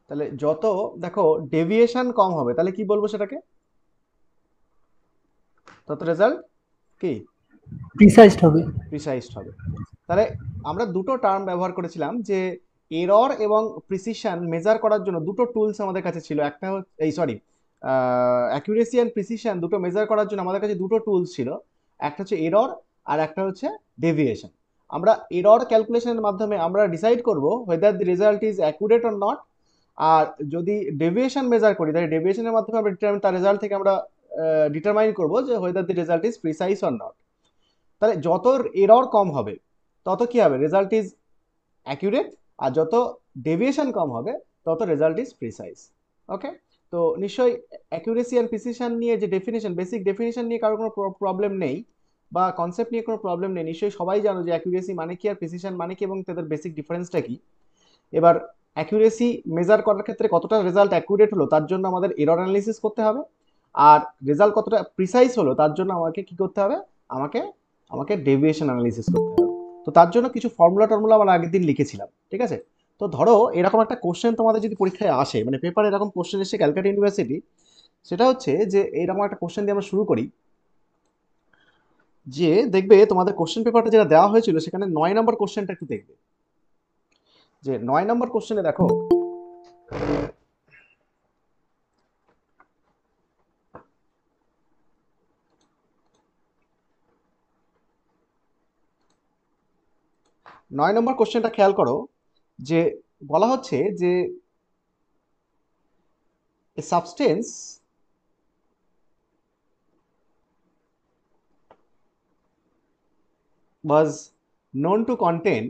তাহলে যত দেখো ডেভিয়েশন কম হবে তাহলে কি বলবো সেটাকে, তত রেজাল্ট কি প্রিসাইজড হবে। প্রিসাইজড হবে। তাহলে আমরা দুটো টার্ম ব্যবহার করেছিলাম যে এরর এবং প্রিসিশন মেজার করার জন্য দুটো টুলস আমাদের কাছে ছিল। একটা এই সরি অ্যাকুরেসি অ্যান্ড প্রিসিশন দুটো মেজার করার জন্য আমাদের কাছে দুটো টুলস ছিল। একটা হচ্ছে এরর আর একটা হচ্ছে ডেভিয়েশন। আমরা এরর ক্যালকুলেশনের মাধ্যমে আমরা ডিসাইড করব whether the result is accurate or not। আর যদি ডেভিয়েশন মেজার করি তাহলে ডেভিয়েশনের মাধ্যমে আমরা তার রেজাল্ট থেকে আমরা ডিটারমাইন করব যে whether the result is precise or not। তাহলে যত এরর কম হবে তত কি হবে, রেজাল্ট ইজ অ্যাকুরেট। আর যত ডেভিয়েশন কম হবে তত রেজাল্ট ইজ প্রিসাইজ। ওকে, তো নিশ্চয়ই অ্যাকুরেসি অ্যান্ড প্রিসিশন নিয়ে যে ডেফিনেশন, বেসিক ডেফিনেশন নিয়ে কারোর কোনো প্রবলেম নেই বা কনসেপ্ট নিয়ে কোনো প্রবলেম নেই। নিশ্চয়ই সবাই জানো যে অ্যাকুরেসি মানে কি আর প্রিসিশন মানে কি এবং তাদের বেসিক ডিফারেন্সটা কি। এবার অ্যাকুরেসি মেজার করার ক্ষেত্রে কতটা রেজাল্ট অ্যাকুরেট হলো তার জন্য আমাদের এরর অ্যানালিসিস করতে হবে। আর রেজাল্ট কতটা প্রিসাইজ হলো তার জন্য আমাকে কি করতে হবে, আমাকে আমাকে ডেভিয়েশন অ্যানালিসিস করতে হবে। তো তার জন্য কিছু ফর্মুলা টর্মুলা আমরা আগের দিন লিখেছিলাম, ঠিক আছে। তো ধরো এরকম একটা কোশ্চেন তোমাদের যদি পরীক্ষায় আসে, মানে পেপারে এরকম কোশ্চেন এসে ক্যালকাটা ইউনিভার্সিটি, সেটা হচ্ছে যে এরকম একটা কোশ্চেন দিয়ে আমরা শুরু করি যে দেখবে তোমাদের কোশ্চেন পেপারটা যেটা দেওয়া হয়েছিল সেখানে 9 নম্বর কোশ্চেনটা একটু দেখবে। যে 9 নম্বর কোশ্চেনে দেখো 9 নম্বর কোশ্চেনটা খেয়াল করো। যে বলা হচ্ছে যে a substance was known to contain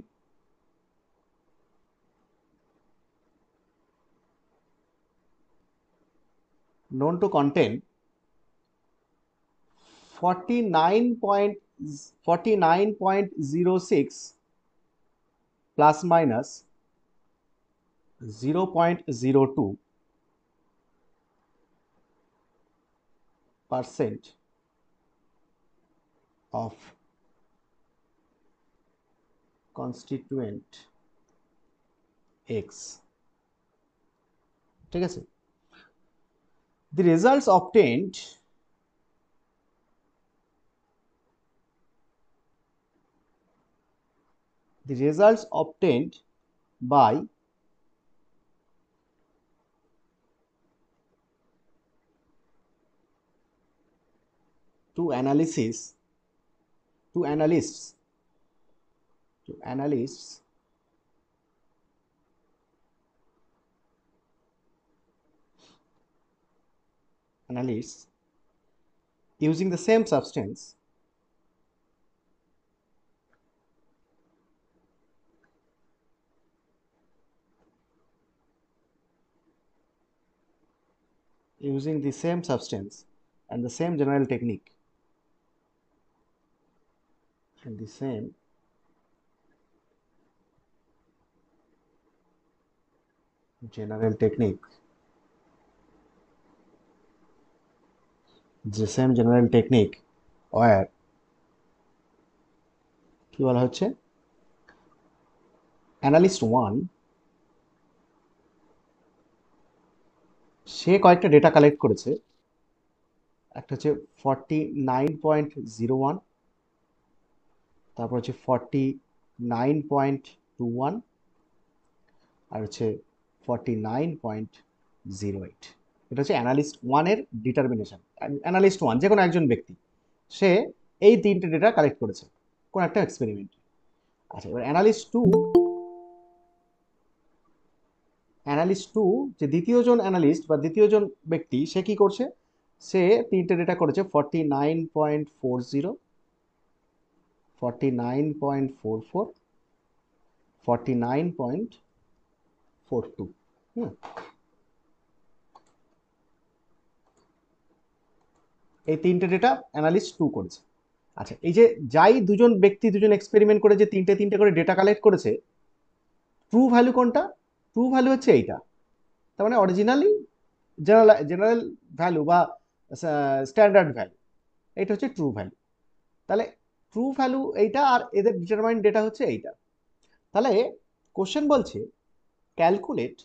known to contain 49.06 plus minus 0.02% of constituent X, ঠিক আছে। the results obtained the results obtained by two analysis two analysts two analysts analysts using the same substance using the same substance and the same general technique and the same general technique the same general technique where কি বলা হচ্ছে, analyst one সে কয়েকটা data collect করেছে। একটা হচ্ছে 49.01, তারপর হচ্ছে 49.21, আর হচ্ছে 49.08। এটা হচ্ছে অ্যানালিস্ট ওয়ানের ডিটারমিনেশন। অ্যানালিস্ট ওয়ান যে কোনো একজন ব্যক্তি, সে এই তিনটে ডেটা কালেক্ট করেছে কোন একটা এক্সপেরিমেন্ট। আচ্ছা, এবার অ্যানালিস্ট টু যে দ্বিতীয় জন অ্যানালিস্ট বা দ্বিতীয় জন ব্যক্তি, সে কি করছে, সে তিনটে ডেটা করেছে 49.40, 49.44, 49.42। হুম, এই তিনটে ডেটা অ্যানালিস্ট টু করেছে। আচ্ছা, এই যে যাই দুজন ব্যক্তি দুজন এক্সপেরিমেন্ট করে যে তিনটে তিনটে করে ডেটা কালেক্ট করেছে, ট্রু ভ্যালু কোনটা, ট্রু ভ্যালু হচ্ছে এইটা। তার মানে অরিজিনালি জেনারেল ভ্যালু বা স্ট্যান্ডার্ড ভ্যালু, এটা হচ্ছে ট্রু ভ্যালু। তাহলে ট্রু ভ্যালু এইটা আর এদের ডিটারমাইন্ড ডেটা হচ্ছে এইটা। তাহলে কোশ্চেন বলছে calculate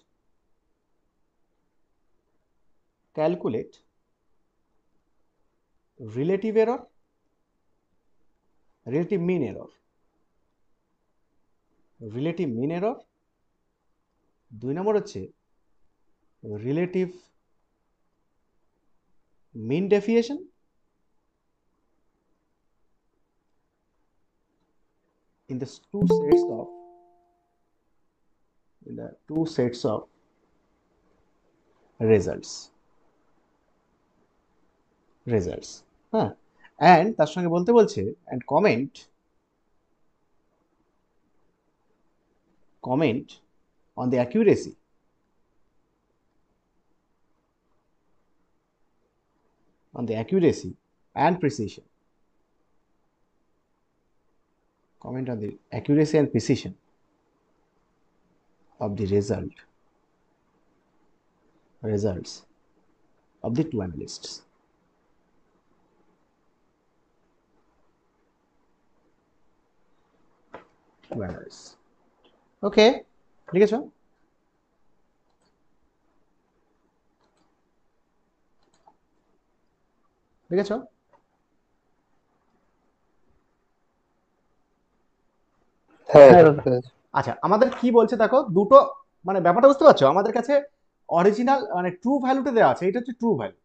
calculate relative error, relative mean error, relative mean error. 2 নম্বর হচ্ছে relative mean deviation. in the two sets of in the two sets of results হ্যাঁ। অ্যান্ড তার সঙ্গে বলতে বলছে and comment on the accuracy and precision. Comment on the accuracy and precision of the results of the two analysts. ওকে, লিখেছ? লিখেছ? হ্যাঁ হ্যাঁ দাদা। আচ্ছা, আমাদের কি বলছে দেখো, দুটো মানে ব্যাপারটা বুঝতে পারছো? আমাদের কাছে অরিজিনাল মানে ট্রু ভ্যালুটা দেওয়া আছে, এটা হচ্ছে ট্রু ভ্যালু।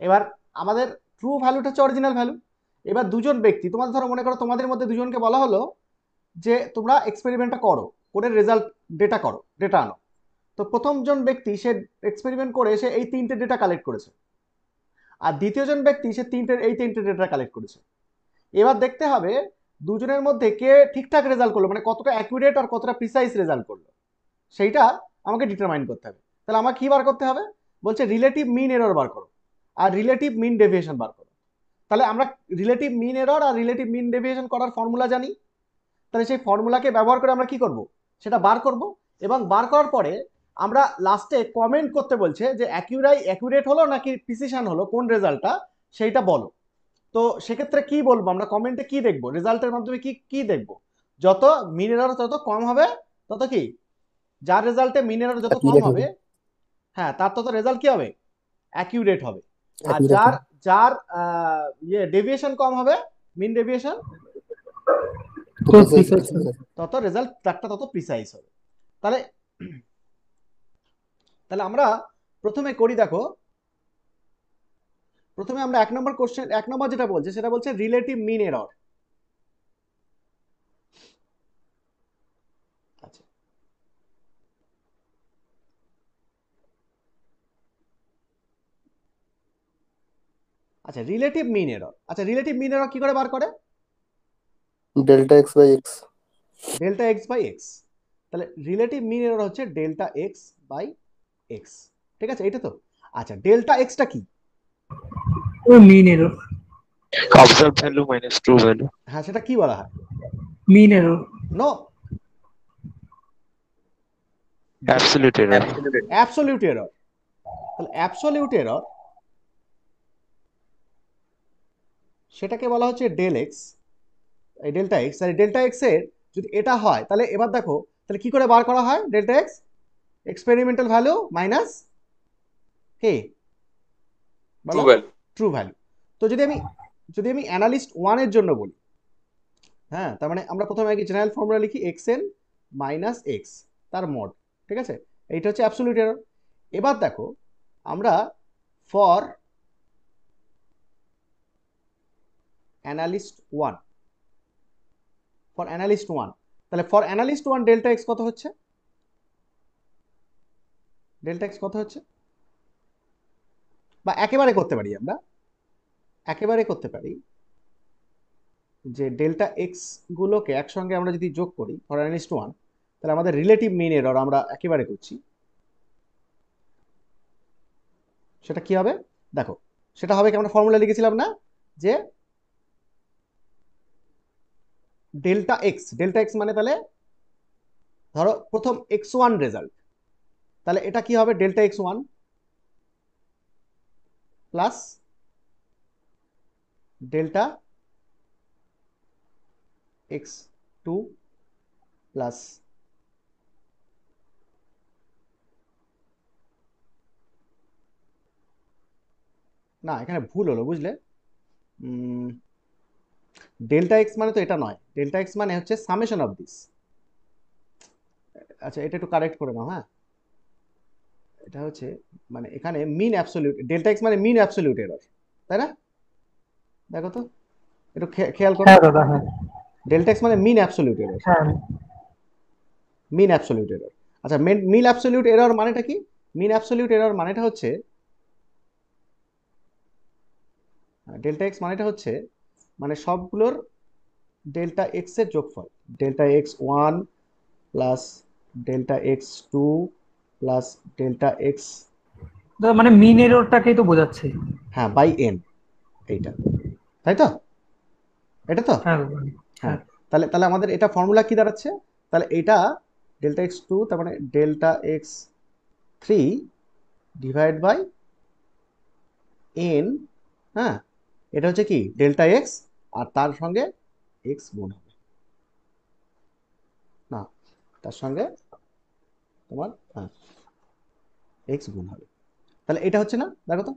এবার আমাদের ট্রু ভ্যালুটা হচ্ছে অরিজিনাল ভ্যালু। এবার দুজন ব্যক্তি, তোমাদের ধরো মনে করো তোমাদের মধ্যে দুজনকে বলা হলো যে তোমরা এক্সপেরিমেন্টটা করো, করে রেজাল্ট ডেটা আনো। তো প্রথমজন ব্যক্তি সে এক্সপেরিমেন্ট করে সে এই 3টে ডেটা কালেক্ট করেছে, আর দ্বিতীয়জন ব্যক্তি সে এই তিনটে ডেটা কালেক্ট করেছে। এবার দেখতে হবে দুজনের মধ্যে কে ঠিকঠাক রেজাল্ট করলো, মানে কতটা অ্যাকুরেট আর কতটা প্রিসাইজ রেজাল্ট করলো, সেইটা আমাকে ডিটারমাইন করতে হবে। তাহলে আমার কি বার করতে হবে? বলছে রিলেটিভ মিন এরর বার করো আর রিলেটিভ মিন ডেভিয়েশন বার করো। তাহলে আমরা রিলেটিভ মিন এরর আর রিলেটিভ মিন ডেভিয়েশন করার ফর্মুলা জানি। তাহলে সেই ফর্মুলাকে ব্যবহার করে আমরা কি করব, সেটা বার করব। এবং বার করার পরে আমরা লাস্টে কমেন্ট করতে বলছে যে অ্যাকুরেট হলো নাকি প্রিসিশন হলো, কোন রেজাল্টটা সেইটা বলো। তো সেক্ষেত্রে কি বলবো আমরা, কমেন্টে কি দেখবো, রেজাল্টের মাধ্যমে কি কি দেখবো? যত মিন এরর যত কম হবে তত কি, যার রেজাল্টে মিন এরর যত কম Accurate হবে, হবে। হ্যাঁ, তার তত রেজাল্ট কি হবে, অ্যাকিউরেট হবে। আর Accurate যার হবে। যার ডেভিয়েশন কম হবে, মিন ডেভিয়েশন, তো তো precise precise হবে। তত রেজাল্ট একটা তত প্রিসাইজ হবে। তাহলে তাহলে আমরা প্রথমে করি, দেখো প্রথমে আমরা 1 নম্বর কোশ্চেন, 1 নম্বর যেটা বলছে সেটা বলছে রিলেটিভ মিন এরর। আচ্ছা, আচ্ছা রিলেটিভ মিন এরর, আচ্ছা রিলেটিভ মিন এরর কি করে বার করে? Delta x by x. Delta x by x. তাহলে রিলেটিভ মিন এরর হচ্ছে ডেল্টা এক্স বাই এক্স, ঠিক আছে, এটা তো। আচ্ছা, ডেল্টা এক্সটা কি? ও mean error. Observed value minus true value. হ্যাঁ, সেটা কি বলা হয়? Mean error. No, Absolute error. Absolute error. তাহলে অ্যাবসলিউট এরর সেটাকে বলা হচ্ছে ডেল এক্স, এই ডেল্টা এক্স। আর ডেল্টা এক্স এর যদি এটা হয়, তাহলে এবার দেখো তাহলে কি করে বার করা হয় delta x? Experimental value minus কে, বলো, ট্রু ভ্যালু। তো যদি আমি অ্যানালিস্ট 1 এর জন্য বলি, হ্যাঁ, তার মানে আমরা প্রথমে আগে জেনারেল ফর্মুলা লিখি এক্স এন মাইনাস এক্স তার মড, ঠিক আছে, এইটা হচ্ছে অ্যাবসলিউট এরর। এবার দেখো আমরা ফর অ্যানালিস্ট 1, তাহলে ফর অ্যানালিস্ট 1 ডেল্টা এক্স কত হচ্ছে? ডেল্টা এক্স কত হচ্ছে? বা একেবারে করতে পারি, আমরা একেবারে করতে পারি যে ডেল্টা এক্স গুলোকে একসঙ্গে আমরা যদি যোগ করি ফর অ্যানালিস্ট 1, তাহলে আমাদের রিলেটিভ মিন এরর আমরা একেবারে করছি, সেটা কি হবে দেখো। সেটা হবে কি, আমরা ফর্মুলা লিখেছিলাম না যে ডেল্টা এক্স মানে, তাহলে ধরো প্রথম x1 রেজাল্ট, তাহলে এটা কি হবে delta x1 plus delta x2 plus না, এখানে ভুল হলো, বুঝলে? ডেল্টা এক্স মানে তো এটা নয়, ডেল্টা এক্স মানে হচ্ছে সামেশন অফ দিস। আচ্ছা, এটা একটু কারেক্ট করে নাও, হ্যাঁ। এটা হচ্ছে মানে এখানে মিন অ্যাবসলিউট, ডেল্টা এক্স মানে মিন অ্যাবসলিউট এরর, তাই না? দেখো তো, একটু খেয়াল করো। হ্যাঁ দাদা, হ্যাঁ ডেল্টা এক্স মানে মিন অ্যাবসলিউট এরর, হ্যাঁ। Mean absolute error. আচ্ছা, মিন অ্যাবসলিউট এরর মানেটা কি? মিন অ্যাবসলিউট এরর মানেটা হচ্ছে, ডেল্টা এক্স মানেটা হচ্ছে মানে সবগুলোর ডেল্টা এক্স এর যোগফল। Delta x one plus delta x two plus delta x, দাদা মানে মিন এররটাকেই তো বোঝাচ্ছে। হ্যাঁ, বাই এন, এইটা, তাই তো? এটা তো, হ্যাঁ দাদা, হ্যাঁ। হ্যাঁ। তাহলে তাহলে আমাদের এটা ফর্মুলা কি দাঁড়াচ্ছে? তাহলে এটা ডেল্টা এক্স টু, তার মানে delta x three divide by n, হ্যাঁ। এটা হচ্ছে কি ডেল্টা এক্স, আর তার সঙ্গে এক্স গুণ হবে, না, তার সঙ্গে তোমার, হ্যাঁ, এক্স গুণ হবে। তাহলে এটা হচ্ছে না, দেখো তো,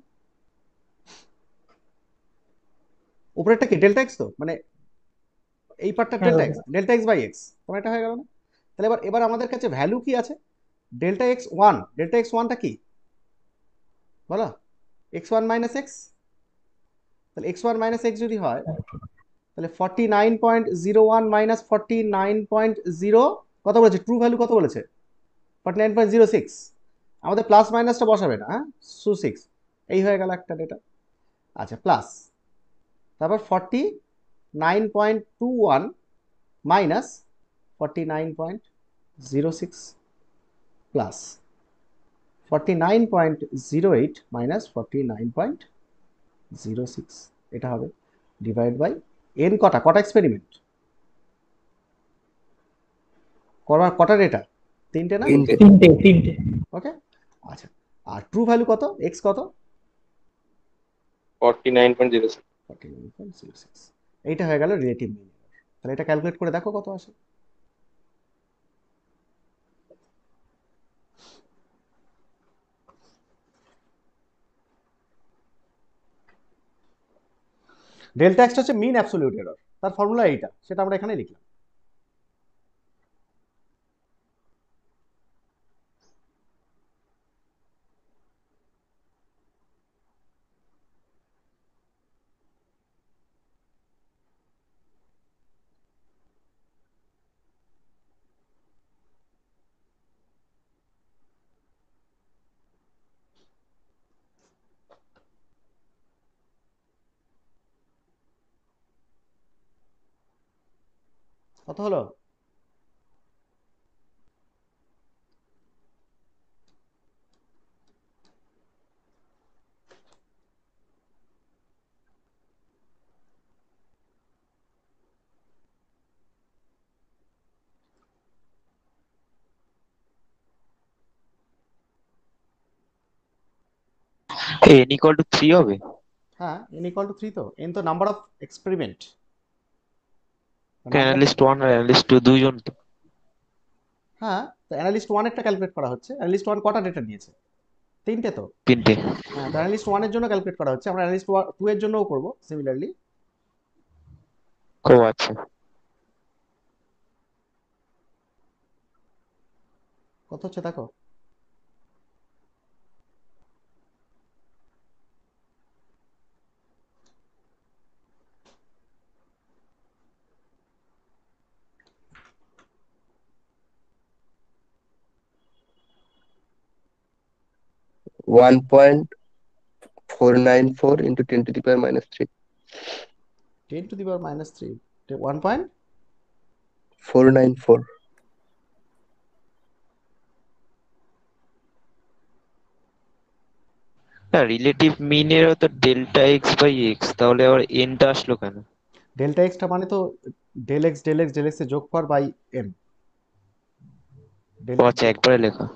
উপরেরটা কি ডেল্টা এক্স, তো মানে এই পার্টটা হ্যাঁ ডেল্টা দাদা, x, delta x by x, তোমার এটা হয়ে গেল না? তাহলে এবার এবার আমাদের কাছে ভ্যালু কি আছে? Delta x one, delta x ওয়ানটা কি বলো? X one minus x. তাহলে এক্স ওয়ান মাইনাস এক্স যদি হয়, তাহলে 49.01 মাইনাস 49.0, কত বলেছে ট্রু ভ্যালু, কত বলেছে? 49.06। আমাদের প্লাস মাইনাসটা বসাবে না, হ্যাঁ, সু সিক্স, এই হয়ে গেল একটা ডেটা। আচ্ছা, প্লাস, তারপর 49.21 মাইনাস 49.06 প্লাস 49.08 মাইনাস 49.06, এটা হবে ডিভাইড বাই এন। কটা কটা এক্সপেরিমেন্ট, কটা ডেটা? তিনটে না? তিনটে। তিনটে তিনটে। ওকে। আচ্ছা, আর ট্রু ভ্যালু কত, এক্স কত? 49.06। 49.06। এইটা হয়ে গেল রিলেটিভ মিন। তাহলে এটা ক্যালকুলেট করে দেখো কত আসে। ডেল্টা এক্স হচ্ছে মিন অ্যাবসলিউট এরর, তার ফর্মুলা এইটা, সেটা আমরা এখানে লিখলাম। কত হলো? n equal to 3 হবে? হ্যাঁ, এন ইকুয়াল টু থ্রি, তো এন তো number of experiment, number. Analyst 1 আর অ্যানালিস্ট 2 দুইজন তো। হ্যাঁ, তো অ্যানালিস্ট ওয়ান একটা ক্যালকুলেট করা হচ্ছে, অ্যানালিস্ট ওয়ান কটা ডেটা নিয়েছে? তিনটে তো। তিনটে। হ্যাঁ, তো অ্যানালিস্ট ওয়ানের জন্য ক্যালকুলেট করা হচ্ছে, আমরা অ্যানালিস্ট টু এর জন্যও করবো সিমিলারলি। ও আচ্ছা। কত হচ্ছে দেখো। 1.494 into 10 to the power minus 3. 10⁻³ 1 494. না, রিলেটিভ মিনেরও তো ডেল্টা এক্স বাই এক্স, তাহলে আবার এনটা আসলো কেন? ডেল্টা এক্সটা মানে তো del x del x del x এর যোগফল বাই এন। ডেল, ও আচ্ছা, একবারে লেখা।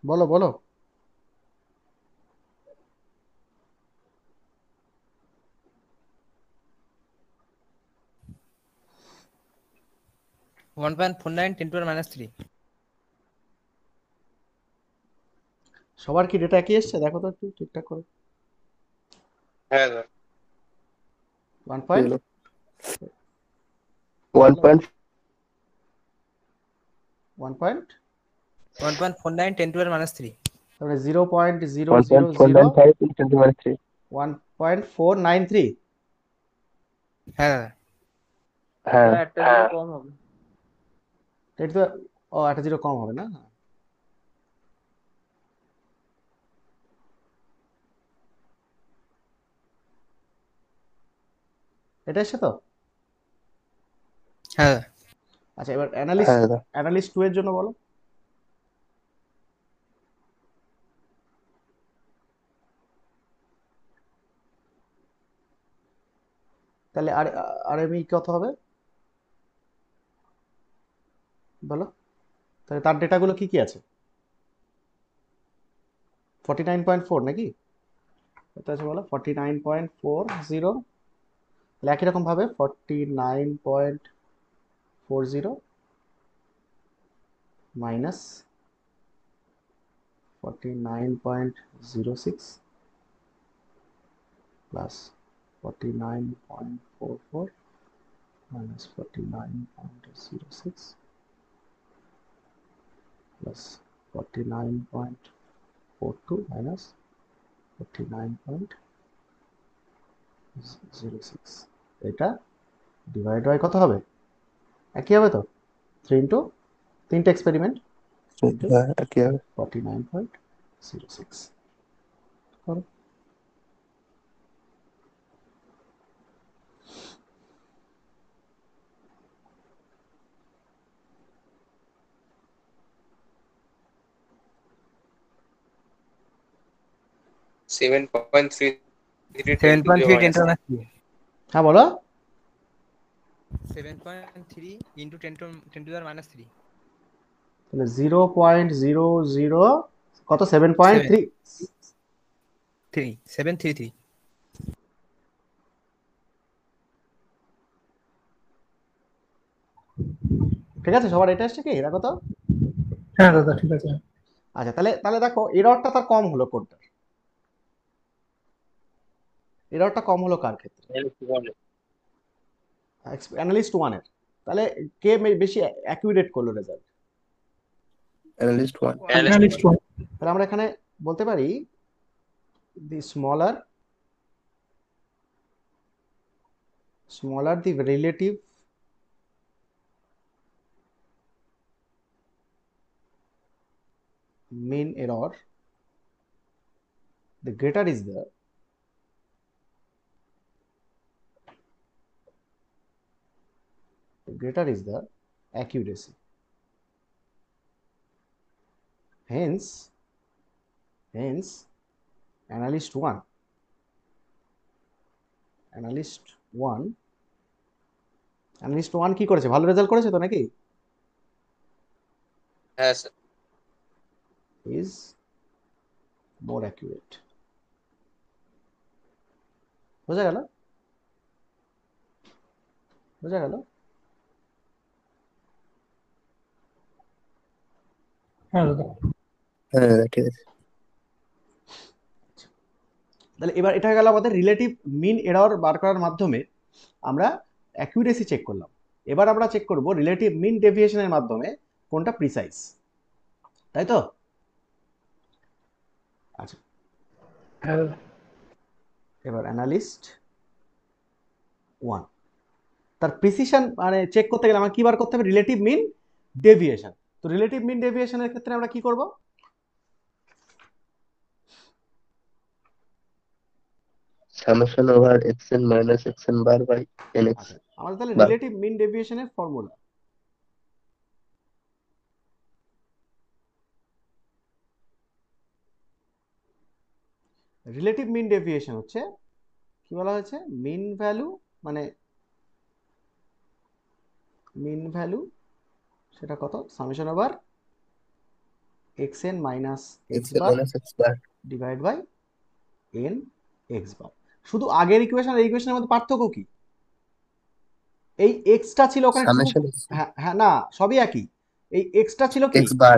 বলো বলো। 1.49 10 to the minus 3. সবার কি ডেটা একই এসছে দেখো তো একটু ঠিকঠাক করে। হ্যাঁ স্যার। ওয়ান কি পয়েন্ট হলো? 1. 1 পয়েন্ট 1.49 10 to the minus 3. তারপরে 0.0000 1.495 into 10 to the minus 3. 1.493। হ্যাঁ হ্যাঁ একটা জিরো কম হবে। এটা তো, ও একটা জিরো কম হবে না। এটা এসছে তো। হ্যাঁ আচ্ছা এবার অ্যানালিস্ট, হ্যাঁ দাদা। অ্যানালিস্ট 2 এর জন্য বলো। তাহলে আর আর এমই কত হবে বলো। তাহলে তার ডেটাগুলো কি কি আছে? 49.4 নাকি? কত আছে বলো? 49.40। তাহলে একই রকম ভাবে 49.40 minus 49.06 plus 49.44 minus 49.06 plus 49.42 minus 49.06, এটা ডিভাইড বাই কত হবে? একই হবে তো? 3 ইন্টু তিনটে এক্সপেরিমেন্ট ইন্টু হ্যাঁ কি হবে? 49.06 করো। Seven point three 7.3 10 to the minus 3. হ্যাঁ বলো। 7.3 into 10 to the minus 3. তাহলে 0.00 কত? 7 7.3। 3 733. ঠিক আছে সবার এটা আসছে কি দেখো তো। হ্যাঁ দাদা ঠিক আছে। আচ্ছা তাহলে তাহলে দেখো এররটা তার কম হলো কোনটা? এররটা কম হলো কার ক্ষেত্রে? অ্যানালিস্ট 1 এর। তাহলে কে বেশি অ্যাকিউরেট করলো রেজাল্ট? অ্যানালিস্ট 1. Analyst one. তাহলে আমরা এখানে বলতে পারি the smaller the relative mean error, the greater is the accuracy. Hence analyst 1 কি করেছে? ভালো রেজাল্ট করেছে তো নাকি? হ্যাঁ স্যার। is more accurate. বোঝা গেল? বোঝা গেল? হ্যাঁ দাদা। হ্যাঁ দাদা ঠিক আছে। তাহলে এবার এটা গেল আমাদের রিলেটিভ মিন এরর বার করার মাধ্যমে আমরা অ্যাকিউরেসি চেক করলাম। এবার আমরা চেক করব রিলেটিভ মিন ডেভিয়েশনের মাধ্যমে কোনটা প্রিসাইজ, তাই তো? আচ্ছা হ্যাঁ দাদা। এবার অ্যানালিস্ট 1 তার প্রিসিশন মানে চেক করতে গেলে আমার কি বার করতে হবে? Relative mean deviation. তো রিলেটিভ মিন ডেভিয়েশনের ক্ষেত্রে আমরা কি করব? Summation over xn minus xn bar by nx আচ্ছা আমাদের তাহলে বার। রিলেটিভ মিন ডেভিয়েশনের ফর্মুলা, রিলেটিভ মিন ডেভিয়েশন হচ্ছে কি বলা হয়েছে? মিন ভ্যালু মানে মিন ভ্যালু সেটা কত? Summation over xn minus x xn bar minus x bar. Divide by n x bar. শুধু আগের ইকুয়েশন আর এই ইকুয়েশনের মধ্যে পার্থক্য কি? এই এক্সটা ছিল ওখানে ট্রু, Summation হ্যাঁ হ্যাঁ না সবই একই। এই এক্সটা ছিল কি, x bar.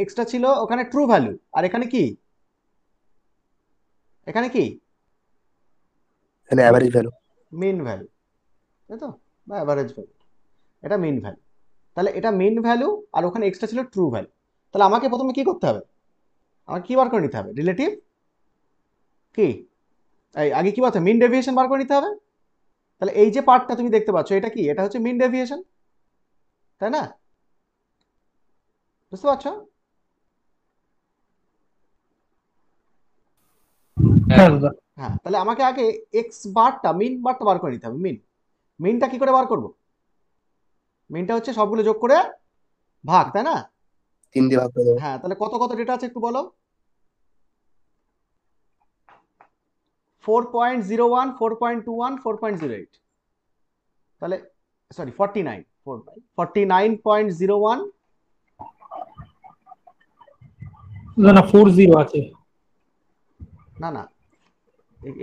এক্সটা ছিল ওখানে ট্রু ভ্যালু, আর এখানে কি, এখানে কি and average value. Mean value, তাই তো, বা অ্যাভারেজ ভ্যালু, এটা মিন ভ্যালু। তাহলে এটা মিন ভ্যালু আর ওখানে এক্সট্রা ছিল ট্রু ভ্যালু। তাহলে আমাকে প্রথমে কি করতে হবে, আমাকে কি বার করে নিতে হবে, রিলেটিভ কি, এই আগে কি বলতে মিন ডেভিয়েশন বার করে নিতে হবে। তাহলে এই যে পার্টটা তুমি দেখতে পাচ্ছ এটা কি, এটা হচ্ছে মিন ডেভিয়েশন, তাই না? বুঝতে পারছো? হ্যাঁ দাদা। হ্যাঁ, তাহলে আমাকে আগে এক্স বারটা, মিন বারটা বার করে নিতে হবে। মিনটা কি করে বার করব? মিনটা হচ্ছে সবগুলো যোগ করে ভাগ, তাই না? 3 দিয়ে ভাগ করে দেবো। হ্যাঁ, তাহলে কত কত ডেটা আছে একটু বলো। 4.01, 4.21, 4.08, তাহলে সরি 49, 49.01, না 40 আছে। না না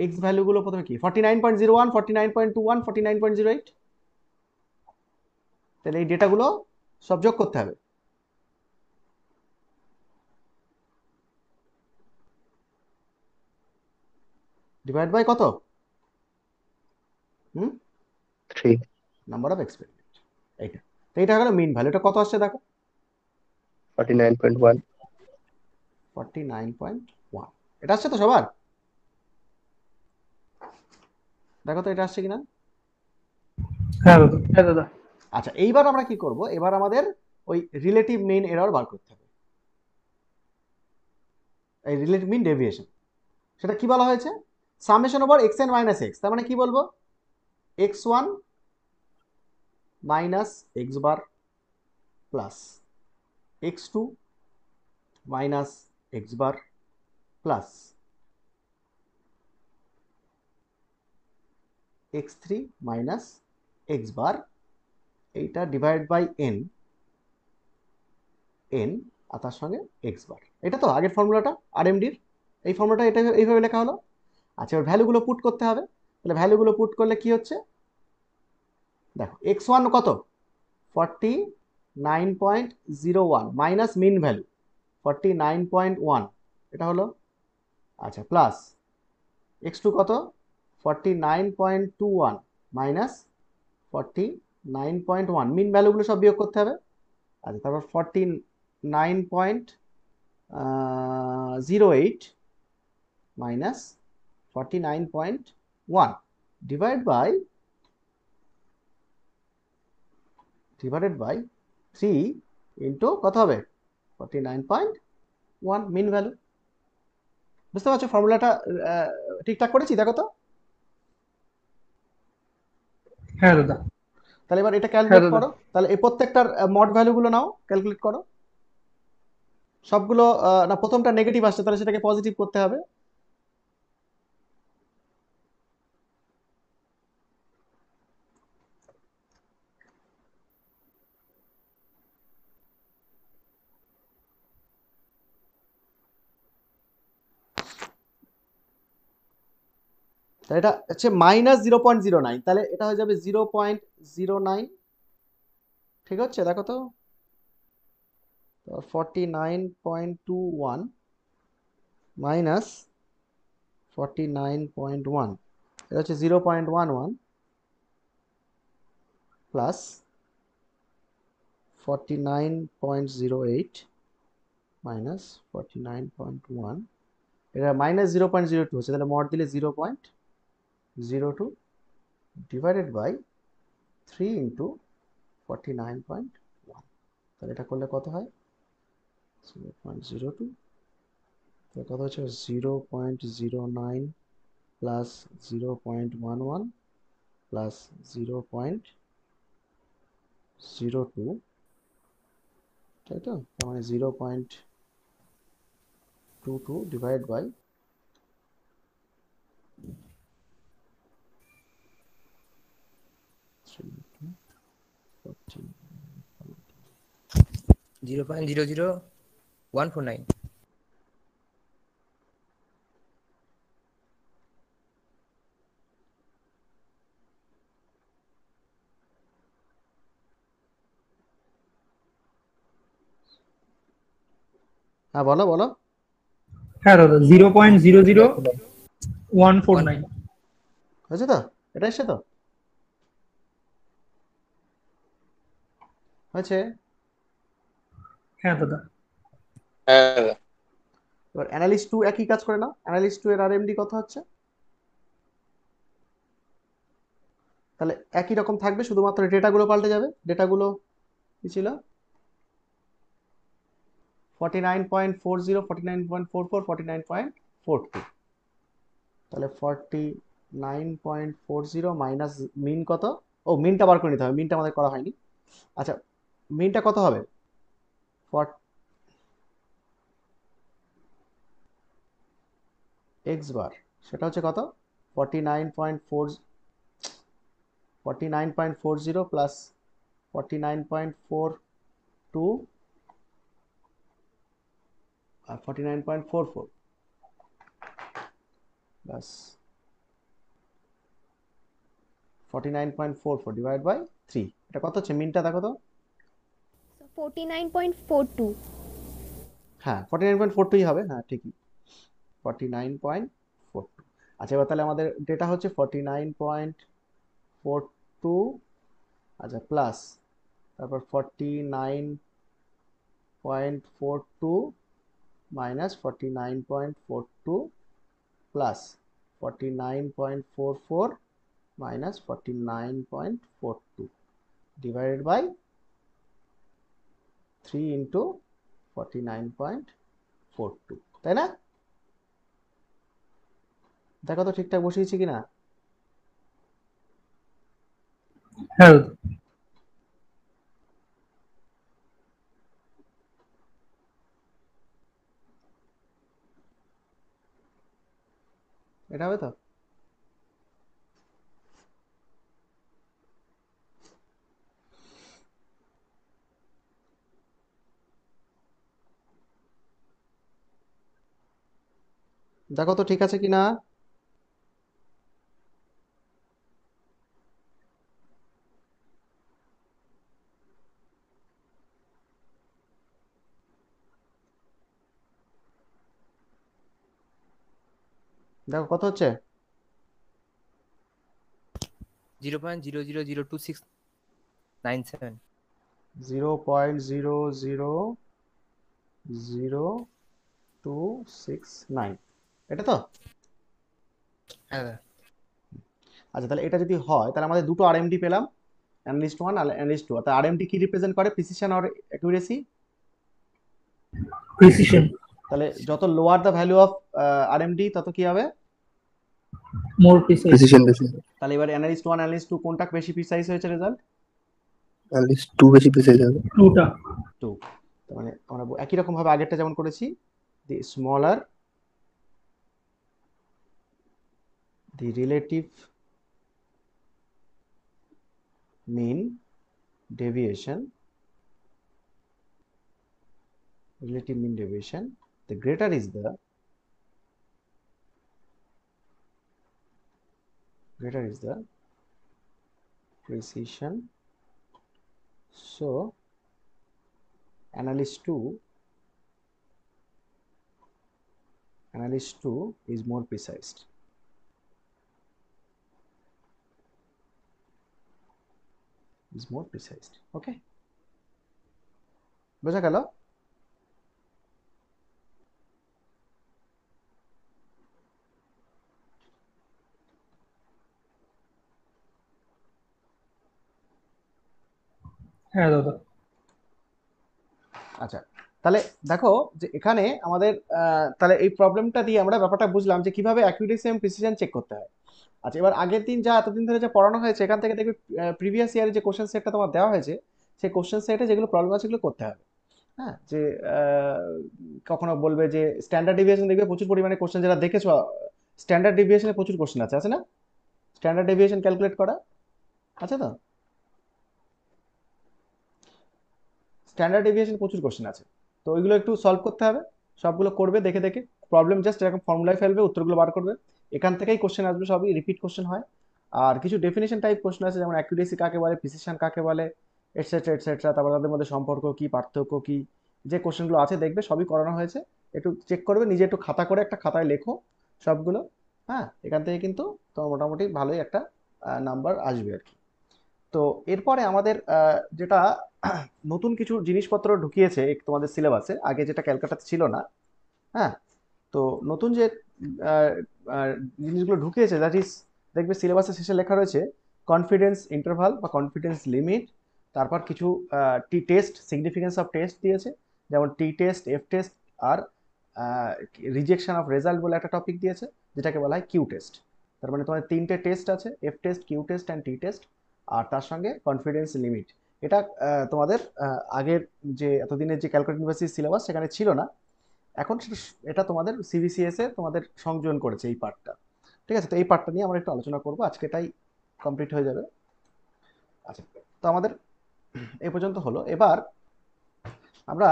এক্স ভ্যালুগুলো প্রথমে কি, 49.01, 49.21, 49.08, তাহলে এই ডেটাগুলো সব যোগ করতে হবে। ডিভাইড বাই কত, 3. নাম্বার অফ এক্সপেরিমেন্ট, এইটা। তো এইটা হলো মিন ভ্যালু। এটা কত আসছে দেখো, 49.1. 49.1, এটা আসছে তো সবার, দেখো তো এটা আসছে কিনা। হ্যাঁ দাদা। হ্যাঁ দাদা। আচ্ছা, এইবার আমরা কি করব, এবার আমাদের ওই রিলেটিভ মিন এরর বার করতে হবে, এই রিলেটিভ মিন ডেভিয়েশন। সেটা কি বলা হয়েছে, summation over x N minus x. তার মানে কি বলবো, x1 minus x bar plus x2 minus x bar plus x3 minus x bar, এইটা ডিভাইড বাই n, আর তার সঙ্গে এক্স বার। এটা তো আগের ফর্মুলাটা আরএমডির, এই ফর্মুলাটা এটা এইভাবে লেখা হলো। আচ্ছা, এবার ভ্যালুগুলো পুট করতে হবে। তাহলে ভ্যালুগুলো পুট করলে কি হচ্ছে, দেখো x1 কত, 49.01 মাইনাস মিন ভ্যালু 49.1, এটা হলো। আচ্ছা, প্লাস x2 কত, 49.21 মাইনাস 49.1, মিন ভ্যালুগুলো সব বিয়োগ করতে হবে। আচ্ছা, তারপর 49.08 মাইনাস 49.1 ডিভাইডেড বাই 3 ইন্টু কত হবে, 49.1 মিন ভ্যালু। বুঝতে পারছো ফর্মুলাটা ঠিকঠাক করেছি, দেখো তো। হ্যাঁ দাদা। তাহলে এবার এটা হ্যাঁ ক্যালকুলেট দাদা। করো। তাহলে এই প্রত্যেকটার মড ভ্যালুগুলো নাও, ক্যালকুলেট করো সবগুলো। না, প্রথমটা নেগেটিভ আসছে, তাহলে সেটাকে পজিটিভ করতে হবে। তাহলে এটা হচ্ছে মাইনাস 0.09, তাহলে এটা হয়ে যাবে 0.09, ঠিক হচ্ছে দেখো তো। 49.21 মাইনাস 49.1, এটা হচ্ছে 0.11 প্লাস 49.08 মাইনাস 49.1, এটা মাইনাস 0.02 হচ্ছে, তাহলে মড দিলে 0.02 ডিভাইডেড বাই 3 ইন্টু 49.1, তাহলে এটা করলে কত হয়, 0.02, তাহলে কত হচ্ছে 0.09 প্লাস 0.11 প্লাস 0.02, তাই তো, তার মানে 0.22 ডিভাইড বাই 0.00 149. হ্যাঁ বলো বলো। হ্যাঁ দাদা 0.00149। হয়েছে তো? এটা এসছে তো? হয়েছে। হ্যাঁ দাদা। এবার অ্যানালিস্ট টু একই কাজ করে নাও। অ্যানালিস্ট টু এর আরএমডি কত হচ্ছে? তাহলে একই রকম থাকবে, শুধুমাত্র ডেটাগুলো পাল্টে যাবে। ডেটাগুলো কি ছিল? 49.40, 49.44, 49.42। তাহলে 49.40 মাইনাস মিন কত? ও মিনটা বার করে নিতে হবে, মিনটা আমাদের করা হয়নি। আচ্ছা, মিনটা কত হবে? এক্স বার সেটা হচ্ছে কত? 49.40 প্লাস 49.42 আর 49.44 প্লাস 49.44 ডিভাইড বাই 3। এটা কত হচ্ছে? মিনটা দেখো তো। 49.42. হ্যাঁ 49.42 হবে, হ্যাঁ ঠিকই 49.42। আচ্ছা এবার তাহলে আমাদের ডেটা হচ্ছে 49.42, আচ্ছা প্লাস তারপর 49.42 minus 49.42 plus 49.44 minus 49.42 divided by 3 into 49.42, তাই না? দেখো তো ঠিকঠাক বসিয়েছি কিনা। হ্যাঁ দাদা। এটা হবে তো? দেখো তো ঠিক আছে কিনা। দেখো কত হচ্ছে? 0.000267. 0.0000269, এটা তো? হ্যাঁ দাদা। আচ্ছা তাহলে এটা যদি হয় তাহলে আমাদের দুটো আরএমডি পেলাম, অ্যানালিস্ট ওয়ান আর অ্যানালিস্ট টু। তাহলে আরএমডি কি রিপ্রেজেন্ট করে? প্রিসিশন আর অ্যাকুরেসি। প্রিসিশন। তাহলে যত lower the value of RMD তত কি হবে? মোর প্রিসাইজ। প্রিসিশন বেশি, তাহলে এবার অ্যানালিস্ট ওয়ান অ্যানালিস্ট টু কোনটা বেশি প্রিসাইজ হয়েছে রেজাল্ট? অ্যাটলিস্ট 2 বেশি প্রিসাইজ হবে। টুটা। টু। তার মানে আমরা একই রকম ভাবে আগেরটা যেমন করেছি, দি smaller the relative mean deviation, the greater is the precision. So analyst 2 is more precise. Okay, বোঝা গেল? হ্যাঁ দাদা। আচ্ছা তাহলে দেখো যে এখানে আমাদের তাহলে এই প্রবলেমটা দিয়ে আমরা ব্যাপারটা বুঝলাম যে কিভাবে অ্যাকুরেসি এবং প্রিসিশন চেক করতে হয়। আচ্ছা এবার আগের দিন যা এতদিন ধরে যা পড়ানো হয়েছে এখান থেকে দেখবে প্রিভিয়াস ইয়ারে যে কোশ্চেন সেটটা তোমার দেওয়া হয়েছে সেই কোশ্চেন সেটে যেগুলো প্রবলেম আছে সেগুলো করতে হবে। হ্যাঁ যে কখনো বলবে যে স্ট্যান্ডার্ড ডেভিয়েশন, দেখবে প্রচুর পরিমাণে কোশ্চেন যেটা দেখেছো, স্ট্যান্ডার্ড ডেভিয়েশনে প্রচুর কোশ্চেন আছে না? স্ট্যান্ডার্ড ডেভিয়েশন ক্যালকুলেট করা আছে তো? স্ট্যান্ডার্ড ডেভিয়েশন প্রচুর কোশ্চেন আছে। তো ওইগুলো একটু সলভ করতে হবে, সবগুলো করবে দেখে দেখে, প্রবলেম জাস্ট এরকম ফর্মুলায় ফেলবে, উত্তরগুলো বার করবে, এখান থেকেই কোশ্চেন আসবে, সবই রিপিট কোশ্চেন হয়। আর কিছু ডেফিনেশন টাইপ কোশ্চেন আছে, যেমন অ্যাকুরেসি কাকে বলে, প্রিসিশন কাকে বলে, এটসেট্রা এটসেট্রা, তারপর তাদের মধ্যে সম্পর্ক কি, পার্থক্য কি, যে কোশ্চেনগুলো আছে দেখবে সবই করানো হয়েছে, একটু চেক করবে, নিজে একটু খাতা করে একটা খাতায় লেখো সবগুলো। হ্যাঁ, এখান থেকে কিন্তু তোমার মোটামুটি ভালোই একটা নাম্বার আসবে আর কি। তো এরপরে আমাদের যেটা নতুন কিছু জিনিসপত্র ঢুকিয়েছে তোমাদের সিলেবাসে, আগে যেটা ক্যালকাটাতে ছিল না। হ্যাঁ, তো নতুন যে আহ, আহ, জিনিসগুলো ঢুকিয়েছে, দ্যাট ইজ, দেখবে সিলেবাসের শেষে লেখা রয়েছে কনফিডেন্স ইন্টারভাল বা কনফিডেন্স লিমিট, তারপর কিছু t test, significance of test দিয়েছে, যেমন টি টেস্ট, এফ টেস্ট, আর রিজেকশন অফ রেজাল্ট বলে একটা টপিক দিয়েছে, যেটাকে বলা হয় কিউ টেস্ট। তার মানে তোমার তিনটে টেস্ট আছে, F test, Q test and t test, আর তার সঙ্গে কনফিডেন্স লিমিট। এটা তোমাদের আগের যে এতদিনের যে ক্যালকাটা ইউনিভার্সিটির সিলেবাস সেখানে ছিল না, এখন এটা তোমাদের সিবিসিএস এ তোমাদের সংযোজন করেছে এই পার্টটা। ঠিক আছে, তো এই পার্টটা নিয়ে আমরা একটু আলোচনা করবো আজকে, এটাই কমপ্লিট হয়ে যাবে। আচ্ছা, তো আমাদের এই পর্যন্ত হলো। এবার আমরা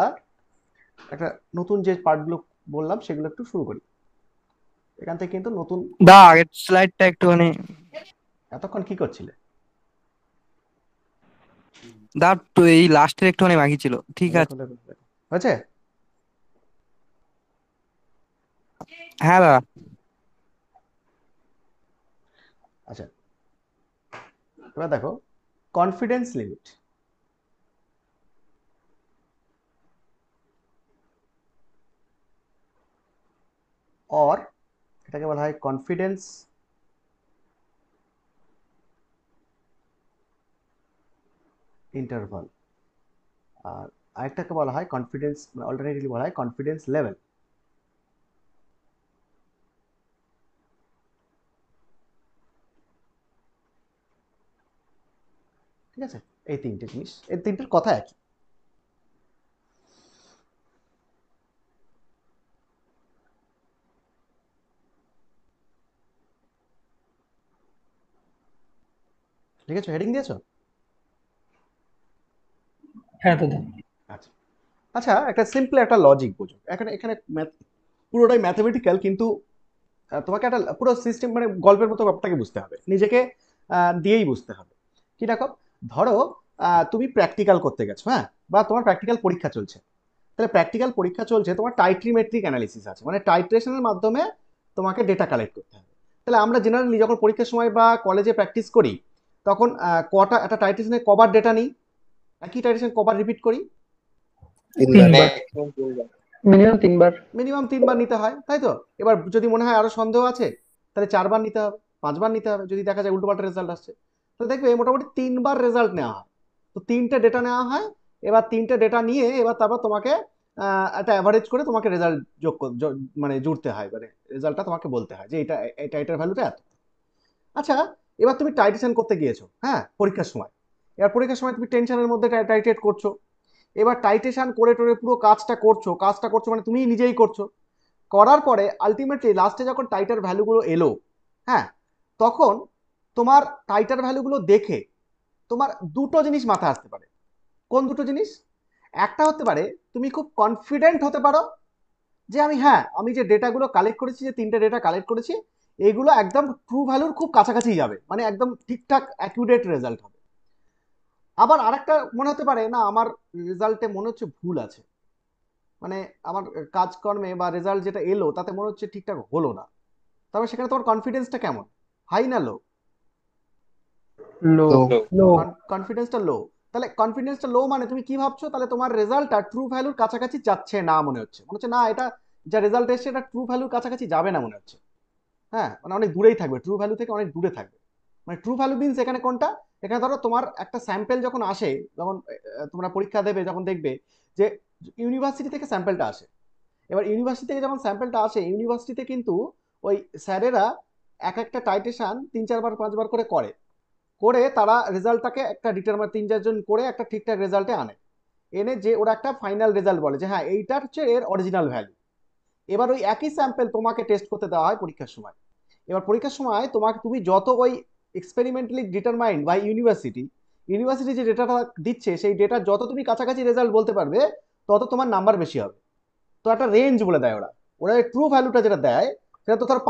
একটা নতুন যে পার্টগুলো বললাম সেগুলো একটু শুরু করি। এখান থেকে কিন্তু নতুন, আগের স্লাইডটা একটুখানি এতক্ষণ কি করছিলে? তো এই লাস্টের একটুখানি বাকি ছিল। ঠিক দেখো আছে। দেখো দেখো, হয়েছে? হ্যাঁ দাদা। আচ্ছা, এবার দেখো কনফিডেন্স লিমিট। অর এটাকে বলা হয় কনফিডেন্স ইন্টারভাল, আর আরেকটাকে বলা হয় কনফিডেন্স, অল্টারনেটিভলি বলা হয় কনফিডেন্স লেভেল। ঠিক আছে, এই তিনটে জিনিস, এই তিনটের কথা একই। ঠিক আছে, হেডিং দিয়েছো? হ্যাঁ দাদা। আচ্ছা আচ্ছা, একটা সিম্পল একটা লজিক বোঝো, এখানে এখানে পুরোটাই ম্যাথমেটিক্যাল, কিন্তু তোমাকে একটা পুরো সিস্টেম, মানে গল্পের মতো ব্যাপারটাকে বুঝতে হবে, নিজেকে দিয়েই বুঝতে হবে। কি দেখো, ধরো তুমি প্র্যাকটিক্যাল করতে গেছো, হ্যাঁ, বা তোমার প্র্যাকটিক্যাল পরীক্ষা চলছে, তাহলে প্র্যাকটিক্যাল পরীক্ষা চলছে, তোমার টাইট্রিমেট্রিক অ্যানালিসিস আছে, মানে টাইট্রেশনের মাধ্যমে তোমাকে ডেটা কালেক্ট করতে হবে। তাহলে আমরা জেনারেলি যখন পরীক্ষার সময় বা কলেজে প্র্যাকটিস করি, তখন কটা একটা টাইট্রেশনে কবার ডেটা নিই, একই টাইট্রেশন কবার রিপিট করি? তিনবার। মিনিমাম 3 বার। মিনিমাম 3 বার নিতে হয়, তাই তো? এবার যদি মনে হয় আরো সন্দেহ আছে, তাহলে 4 বার নিতে হবে, 5 বার নিতে হবে, যদি দেখা যায় উল্টোপাল্টা রেজাল্ট আসছে। তাহলে দেখবে মোটামুটি 3 বার রেজাল্ট নেওয়া হয়। তো 3টে ডেটা নেওয়া হয়, এবার 3টে ডেটা নিয়ে এবার তারপর তোমাকে একটা অ্যাভারেজ করে তোমাকে রেজাল্ট মানে জুড়তে হয়, মানে রেজাল্টটা তোমাকে বলতে হয় যে এটা এটা এটার ভ্যালুটা এত। আচ্ছা, এবার তুমি টাইট্রেশন করতে গিয়েছো, হ্যাঁ, পরীক্ষার সময়। এবার পরীক্ষার সময় তুমি টেনশনের মধ্যে টাইট্রেট করছো, এবার টাইট্রেশন করে টোরে পুরো কাজটা করছো মানে তুমি নিজেই করছো, করার পরে আলটিমেটলি লাস্টে যখন টাইটার ভ্যালুগুলো এলো, হ্যাঁ, তখন তোমার টাইটার ভ্যালুগুলো দেখে তোমার দুটো জিনিস মাথায় আসতে পারে। কোন দুটো জিনিস? একটা হতে পারে তুমি খুব কনফিডেন্ট হতে পারো যে আমি যে ডেটাগুলো কালেক্ট করেছি, যে 3টে ডেটা কালেক্ট করেছি, এগুলো একদম ট্রু ভ্যালুর খুব কাছাকাছি যাবে, মানে একদম ঠিকঠাক অ্যাকিউরেট রেজাল্ট হবে। আবার আরেকটা মনে হতে পারে, না আমার রেজাল্টে মনে হচ্ছে ভুল আছে, মানে আমার কাজকর্মে বা রেজাল্ট যেটা এলো তাতে মনে হচ্ছে ঠিকঠাক হলো না। তবে সেখানে তোমার কনফিডেন্সটা কেমন, হাই না লো? লো। লো। কনফিডেন্সটা লো। তাহলে কনফিডেন্সটা লো মানে তুমি কি ভাবছো, তাহলে তোমার রেজাল্টটা ট্রু ভ্যালুর কাছাকাছি যাচ্ছে না, মনে হচ্ছে না এটা যা রেজাল্ট এসছে এটা ট্রু ভ্যালুর কাছাকাছি যাবে না মনে হচ্ছে। হ্যাঁ, মানে অনেক দূরেই থাকবে, ট্রু ভ্যালু থেকে অনেক দূরে থাকবে। মানে ট্রু ভ্যালু মিনস এখানে কোনটা, এখানে ধরো তোমার একটা স্যাম্পেল যখন আসে, যখন তোমরা পরীক্ষা দেবে, যখন দেখবে যে ইউনিভার্সিটি থেকে স্যাম্পেলটা আসে, এবার ইউনিভার্সিটি থেকে যখন স্যাম্পেলটা আসে, ইউনিভার্সিটিতে কিন্তু ওই স্যারেরা এক একটা টাইটেশন 3-4 বার 5 বার করে করে তারা রেজাল্টটাকে একটা ডিটারমাইন 3-4 জন করে একটা ঠিকঠাক রেজাল্টে আনে, এনে যে ওরা একটা ফাইনাল রেজাল্ট বলে যে হ্যাঁ এইটার হচ্ছে এর অরিজিনাল ভ্যালু। এবার ওই একই স্যাম্পেল তোমাকে টেস্ট করতে দেওয়া হয় পরীক্ষার সময়। এবার পরীক্ষার সময় তুমি যত ওই এক্সপেরিমেন্টালি ডিটারমাইন্ড বাই ইউনিভার্সিটি যে ডেটাটা দিচ্ছে সেই ডেটা যত তুমি কাছাকাছি রেজাল্ট বলতে পারবে, তত তোমার নাম্বার বেশি হবে। তো একটা রেঞ্জ বলে দেয় ওরা, ওরা ট্রু ভ্যালুটা যেটা দেয় সেটা তো ধর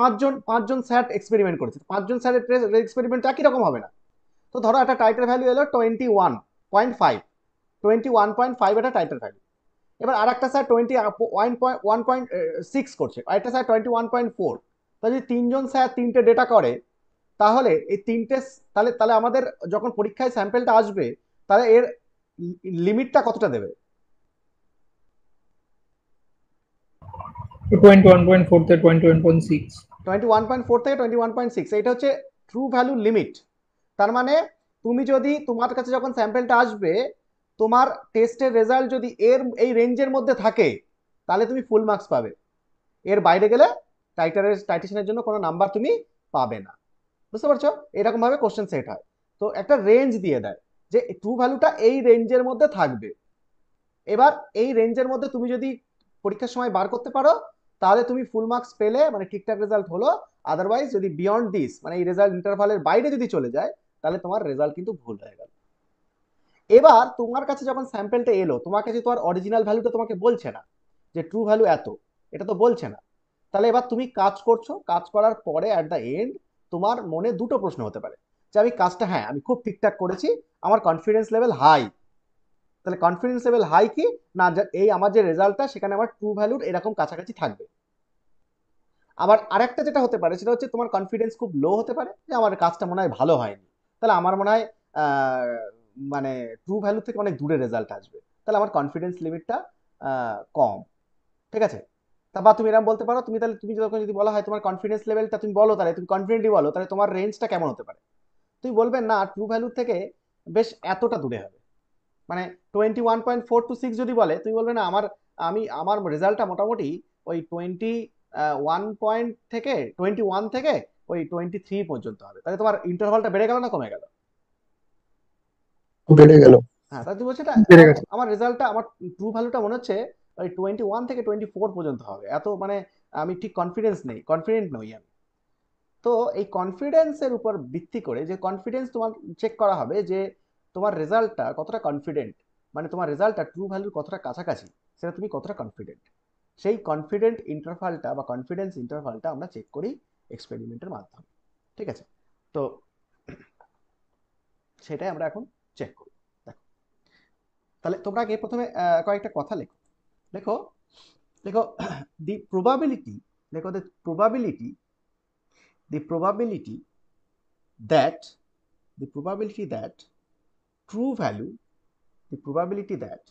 পাঁচজন স্যার এক্সপেরিমেন্ট করেছে, পাঁচজন স্যারের এক্সপেরিমেন্ট একই রকম হবে না। তো ধরো একটা টাইটেল ভ্যালু এলো 21.5, 21.5 একটা টাইটেল ভ্যালু। এবার আর একটা স্যার 1.6 করছে, আর একটা স্যার 21.4। তাহলে যদি তিনজন স্যার তিনটে ডেটা করে, তাহলে এই তিনটে তাহলে তাহলে আমাদের যখন পরীক্ষায় স্যাম্পেলটা আসবে, তাহলে এর লিমিটটা কতটা দেবে? 21.4 থেকে 21.6। 21.4 থেকে 21.6, এটা হচ্ছে ট্রু ভ্যালু লিমিট। তার মানে তুমি যদি তোমার কাছে যখন স্যাম্পেলটা আসবে, তোমার টেস্টের রেজাল্ট যদি এই রেঞ্জের মধ্যে থাকে, তাহলে তুমি ফুল মার্কস পাবে। এর বাইরে গেলে টাইটেশনের জন্য কোনো নাম্বার তুমি পাবে না। বুঝতে পারছো? এরকম ভাবে কোশ্চেন সেট হয়। তো একটা রেঞ্জ দিয়ে দেয় যে ট্রু ভ্যালুটা এই রেঞ্জের মধ্যে থাকবে। এবার এই রেঞ্জের মধ্যে তুমি যদি পরীক্ষার সময় বার করতে পারো, তাহলে তুমি ফুল মার্কস পেলে, মানে ঠিকঠাক রেজাল্ট হলো। আদারওয়াইজ যদি বিয়ন্ড দিস, মানে এই রেজাল্ট ইন্টারভালের বাইরে যদি চলে যায়, তাহলে তোমার রেজাল্ট কিন্তু ভুল হয়ে গেল। এবার তোমার কাছে যখন স্যাম্পেলটা এলো, তোমার কাছে তোমার অরিজিনাল ভ্যালুটা তোমাকে বলছে না যে ট্রু ভ্যালু এত, এটা তো বলছে না। তাহলে এবার তুমি কাজ করছো, কাজ করার পরে অ্যাট দ্য এন্ড তোমার মনে দুটো প্রশ্ন হতে পারে যে আমি কাজটা, হ্যাঁ আমি খুব ঠিকঠাক করেছি, আমার কনফিডেন্স লেভেল হাই। তাহলে কনফিডেন্স লেভেল হাই কি না, এই আমার যে রেজাল্টটা সেখানে আমার ট্রু ভ্যালুর এরকম কাছাকাছি থাকবে। আবার আরেকটা যেটা হতে পারে সেটা হচ্ছে তোমার কনফিডেন্স খুব লো হতে পারে, যে আমার কাজটা মনে হয় ভালো হয়নি, তাহলে আমার মনে হয় মানে ট্রু ভ্যালু থেকে অনেক দূরে রেজাল্ট আসবে, তাহলে আমার কনফিডেন্স লিমিটটা কম। ঠিক আছে? তা বা তুমি এরকম বলতে পারো, তুমি যখন যদি বলা হয় তোমার কনফিডেন্স লেভেলটা তুমি বলো, তাহলে তুমি কনফিডেন্টলি বলো, তাহলে তোমার রেঞ্জটা কেমন হতে পারে? তুমি বলবে না ট্রু ভ্যালু থেকে বেশ এতটা দূরে হবে, মানে 21.4 to 6 যদি বলে, তুমি বলবে না আমার রেজাল্টটা মোটামুটি ওই 21 থেকে ওই 23 পর্যন্ত হবে। তাহলে তোমার ইন্টারভালটা বেড়ে গেল না কমে গেল? বেড়ে গেল। হ্যাঁ, তাহলে তুমি বলছো বেড়ে গেছে। আমার রেজাল্টটা, আমার ট্রু ভ্যালুটা মনে হচ্ছে ওই 21 থেকে 24 পর্যন্ত হবে, এত মানে আমি ঠিক কনফিডেন্ট নই আমি। তো এই কনফিডেন্সের উপর ভিত্তি করে, যে কনফিডেন্স তোমার চেক করা হবে যে তোমার রেজাল্টটা কতটা কনফিডেন্ট, মানে তোমার রেজাল্টটা ট্রু ভ্যালুর কতটা কাছাকাছি, সেটা তুমি কতটা কনফিডেন্ট। সেই কনফিডেন্ট ইন্টারভালটা বা কনফিডেন্স ইন্টারভালটা আমরা চেক করি এক্সপেরিমেন্টের মাধ্যমে। ঠিক আছে? তো সেটাই আমরা এখন চেক করি। দেখো, তাহলে তোমরা আগে প্রথমে কয়েকটা কথা লেখো। লেখো লেখো দি প্রবাবিলিটি, লেখো the probability that the probability that true value the probability that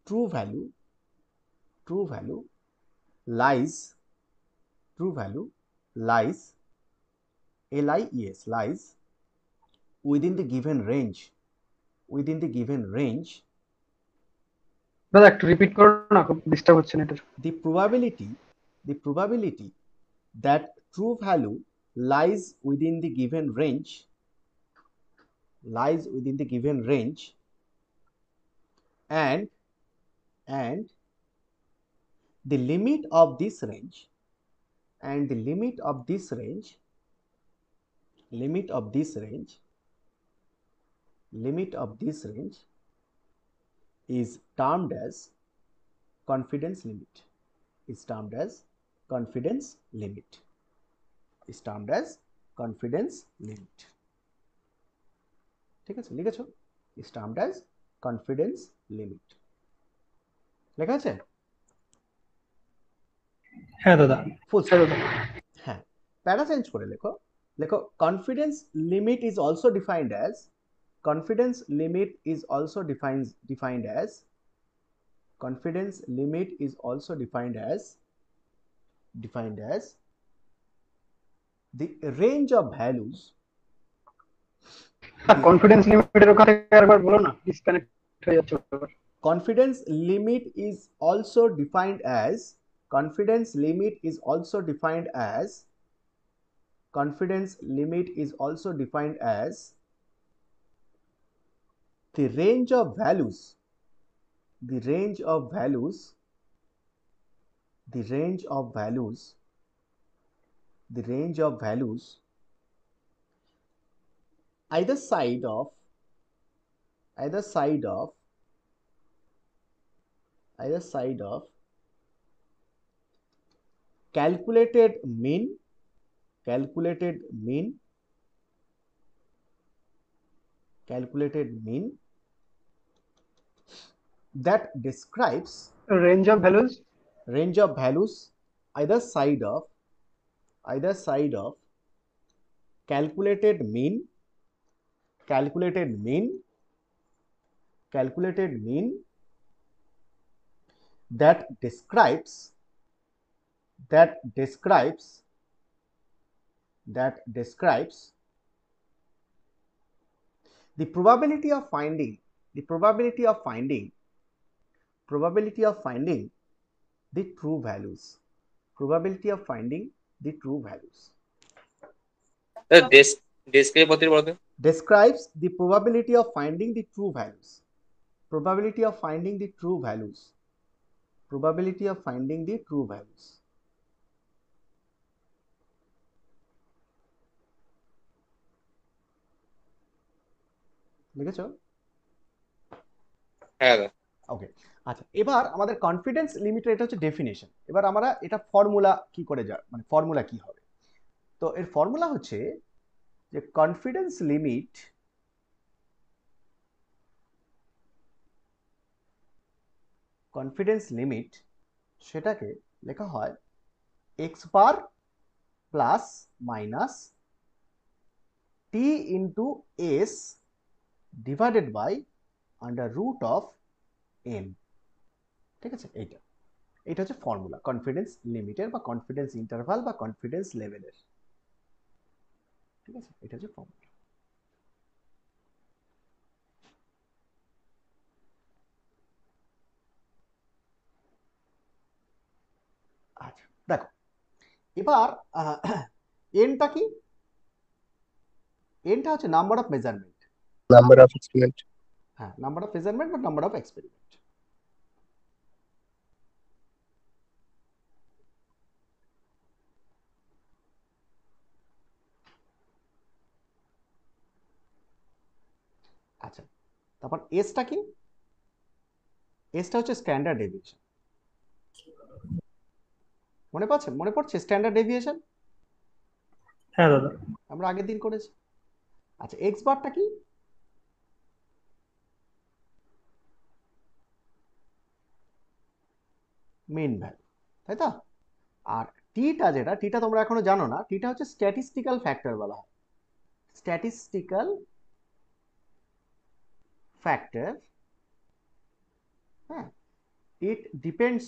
true value lies true value lies lies within the given range দাদা একটু রিপিট করো না, খুব ডিস্টার্ব হচ্ছে না এটা। the probability that true value lies within the given range and the limit of this range is termed as confidence limit is termed as confidence limit ঠিক আছে? লিখেছো? is termed as confidence limit। লেখা আছে? হ্যাঁ দাদা। Full stop. হ্যাঁ, প্যারা change করে লেখো। লেখো confidence limit is also defined as confidence limit is also defined as the range of values confidence লিমিটের ওখানে আরেকবার বলো না, ডিসকানেক্ট হয়ে যাচ্ছে। confidence limit is also defined as the range of values either side of either side of calculated mean calculated mean that describes range of values either side of calculated mean that describes the probability of finding the true values ডেস্ক্রিপ্ট বলতে describes the probability of finding the true values লিখেছো? হ্যাঁ দাদা ওকে, আচ্ছা এবার আমাদের confidence লিমিটের এটা হচ্ছে ডেফিনেশন। এবার আমরা এটা ফর্মুলা কি করে মানে ফর্মুলা কি হবে? তো এর ফর্মুলা হচ্ছে যে কনফিডেন্স লিমিট সেটাকে লেখা হয় x bar plus minus t into s divided by under root of n. ঠিক আছে, এইটা হচ্ছে ফর্মুলা কনফিডেন্স লিমিটের বা কনফিডেন্স ইন্টারভাল বা কনফিডেন্স লেভেলের। ঠিক আছে, এটা হচ্ছে ফর্মুলা। আচ্ছা দেখো, এবার এনটা কি? এনটা হচ্ছে number of measurement. Number of experiment. হ্যাঁ, নাম্বার অফ মেজারমেন্ট বা নাম্বার অফ এক্সপেরিমেন্ট। আচ্ছা, তারপর এসটা কি? এসটা হচ্ছে স্ট্যান্ডার্ড ডেভিয়েশন। মনে পড়ছে স্ট্যান্ডার্ড ডেভিয়েশন? হ্যাঁ দাদা। আমরা আগের দিন করেছি। আচ্ছা, এক্স বারটা কি? মেন ভ্যালু, তাই তো? আর টিটা তোমরা এখনো জানো না। টিটা হচ্ছে স্ট্যাটিস্টিক্যাল ফ্যাক্টর বলা হয়। স্ট্যাটিস্টিক্যাল ফ্যাক্টর, হ্যাঁ, it depends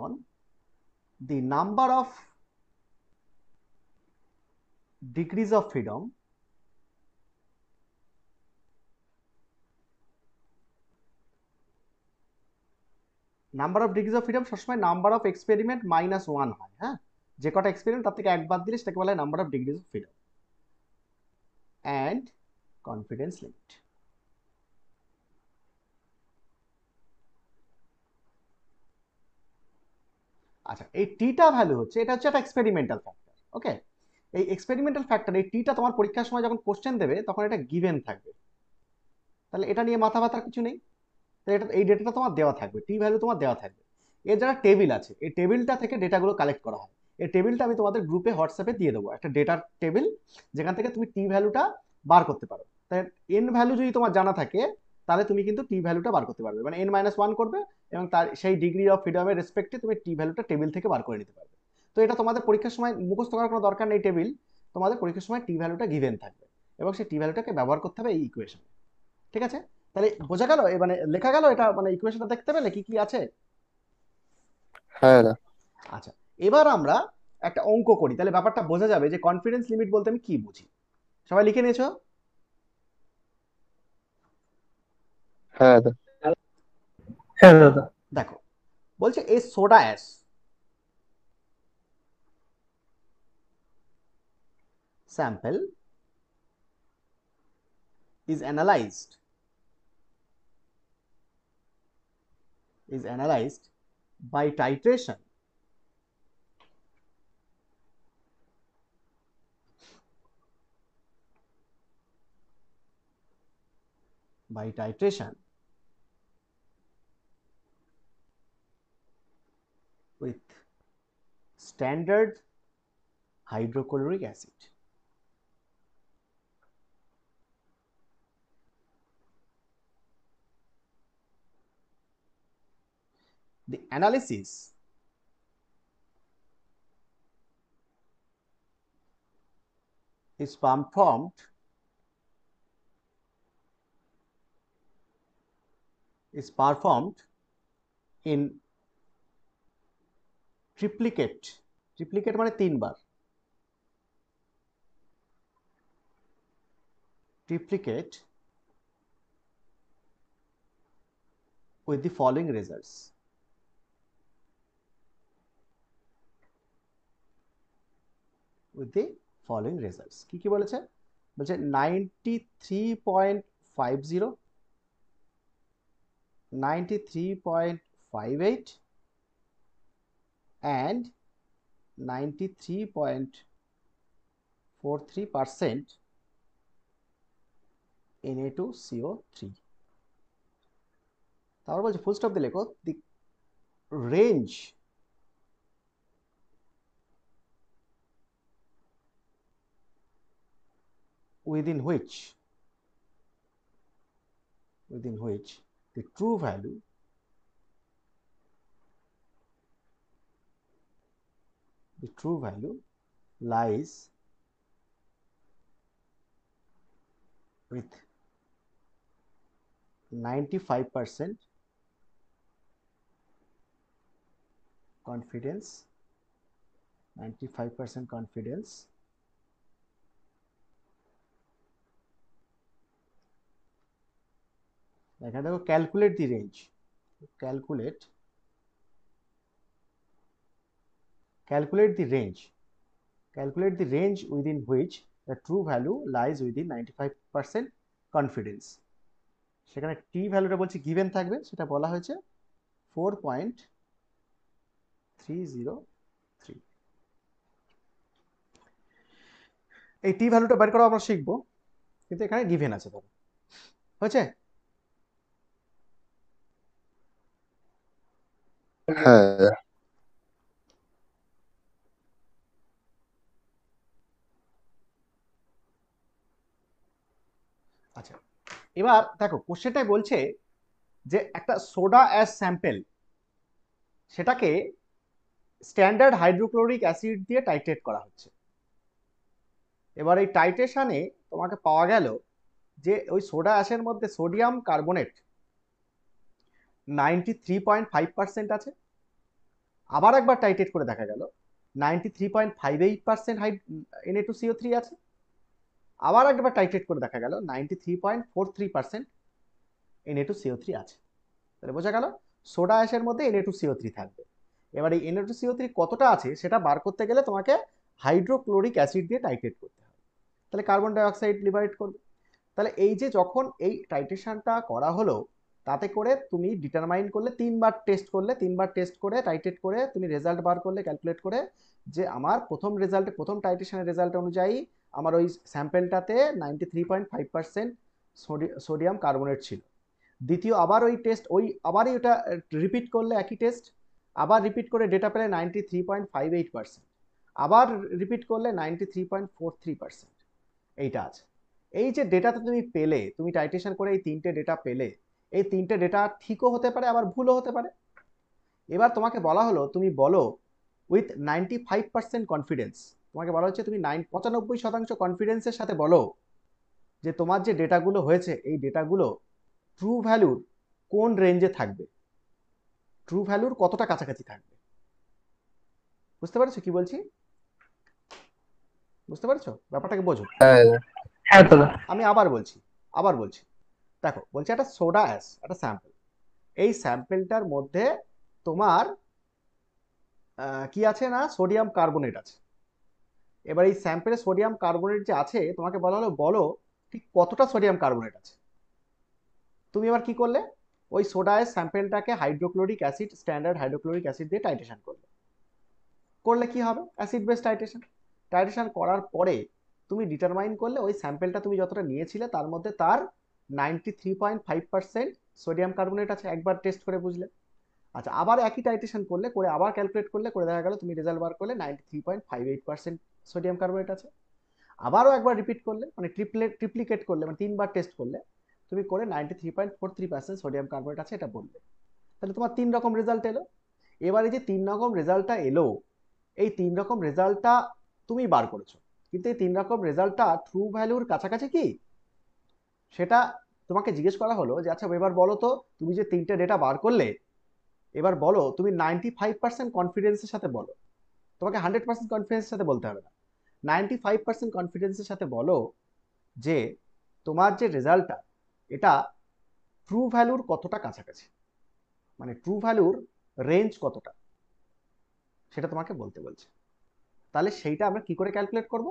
on the number of degrees of freedom সবসময় নাম্বার অফ এক্সপেরিমেন্ট -1 হয়। হ্যাঁ, যে কটা এক্সপেরিমেন্ট তার থেকে একবার দিলে সেটাকে বলা হয় number of degrees of freedom and confidence limit. আচ্ছা, এই টিটা ভ্যালু হচ্ছে, এটা হচ্ছে একটা এক্সপেরিমেন্টাল ফ্যাক্টর। ওকে, এই এক্সপেরিমেন্টাল ফ্যাক্টর, এই টিটা তোমার পরীক্ষার সময় যখন কোশ্চেন দেবে তখন এটা গিভেন থাকবে। তাহলে এটা নিয়ে মাথা ব্যথার কিছু নেই। তো এটা, এই ডেটাটা তোমার দেওয়া থাকবে, টি ভ্যালু তোমার দেওয়া থাকবে। এর যারা টেবিল আছে, এই টেবিলটা থেকে ডেটাগুলো কালেক্ট করা হয়। এই টেবিলটা আমি তোমাদের গ্রুপে হোয়াটসঅ্যাপে দিয়ে দেবো, একটা ডেটার টেবিল, যেখান থেকে তুমি টি ভ্যালুটা বার করতে পারো। তাই এন ভ্যালু যদি তোমার জানা থাকে তাহলে তুমি কিন্তু টি ভ্যালুটা বার করতে পারবে, মানে n-1 করবে এবং তার সেই ডিগ্রি অফ ফ্রিডমের রেসপেক্টে তুমি টি ভ্যালুটা টেবিল থেকে বার করে নিতে পারবে। তো এটা তোমাদের পরীক্ষার সময় মুখস্থ করার কোনো দরকার নেই টেবিল, তোমাদের পরীক্ষার সময় টি ভ্যালুটা গিভেন থাকবে এবং সেই টি ভ্যালুটাকে ব্যবহার করতে হবে এই ইকুয়েশনে। ঠিক আছে, তাহলে বোঝা গেল, মানে লেখা গেল এটা, মানে ইকুয়েশনটা দেখতে পেলে কি কি আছে? হ্যাঁ দাদা। আচ্ছা, এবার আমরা একটা অঙ্ক করি, তাহলে ব্যাপারটা বোঝা যাবে যে কনফিডেন্স লিমিট বলতে আমি কি বুঝি। সবাই লিখে নিয়েছো? হ্যাঁ দাদা। হ্যাঁ দাদা। দেখো, বলছে a soda ash sample is analyzed by titration by titration with standard hydrochloric acid. The analysis is performed in triplicate মানে তিনবার, triplicate with the following results. কি কি বলেছে? বলছে 93.50, 93.58 and 93.43% Na2CO3. তারপর বলছে ফুল স্টপ দিয়ে লেখো, the range within which the true value lies with 95% confidence, এখানে দেখো calculate the range within which the true value lies within 95% confidence. সেখানে t ভ্যালুটা বলছি given থাকবে, সেটা বলা হয়েছে 4.303। এই t ভ্যালুটা বের করা আমরা শিখবো, কিন্তু এখানে given আছে। ধরো হয়েছে? হ্যাঁ আচ্ছা, এবার দেখো কোশ্চেনটাই বলছে যে একটা সোডা অ্যাশ স্যাম্পেল, সেটাকে স্ট্যান্ডার্ড হাইড্রোক্লোরিক অ্যাসিড দিয়ে টাইট্রেট করা হচ্ছে। এবার এই টাইট্রেশনে তোমাকে পাওয়া গেল যে ওই সোডা অ্যাশের মধ্যে সোডিয়াম কার্বনেট 93.5% আছে। আবার একবার টাইট্রেট করে দেখা গেল 93.58% Na2CO3 আছে। আবার একবার টাইট্রেট করে দেখা গেল 93.43% Na2CO3 আছে। তাহলে বোঝা গেল সোডা অ্যাশের মধ্যে Na2CO3 থাকবে। এবার এই Na2CO3 কতটা আছে সেটা বার করতে গেলে তোমাকে হাইড্রোক্লোরিক অ্যাসিড দিয়ে টাইট্রেট করতে হবে। তাহলে কার্বন ডাইঅক্সাইড লিবারেট করবে। তাহলে এই যে যখন এই টাইট্রেশনটা করা হলো, তাতে করে তুমি ডিটারমাইন করলে, তিনবার টেস্ট করে টাইট্রেট করে তুমি রেজাল্ট বার করলে, ক্যালকুলেট করে যে আমার প্রথম টাইট্রেশনের রেজাল্ট অনুযায়ী আমার ওই স্যাম্পেলটাতে 93.5% সোডিয়াম কার্বনেট ছিল। দ্বিতীয় আবার ওই টেস্ট, আবারই ওটা রিপিট করলে একই টেস্ট, আবার রিপিট করে ডেটা পেলে 93.58%, আবার রিপিট করলে 93.43%। এইটা আছে। এই যে ডেটাটা তুমি পেলে, তুমি টাইট্রেশন করে এই তিনটে ডেটা পেলে, এই তিনটে ডেটা ঠিকও হতে পারে আবার ভুলও হতে পারে। এবার তোমাকে বলা হলো তুমি বলো উইথ 95% কনফিডেন্স, তোমাকে বলা হচ্ছে তুমি 95% কনফিডেন্সের সাথে বলো যে তোমার যে ডেটাগুলো হয়েছে এই ডেটাগুলো ট্রু ভ্যালুর কোন রেঞ্জে থাকবে, ট্রু ভ্যালুর কতটা কাছাকাছি থাকবে। বুঝতে পারছো কি বলছি? বুঝতে পারছো ব্যাপারটাকে? বোঝো? হ্যাঁ দাদা। আমি আবার বলছি দেখো বলছি একটা সোডা অ্যাশ, একটা স্যাম্পল, এই স্যাম্পেলটার মধ্যে তোমার কি আছে না সোডিয়াম কার্বনেট আছে। এবার এই স্যাম্পেলে সোডিয়াম কার্বনেট যে আছে, তোমাকে বলা হলো বলো ঠিক কতটা সোডিয়াম কার্বনেট আছে। তুমি এবার কি করলে, ওই সোডা অ্যাশ স্যাম্পেলটাকে hydrochloric acid, standard hydrochloric acid দিয়ে টাইট্রেশন করলে কি হবে? অ্যাসিড বেস টাইট্রেশন করার পরে তুমি ডিটারমাইন করলে ওই স্যাম্পেলটা তুমি যতটা নিয়েছিলে তার মধ্যে তার 93.5% সোডিয়াম কার্বনেট আছে, একবার টেস্ট করে বুঝলে। আচ্ছা, আবার একই টাইট্রেশন করলে, করে আবার ক্যালকুলেট করলে, করে দেখা গেল তুমি রেজাল্ট বার করলে 93.58% সোডিয়াম কার্বনেট আছে। আবারও একবার রিপিট করলে, মানে ট্রিপ্লিকেট করলে, মানে 3বার টেস্ট করলে তুমি করে 93.43% সোডিয়াম কার্বনেট আছে এটা বললে। তাহলে তোমার 3 রকম রেজাল্ট এলো। এবারে যে 3 রকম রেজাল্টটা এলো, এই 3 রকম রেজাল্টটা তুমি বার করেছো, কিন্তু এই 3 রকম রেজাল্টটা ট্রু ভ্যালুর কাছাকাছি কি সেটা তোমাকে জিজ্ঞেস করা হলো যে আচ্ছা এবার বলো তো, তুমি যে 3টে ডেটা বার করলে, এবার বলো তুমি 95% কনফিডেন্সের সাথে বলো, তোমাকে 100% কনফিডেন্সের সাথে বলতে হবে না, 95% কনফিডেন্সের সাথে বলো যে তোমার যে রেজাল্টটা এটা ট্রু ভ্যালুর কতটা কাছাকাছি, মানে ট্রু ভ্যালুর রেঞ্জ কতটা সেটা তোমাকে বলতে বলছে। তাহলে সেইটা আমরা কি করে ক্যালকুলেট করব,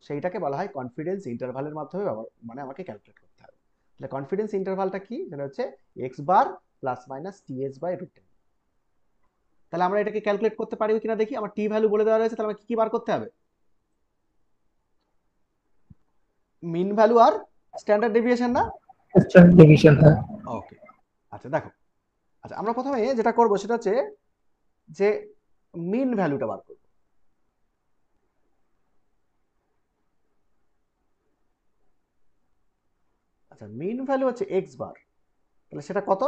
সেইটাকে বলা হয় কনফিডেন্স ইন্টারভালের মাধ্যমে মানে আমাকে ক্যালকুলেট করতে হবে। তাহলে কনফিডেন্স ইন্টারভালটা কি, সেটা হচ্ছে x bar plus minus t s by root. তাহলে আমরা এটাকে ক্যালকুলেট করতে পারি কিনা দেখি। আমার টি ভ্যালু বলে দেওয়া রয়েছে, তাহলে আমাকে কি বার করতে হবে, মিন ভ্যালু আর স্ট্যান্ডার্ড ডেভিয়েশন না? স্ট্যান্ডার্ড ডেভিয়েশন, হ্যাঁ। ওকে, আচ্ছা দেখো, আচ্ছা আমরা প্রথমে যেটা করব সেটা হচ্ছে যে মিন ভ্যালুটা বার করব। আচ্ছা, মিন ভ্যালু হচ্ছে এক্স বার, তাহলে সেটা কত,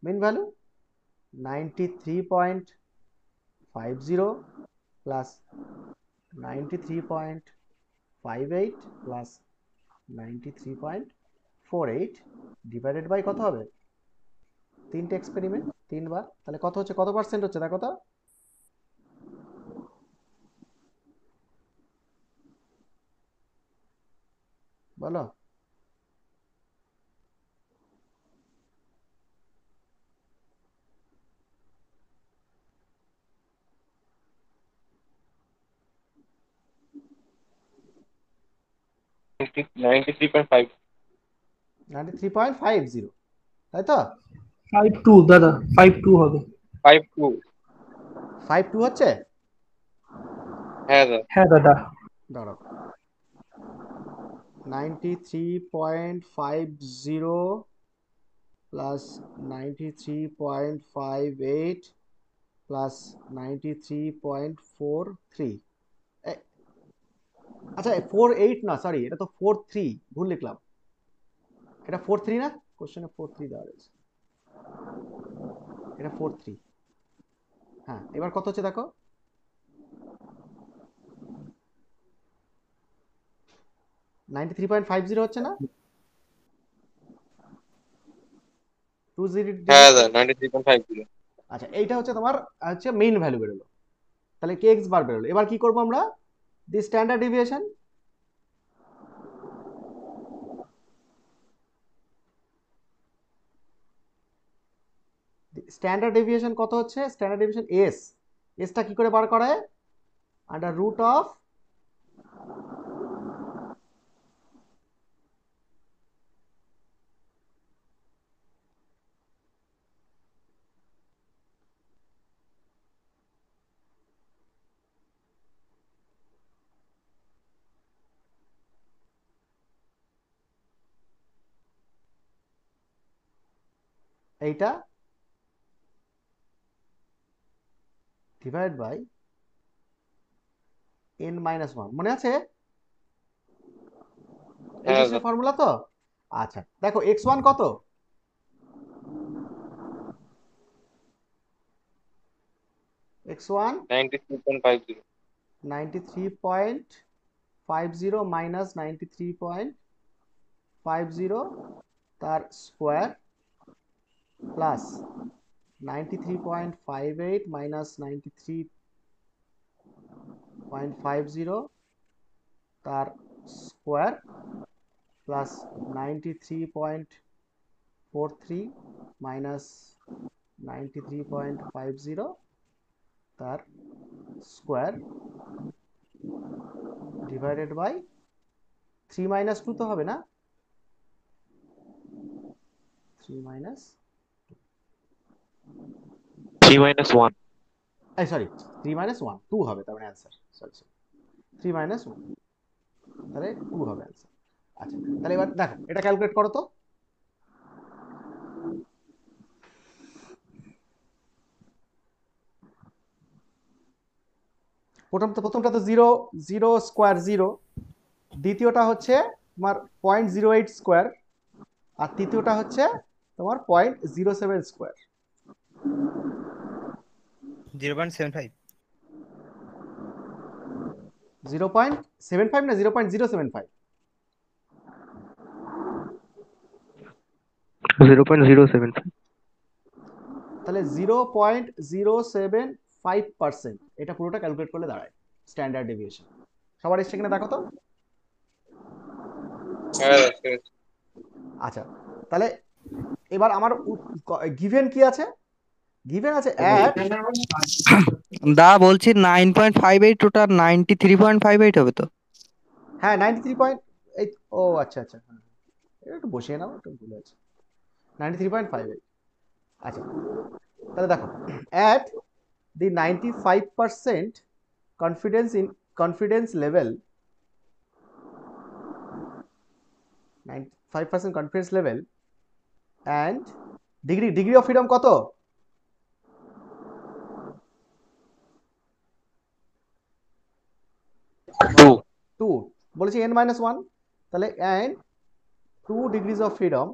mean value 93.50 plus 93.58 plus 93.48 divided by কত হবে, 3টে এক্সপেরিমেন্ট 3বার, তাহলে কত হচ্ছে, কত পার্সেন্ট হচ্ছে দেখো তো, বলো। নাইনটি থ্রি পয়েন্ট ফাইভ 93.50, তাই তো? 5-2 দাদা, 5-2 হবে। 5-2। 5-2 হচ্ছে, হ্যাঁ দাদা। হ্যাঁ দাদা। দাঁড়াও, 93.50 প্লাস 93.58 প্লাস 93.43, আচ্ছা 48 না, সরি এটা তো 43, ভুল লিখলাম, এটা 43 না, কোশ্চেনে 43 দেওয়া রয়েছে, এটা 43। হ্যাঁ, এবার কত হচ্ছে দেখো, 93.50 হচ্ছে না, 20। হ্যাঁ দাদা, 93.50। আচ্ছা, এইটা হচ্ছে তোমার হচ্ছে মেইন ভ্যালু বেরোলো, তাহলে কে এক্স বার বেরোলো। এবার কি করবো আমরা, দি স্ট্যান্ডার্ড ডেভিয়েশন, স্ট্যান্ডার্ড ডেভিয়েশন কত হচ্ছে, স্ট্যান্ডার্ড ডেভিয়েশন এস, এসটা কি করে বার করা হয়, আন্ডার রুট অফ এইটা ডিভাইড বাই n মাইনাস 1, মনে আছে এই হ্যাঁ যে দাদা। ফর্মুলা তো। আচ্ছা দেখো x1 কত, x1 93.50। 93.50 মাইনাস 93.50 তার স্কোয়ার প্লাস 93.58 মাইনাস 93.50 তার স্কোয়ার প্লাস 93.43 মাইনাস 93.50 তার স্কোয়ার ডিভাইডেড বাই 3 মাইনাস 2 তো হবে না, 3 মাইনাস 3 - 1। এই সরি 3 মাইনাস 1 2 হবে, তার মানে অ্যান্সার, সরি 3 মাইনাস 1, তাহলে 2 হবে অ্যান্সার। আচ্ছা তাহলে এবার দেখো এটা ক্যালকুলেট করো তো, প্রথমটা তো 0 0 স্কোয়ার 0, দ্বিতীয়টা হচ্ছে তোমার 0.08 স্কোয়ার, আর তৃতীয়টা হচ্ছে তোমার 0.07 স্কোয়ার। 0.75। 0.75 না 0.075? 0.075। তাহলে 0.075% এটা পুরোটা ক্যালকুলেট করলে দাঁড়ায় স্ট্যান্ডার্ড ডেভিয়েশন। সবার এসছে কিনা দেখো তো। হ্যাঁ দাদা ঠিক আছে। আচ্ছা, তাহলে এবার আমার গিভেন কি আছে? গিভেন আছে অ্যাট, দা বলছি 9.58 ওটা 93.58 হবে তো? হ্যাঁ 93.8, ও আচ্ছা আচ্ছা, হ্যাঁ এটা একটু বসিয়ে নাও, একটু ভুল আছে, 93.58। আচ্ছা, তাহলে দেখো at the 95% confidence level, 95% confidence level and degree of freedom কত? 2। 2 বলেছি n-1, তাহলে and 2 degrees of freedom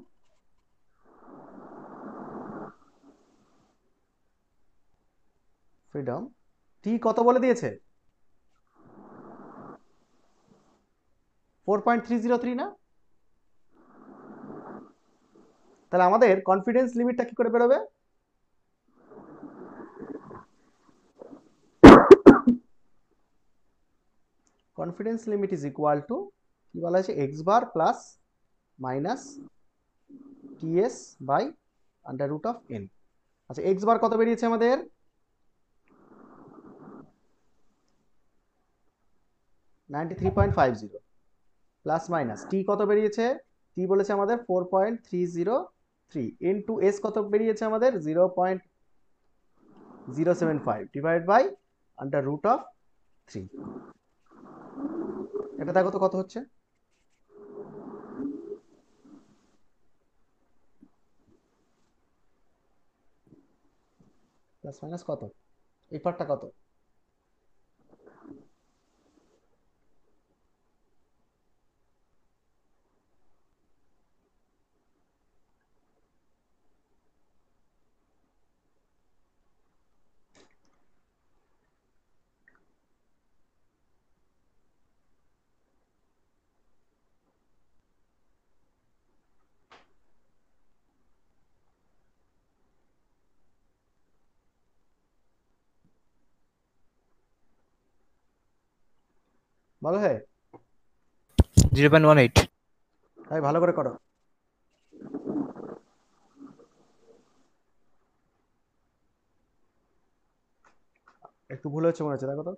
t কত বলে দিয়েছে? 4.303 না? তাহলে আমাদের কনফিডেন্স লিমিটটা কি করে বেরোবে? Confidence limit is equal to কি বলা হয়েছে, x bar plus minus t s by under root of n. আচ্ছা, এক্স বার কত বেরিয়েছে আমাদের? 93.50 প্লাস মাইনাস টি কত বেরিয়েছে? টি বলেছে আমাদের 4.303 ইনটু এস কত বেরিয়েছে আমাদের? 0.075 divide by under root of 3। এটা দেখো তো কত হচ্ছে। প্লাস মাইনাস কত, এই পার্টটা কত? বলো হে, 0.18। ভাই ভালো করে করো। একটু ভুল হচ্ছে মনে হচ্ছে, দেখো তো।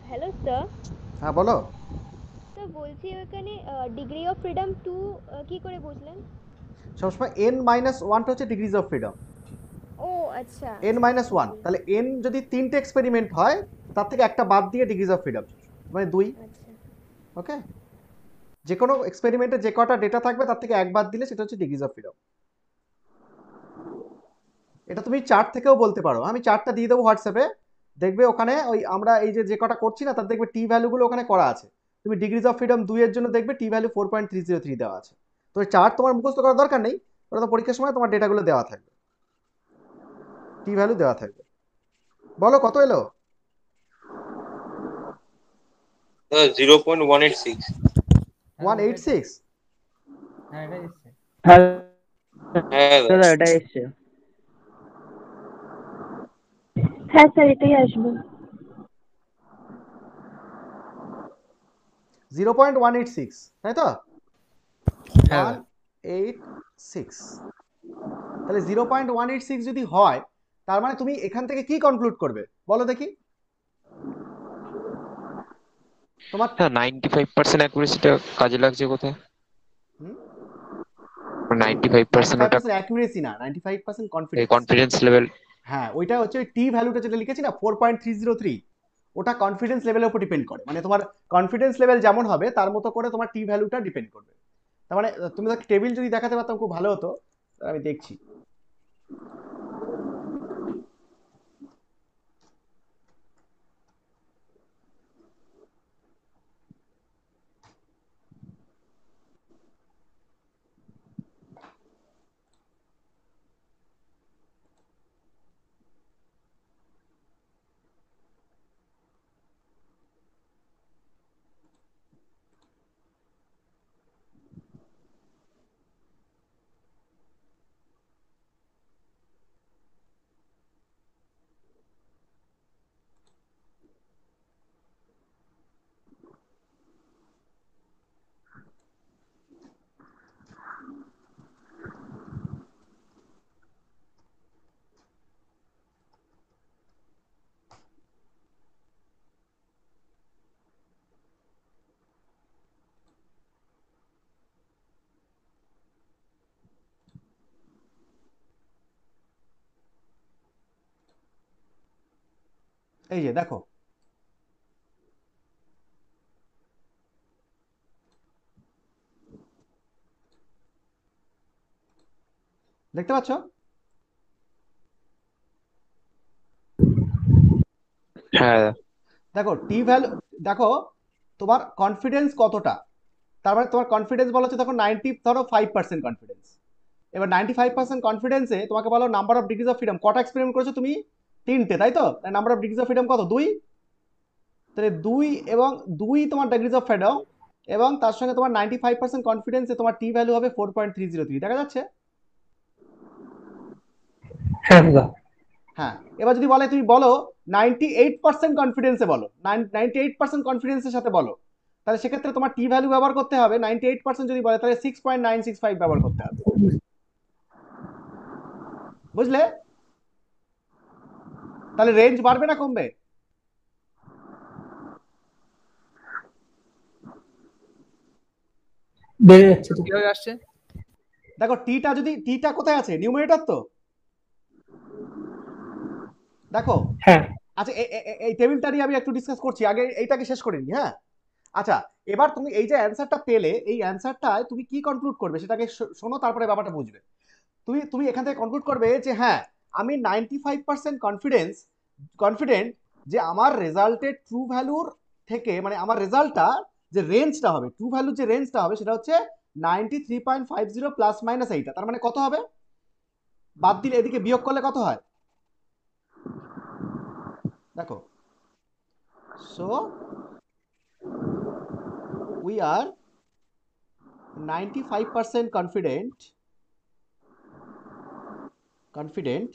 হ্যালো স্যার, হ্যাঁ বলো। স্যার বলছি ওখানে ডিগ্রি অফ ফ্রিডম 2 কি করে বুঝলেন? সবসময় n-1টা হচ্ছে ডিগ্রিজ অফ ফ্রিডম, ও আচ্ছা n-1, তাহলে n যদি 3টে এক্সপেরিমেন্ট হয় তার থেকে একটা বাদ দিয়ে ডিগ্রিজ অফ ফ্রিডম মানে 2। আচ্ছা ওকে, যে কোনো এক্সপেরিমেন্টে যে কটা ডেটা থাকবে তার থেকে এক বাদ দিলে সেটা হচ্ছে ডিগ্রিজ অফ ফ্রিডম। এটা তুমি চার্ট থেকেও বলতে পারো, আমি চার্টটা দিয়ে দেবো হোয়াটসঅ্যাপে, দেখবে ওখানে ওই আমরা এই যে কটা করছি না তার দেখবে টি ভ্যালুগুলো ওখানে করা আছে। তুমি ডিগ্রিজ অফ ফ্রিডম 2 এর জন্য দেখবে টি ভ্যালু 4.303 দেওয়া আছে। তো এই চার্ট তোমার মুখস্থ করার দরকার নেই, ওটা তো পরীক্ষার সময় তোমার ডেটাগুলো দেওয়া থাকবে, টি ভ্যালু দেওয়া থাকবে। বলো কত এলো? দাদা 0.186। 186? হ্যাঁ এটা এসছে। হ্যাঁ হ্যাঁ দাদা। দাদা এটা এসছে। হ্যাঁ স্যার এটাই আসবে। 0.186 তাই তো? হ্যাঁ 186, তাহলে 0.186 যদি হয় তার মানে তুমি এখান থেকে কি কনক্লুড করবে বলো দেখি তোমার। হ্যাঁ 95% অ্যাকুরেসিটা কাজে লাগছে কোথায়? 95% ওটা 95% অ্যাকুরেসি না, 95% কনফিডেন্স। Confidence level. হ্যাঁ, ওইটা হচ্ছে ওই টি ভ্যালুটা যেটা লিখেছি না 4.303, ওটা কনফিডেন্স লেভেলের উপর ডিপেন্ড করে, মানে তোমার কনফিডেন্স লেভেল যেমন হবে তার মতো করে তোমার টি ভ্যালুটা ডিপেন্ড করবে। তার মানে তুমি টেবিল যদি দেখাতে পারতাম খুব ভালো হতো, আমি দেখছি। এই যে দেখো, দেখতে পাচ্ছ? হ্যাঁ দেখো টি ভ্যালু, দেখো তোমার কনফিডেন্স কতটা, তার মানে তোমার কনফিডেন্স বলা হচ্ছে, দেখো 95% কনফিডেন্স। এবার 95% কনফিডেন্সে তোমাকে বলো number of degrees of freedom, কটা এক্সপেরিমেন্ট করেছো তুমি? 3টে, তাই তো? Number of degrees of freedom কত? 2। তাহলে 2 এবং 2 তোমার ডিগ্রিজ অফ ফ্রিডম, এবং তার সঙ্গে তোমার 95% কনফিডেন্সে তোমার টি ভ্যালু হবে 4.303, দেখা যাচ্ছে? হ্যাঁ দাদা। হ্যাঁ, এবার যদি বলে তুমি বলো 98% কনফিডেন্সে বলো, 98% কনফিডেন্সের সাথে বলো, তাহলে সেক্ষেত্রে তোমার টি ভ্যালু ব্যবহার করতে হবে 98% যদি বলে তাহলে 6.965 ব্যবহার করতে হবে, বুঝলে? তাহলে রেঞ্জ বাড়বে না কমবে? বেড়ে যাচ্ছে তো। কিভাবে আসছে? দেখো টিটা যদি, টিটা কোথায় আছে? নিউমারেটর তো। দেখো, হ্যাঁ আচ্ছা এই টেবিলটা নিয়ে আমি একটু ডিসকাস করছি, আগে এইটাকে শেষ করে নিই। হ্যাঁ, আচ্ছা এবার তুমি এই যে অ্যান্সারটা পেলে, এই অ্যান্সারটায় তুমি কি কনক্লুড করবে সেটাকে শোনো, তারপরে ব্যাপারটা বুঝবে। তুমি এখান থেকে কনক্লুড করবে যে হ্যাঁ, আমি 95% কনফিডেন্ট যে আমার রেজাল্টের ট্রু ভ্যালুর থেকে, মানে আমার রেজাল্টটা যে রেঞ্জটা হবে, ট্রু ভ্যালুর যে রেঞ্জটা হবে সেটা হচ্ছে 93.50 প্লাস মাইনাস এইটা। তার মানে কত হবে? বাদ দিলে এদিকে বিয়োগ করলে কত হয় দেখো। So we are 95% confident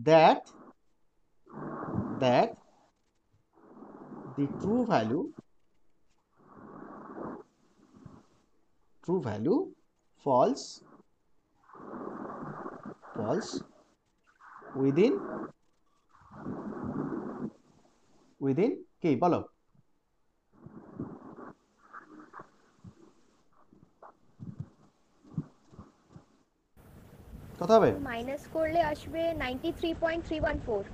that the true value falls within কি বলো? কত হবে? মাইনাস করলে আসবে 93.314।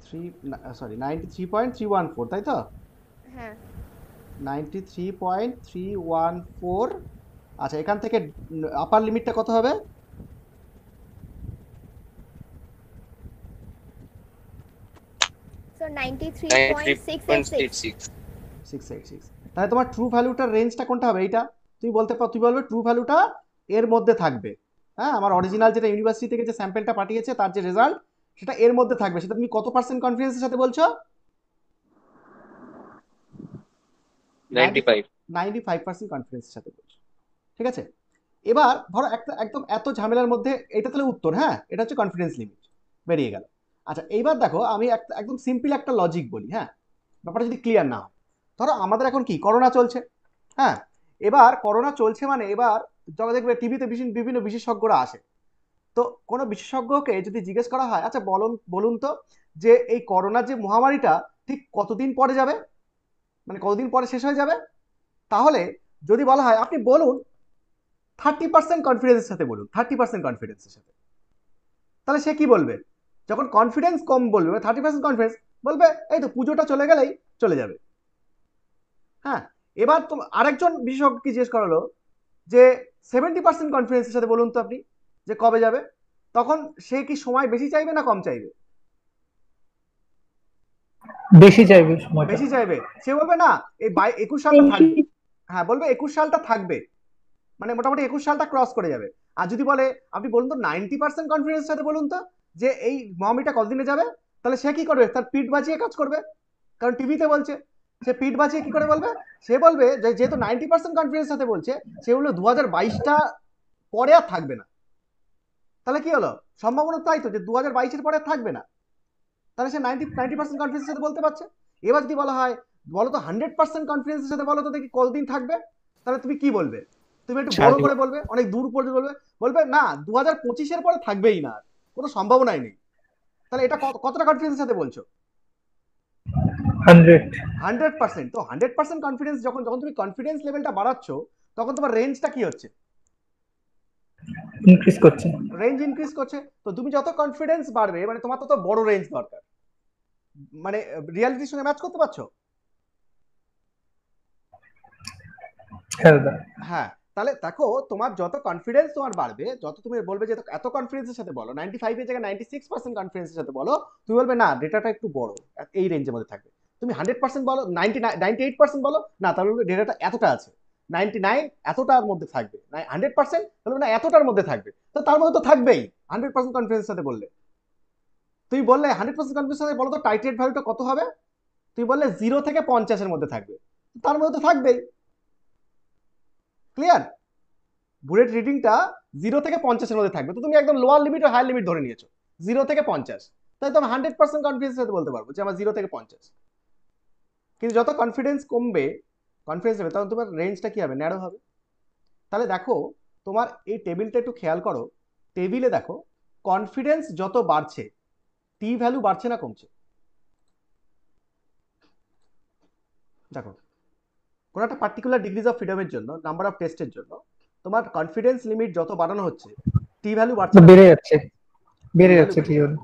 93.314, তাই তো? হ্যাঁ 93.314। আচ্ছা, এখান থেকে আপার লিমিটটা কত হবে? সো 93.686। 686। তাহলে তোমার ট্রু ভ্যালুটার রেঞ্জটা কোনটা হবে? এইটা তুমি বলতে পারো, তুমি বলবে ট্রু ভ্যালুটা এর মধ্যে থাকবে। হ্যাঁ, আমার অরিজিনাল যেটা ইউনিভার্সিটি থেকে যে স্যাম্পলটা পাঠিয়েছে তার যে রেজাল্ট সেটা এর মধ্যে থাকবে। সেটা তুমি কত পার্সেন্ট কনফিডেন্সের সাথে বলছো? 95। 95% কনফিডেন্সের সাথে বলছো, ঠিক আছে? এবার ধরো একটা একদম এত ঝামেলার মধ্যে এটা তাহলে উত্তর, হ্যাঁ এটা হচ্ছে কনফিডেন্স লিমিট, বেরিয়ে গেল। আচ্ছা এইবার দেখো আমি একদম সিম্পল একটা লজিক বলি, হ্যাঁ ব্যাপারটা যদি ক্লিয়ার না হয়। ধরো আমাদের এখন কি করোনা চলছে, হ্যাঁ এবার করোনা চলছে মানে এবার যখন দেখবে টিভিতে বিভিন্ন বিশেষজ্ঞরা আসে, তো কোনো বিশেষজ্ঞকে যদি জিজ্ঞেস করা হয় আচ্ছা বলুন তো যে এই করোনা যে মহামারীটা ঠিক কতদিন পরে যাবে, মানে কতদিন পরে শেষ হয়ে যাবে, তাহলে যদি বলা হয় আপনি বলুন 30% কনফিডেন্সের সাথে বলুন, 30% কনফিডেন্সের সাথে, তাহলে সে কি বলবে? যখন কনফিডেন্স কম বলবে, 30% কনফিডেন্স বলবে এই তো পুজোটা চলে গেলেই চলে যাবে। হ্যাঁ, এবার তো আরেকজন বিশেষজ্ঞকে জিজ্ঞেস করা হলো যে 70% কনফিডেন্সের সাথে বলুন তো আপনি যে কবে যাবে, তখন সে কি সময় বেশি চাইবে না কম চাইবে? বেশি চাইবে সময়টা। বেশি চাইবে। সে বলবে না এই 21 সালটা থাকবে, হ্যাঁ বলবে 21 সালটা থাকবে, মানে মোটামুটি 21 সালটা ক্রস করে যাবে। আর যদি বলে আপনি বলুন তো 90% কনফিডেন্সের সাথে বলুন তো যে এই মহামারীটা কতদিনে যাবে, তাহলে সে কি করবে? তার পিঠ বাঁচিয়ে কাজ করবে, কারণ টিভিতে বলছে। সে পিঠ বাঁচিয়ে কি করে বলবে? সে বলবে যে যেহেতু 90% কনফিডেন্স সাথে বলছে, সে বললো 2022টা পরে আর থাকবে না। তাহলে কি হলো? সম্ভাবনা তাই তো যে 2022-এর পরে আর থাকবে না, তাহলে সে 90% কনফিডেন্সের সাথে বলতে পারছে। এবার যদি বলা হয় বলো তো 100% কনফিডেন্সের সাথে বলো তো দেখি কতদিন থাকবে, তাহলে তুমি কি বলবে? তুমি একটু বড় করে বলবে, অনেক দূর পর্যন্ত বলবে না 2025-এর পরে থাকবেই না, কোনো সম্ভাবনাই নেই। তাহলে এটা কতটা কনফিডেন্সের সাথে বলছো? 100%। তো 100% কনফিডেন্স যখন তুমি কনফিডেন্স লেভেলটা বাড়াচ্ছ, তখন তোমার রেঞ্জটা কি হচ্ছে? ইনক্রিজ করছে। রেঞ্জ ইনক্রিজ করছে। তো তুমি যত কনফিডেন্স বাড়বে মানে তোমার তত বড় রেঞ্জ দরকার, মানে রিয়ালিটির সঙ্গে ম্যাচ করতে পারছো? হ্যাঁ দাদা। হ্যাঁ, তাহলে দেখো তোমার যত কনফিডেন্স তোমার বাড়বে, যত তুমি বলবে যে এত কনফিডেন্সের সাথে বলো, 95 এর জায়গায় 96% কনফিডেন্সের সাথে বলো, তুমি বলবে না ডেটাটা একটু বড়, এই রেঞ্জের মধ্যে থাকবে। তুমি 100% বলো, 98% বলো, না তাহলে বলবে ডেটাটা এতটা আছে, 99 এতটার মধ্যে থাকবে, 100% বলবে না এতটার মধ্যে থাকবে। তো তার মধ্যে তো থাকবেই 100% কনফিডেন্সের সাথে বললে। তুই বললে 100% কনফিডেন্সের সাথে বলো তো টাইট্রেট ভ্যালুটা কত হবে? তুই বললে 0 থেকে 50 এর মধ্যে থাকবে, তার মধ্যে তো থাকবেই। ক্লিয়ার? বুলেট রিডিংটা 0 থেকে 50 এর মধ্যে থাকবে, তো তুমি একদম লোয়ার লিমিট আর হায়ার লিমিট ধরে নিয়েছো 0 থেকে 50, তাই তো আমি 100% কনফিডেন্সের সাথে বলতে পারবো যে আমার 0 থেকে 50। কিন্তু যত কনফিডেন্স কমবে, কনফিডেন্স হবে, তখন তোমার রেঞ্জটা কি হবে? ন্যারো হবে। তাহলে দেখো তোমার এই টেবিলটা একটু খেয়াল করো, টেবিলে দেখো কনফিডেন্স যত বাড়ছে টি ভ্যালু বাড়ছে না কমছে? দেখো কোনো একটা পার্টিকুলার ডিগ্রিজ অফ ফ্রিডমের জন্য, নাম্বার অফ টেস্টের জন্য তোমার কনফিডেন্স লিমিট যত বাড়ানো হচ্ছে টি ভ্যালু বাড়ছে না? বেড়ে যাচ্ছে, বেড়ে যাচ্ছে ঠিক আছে।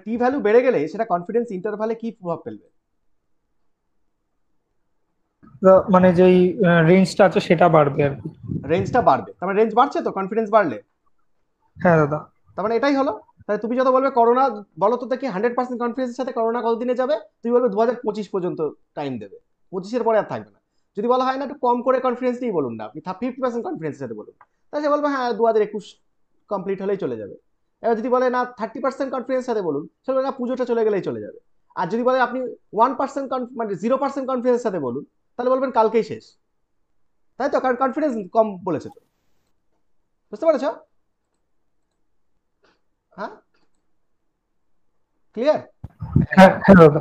টি ভ্যালু বেড়ে গেলে সেটা কনফিডেন্স ইন্টারভালে কি প্রভাব ফেলবে? মানে যেই রেঞ্জটা আছে সেটা বাড়বে আর কি। রেঞ্জটা বাড়বে, তার মানে রেঞ্জ বাড়ছে তো কনফিডেন্স বাড়লে। হ্যাঁ দাদা। তার মানে এটাই হলো। তাহলে তুমি যত বলবে করোনা, বলো তো দেখি 100% কনফিডেন্সের সাথে করোনা কতদিনে যাবে? তুমি বলবে 2025 পর্যন্ত টাইম দেবে, 25-এর পরে আর থাকবে না। যদি বলা হয় না একটু কম করে কনফিডেন্স নিয়ে বলুন না, আপনি 50% কনফিডেন্সের সাথে বলুন, তাহলে সে বলবে হ্যাঁ 2021 কমপ্লিট হলেই চলে যাবে। এবার যদি বলে না 30% কনফিডেন্সের সাথে বলুন, সে বলবে না পুজোটা চলে গেলেই চলে যাবে। আর যদি বলে আপনি 1% মানে 0% কনফিডেন্সের সাথে বলুন, তাহলে বলবেন কালকেই শেষ। তাই তো, কারণ কনফিডেন্স কম বলেছে তো। বুঝতে পেরেছ? হ্যাঁ, ক্লিয়ার? হ্যাঁ হ্যাঁ দাদা।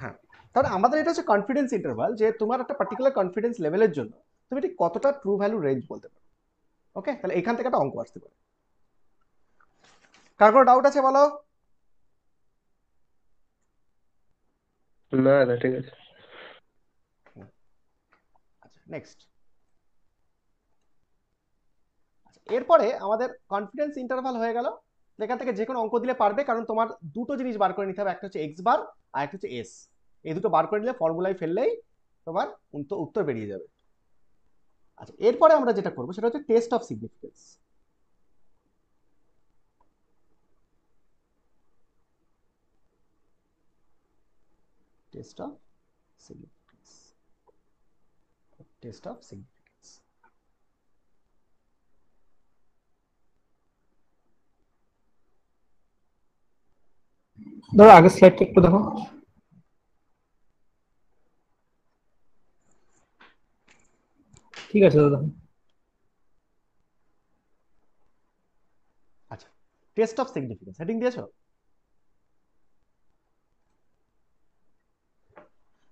হ্যাঁ, তাহলে আমাদের এটা হচ্ছে কনফিডেন্স ইন্টারভাল, যে তোমার একটা পার্টিকুলার কনফিডেন্স লেভেলের জন্য তুমি ঠিক কতটা ট্রু ভ্যালু রেঞ্জ বলতে পারো। ওকে, তাহলে এখান থেকে একটা অঙ্ক আসতে পারে। কার কোনো ডাউট আছে বলো? না না ঠিক আছে। আচ্ছা নেক্সট। এরপরে আমাদের কনফিডেন্স ইন্টারভাল হয়ে গেল। এখান থেকে যে কোনো অঙ্ক দিলে পারবে, কারণ তোমার দুটো জিনিস বার করে নিতে হবে, একটা হচ্ছে এক্স বার আর একটা হচ্ছে এস। এই দুটো বার করে নিলে ফর্মুলায় ফেললেই তোমার উত্তর বেরিয়ে যাবে। আচ্ছা, এরপরে আমরা যেটা করবো সেটা হচ্ছে test of significance. Test of significance, test of significance. দাদা আগের স্লাইডটা একটু দেখো। ঠিক আছে দাদা। আচ্ছা, টেস্ট অফ সিগনিফিকেন্স হেডিং দিয়েছো?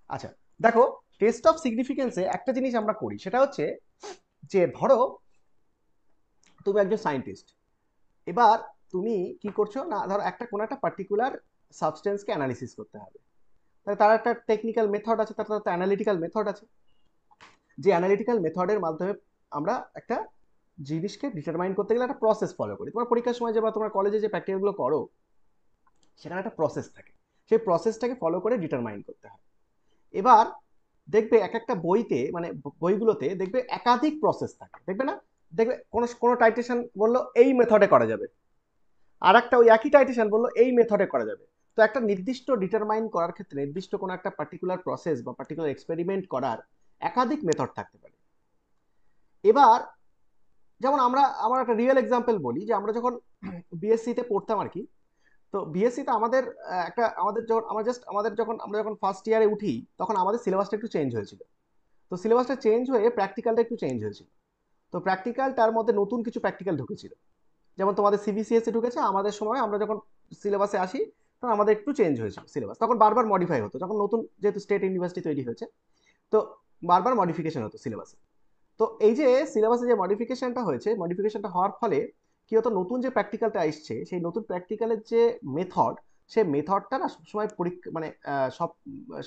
আচ্ছা দেখো, টেস্ট অফ সিগনিফিকেন্সে একটা জিনিস আমরা করি, সেটা হচ্ছে যে ধরো তুমি একজন সায়েন্টিস্ট, এবার তুমি কি করছো না, ধরো একটা কোনো একটা পার্টিকুলার সাবস্টেন্সকে অ্যানালিসিস করতে হবে, তাহলে তার একটা টেকনিক্যাল মেথড আছে, তার একটা অ্যানালিটিক্যাল মেথড আছে। যে অ্যানালিটিক্যাল মেথডের মাধ্যমে আমরা একটা জিনিসকে ডিটারমাইন করতে গেলে একটা প্রসেস ফলো করি। তোমার পরীক্ষার সময় যে বা তোমার কলেজে যে প্র্যাকটিক্যালগুলো করো, সেখানে একটা প্রসেস থাকে, সেই প্রসেসটাকে ফলো করে ডিটারমাইন করতে হয়। এবার দেখবে এক একটা বইতে, মানে বইগুলোতে দেখবে একাধিক প্রসেস থাকে, দেখবে না? দেখবে কোনো কোনো টাইটেশন বললো এই মেথডে করা যাবে, আর একটা ওই একই টাইটেশন বললো এই মেথডে করা যাবে। তো একটা নির্দিষ্ট ডিটারমাইন করার ক্ষেত্রে নির্দিষ্ট কোনো একটা পার্টিকুলার প্রসেস বা পার্টিকুলার এক্সপেরিমেন্ট করার একাধিক মেথড থাকতে পারে। এবার যেমন আমার একটা রিয়েল এক্সাম্পল বলি, যে আমরা যখন বিএসসিতে পড়তাম আর কি, তো বিএসসিতে আমাদের আমরা যখন ফার্স্ট ইয়ারে উঠি, তখন আমাদের সিলেবাসটা একটু চেঞ্জ হয়েছিল। তো সিলেবাসটা চেঞ্জ হয়ে প্র্যাকটিক্যালটা একটু চেঞ্জ হয়েছিল। তো প্র্যাকটিক্যালটার মধ্যে নতুন কিছু প্র্যাকটিক্যাল ঢুকেছিল, যেমন তোমাদের সিবিসিএসে ঢুকেছে, আমাদের সময় আমরা যখন সিলেবাসে আসি তখন আমাদের একটু চেঞ্জ হয়েছিল সিলেবাস, তখন বারবার মডিফাই হতো, যখন নতুন যেহেতু স্টেট ইউনিভার্সিটি তৈরি হয়েছে, তো বারবার মডিফিকেশন হতো সিলেবাসে। তো এই যে সিলেবাসে যে মডিফিকেশনটা হয়েছে, মডিফিকেশনটা হওয়ার ফলে কি হতো, নতুন যে প্র্যাকটিক্যালটা আসছে, সেই নতুন প্র্যাকটিক্যালের যে মেথড, সেই মেথডটা না সবসময় মানে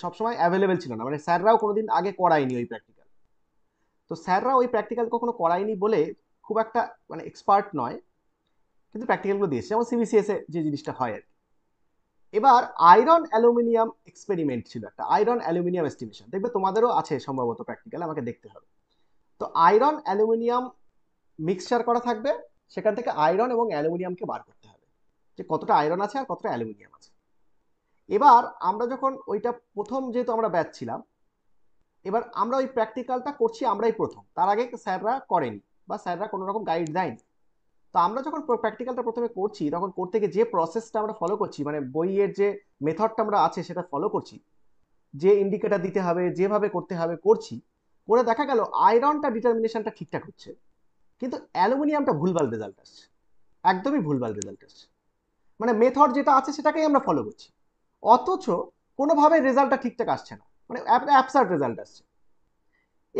সবসময় অ্যাভেলেবেল ছিল না, মানে স্যাররাও কোনোদিন আগে করায়নি ওই প্র্যাকটিক্যাল। তো স্যাররা ওই প্র্যাকটিক্যাল কখনো করায়নি বলে খুব একটা মানে এক্সপার্ট নয়, কিন্তু প্র্যাকটিক্যালগুলো দিয়েছে, যেমন সিবিসিএস এ যে জিনিসটা হয় আর কি। এবার আয়রন অ্যালুমিনিয়াম এক্সপেরিমেন্ট ছিল, একটা আয়রন অ্যালুমিনিয়াম এস্টিমেশন, দেখবে তোমাদেরও আছে সম্ভবত প্র্যাকটিক্যাল, আমাকে দেখতে হবে। তো আয়রন অ্যালুমিনিয়াম মিক্সচার করা থাকবে, সেখান থেকে আয়রন এবং অ্যালুমিনিয়ামকে বার করতে হবে যে কতটা আয়রন আছে আর কতটা অ্যালুমিনিয়াম আছে। এবার আমরা যখন ওইটা প্রথম, যেহেতু আমরা ব্যাচ ছিলাম, এবার আমরা ওই প্র্যাকটিক্যালটা করছি আমরাই প্রথম, তার আগে স্যাররা করেনি বা স্যাররা কোনো রকম গাইড দেয়নি। তো আমরা যখন প্র্যাকটিক্যালটা প্রথমে করছি, তখন করতে গিয়ে যে প্রসেসটা আমরা ফলো করছি, মানে বইয়ের যে মেথডটা আমরা আছে সেটা ফলো করছি, যে ইন্ডিকেটর দিতে হবে, যেভাবে করতে হবে করছি, করে দেখা গেল আয়রনটা ডিটারমিনেশনটা ঠিকঠাক হচ্ছে, কিন্তু অ্যালুমিনিয়ামটা ভুলভাল রেজাল্ট আসছে, একদমই ভুলভাল রেজাল্ট আসছে। মানে মেথড যেটা আছে সেটাকেই আমরা ফলো করছি, অথচ কোনোভাবে রেজাল্টটা ঠিকঠাক আসছে না, মানে অ্যাবসার্ড রেজাল্ট আসছে।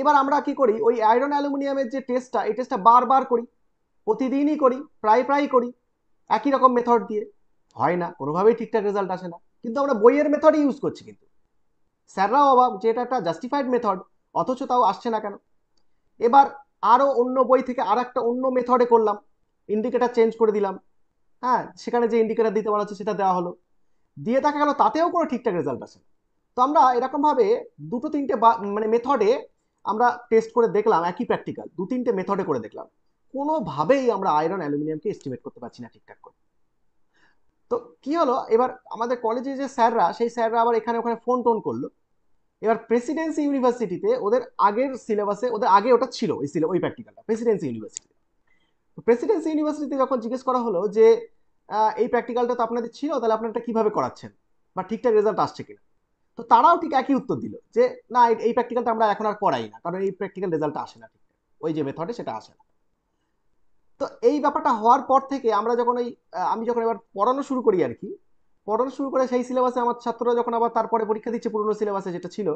এবার আমরা কি করি, ওই আয়রন অ্যালুমিনিয়ামের যে টেস্টটা, এই টেস্টটা বারবার করি, প্রতিদিনই করি, প্রায় করি, একই রকম মেথড দিয়ে, হয় না, কোনোভাবেই ঠিকঠাক রেজাল্ট আসে না। কিন্তু আমরা বইয়ের মেথডই ইউজ করছি, কিন্তু স্যাররাও অবাক যে এটা একটা জাস্টিফাইড মেথড, অথচ তাও আসছে না কেন। এবার আরো অন্য বই থেকে আর একটা অন্য মেথডে করলাম, ইন্ডিকেটর চেঞ্জ করে দিলাম, হ্যাঁ, সেখানে যে ইন্ডিকেটর দিতে বলা হচ্ছে সেটা দেওয়া হলো, দিয়ে দেখা গেল তাতেও কোনো ঠিকঠাক রেজাল্ট আসে না। তো আমরা এরকম ভাবে দুটো তিনটে মানে মেথডে আমরা টেস্ট করে দেখলাম, একই প্র্যাকটিক্যাল দু তিনটে মেথডে করে দেখলাম, কোনোভাবেই আমরা আয়রন অ্যালুমিনিয়ামকে এস্টিমেট করতে পারছি না ঠিকঠাক করে। তো কি হলো, এবার আমাদের কলেজে যে স্যাররা, সেই স্যাররা আবার এখানে ওখানে ফোন টোন করলো। এবার প্রেসিডেন্সি ইউনিভার্সিটিতে ওদের আগের সিলেবাসে, ওদের আগে ওটা ছিল ওই প্র্যাকটিক্যালটা প্রেসিডেন্সি ইউনিভার্সিটি। প্রেসিডেন্সি ইউনিভার্সিটিতে যখন জিজ্ঞেস করা হলো যে এই প্র্যাকটিক্যালটা তো আপনাদের ছিল, তাহলে আপনারা কিভাবে করাচ্ছেন বা ঠিকঠাক রেজাল্ট আসছে কিনা, তো তারাও ঠিক একই উত্তর দিল যে না, এই প্র্যাকটিক্যালটা আমরা এখন আর করাই না, কারণ এই প্র্যাকটিক্যাল রেজাল্ট আসে না ঠিকঠাক, ওই যে মেথডে সেটা আসে না। তো এই ব্যাপারটা হওয়ার পর থেকে আমরা যখন আমি যখন এবার পড়ানো শুরু করি আর কি, পড়ানো শুরু করে সেই সিলেবাসে আমার ছাত্ররা যখন আবার তারপরে পরীক্ষা দিচ্ছে পুরনো সিলেবাসে যেটা ছিল,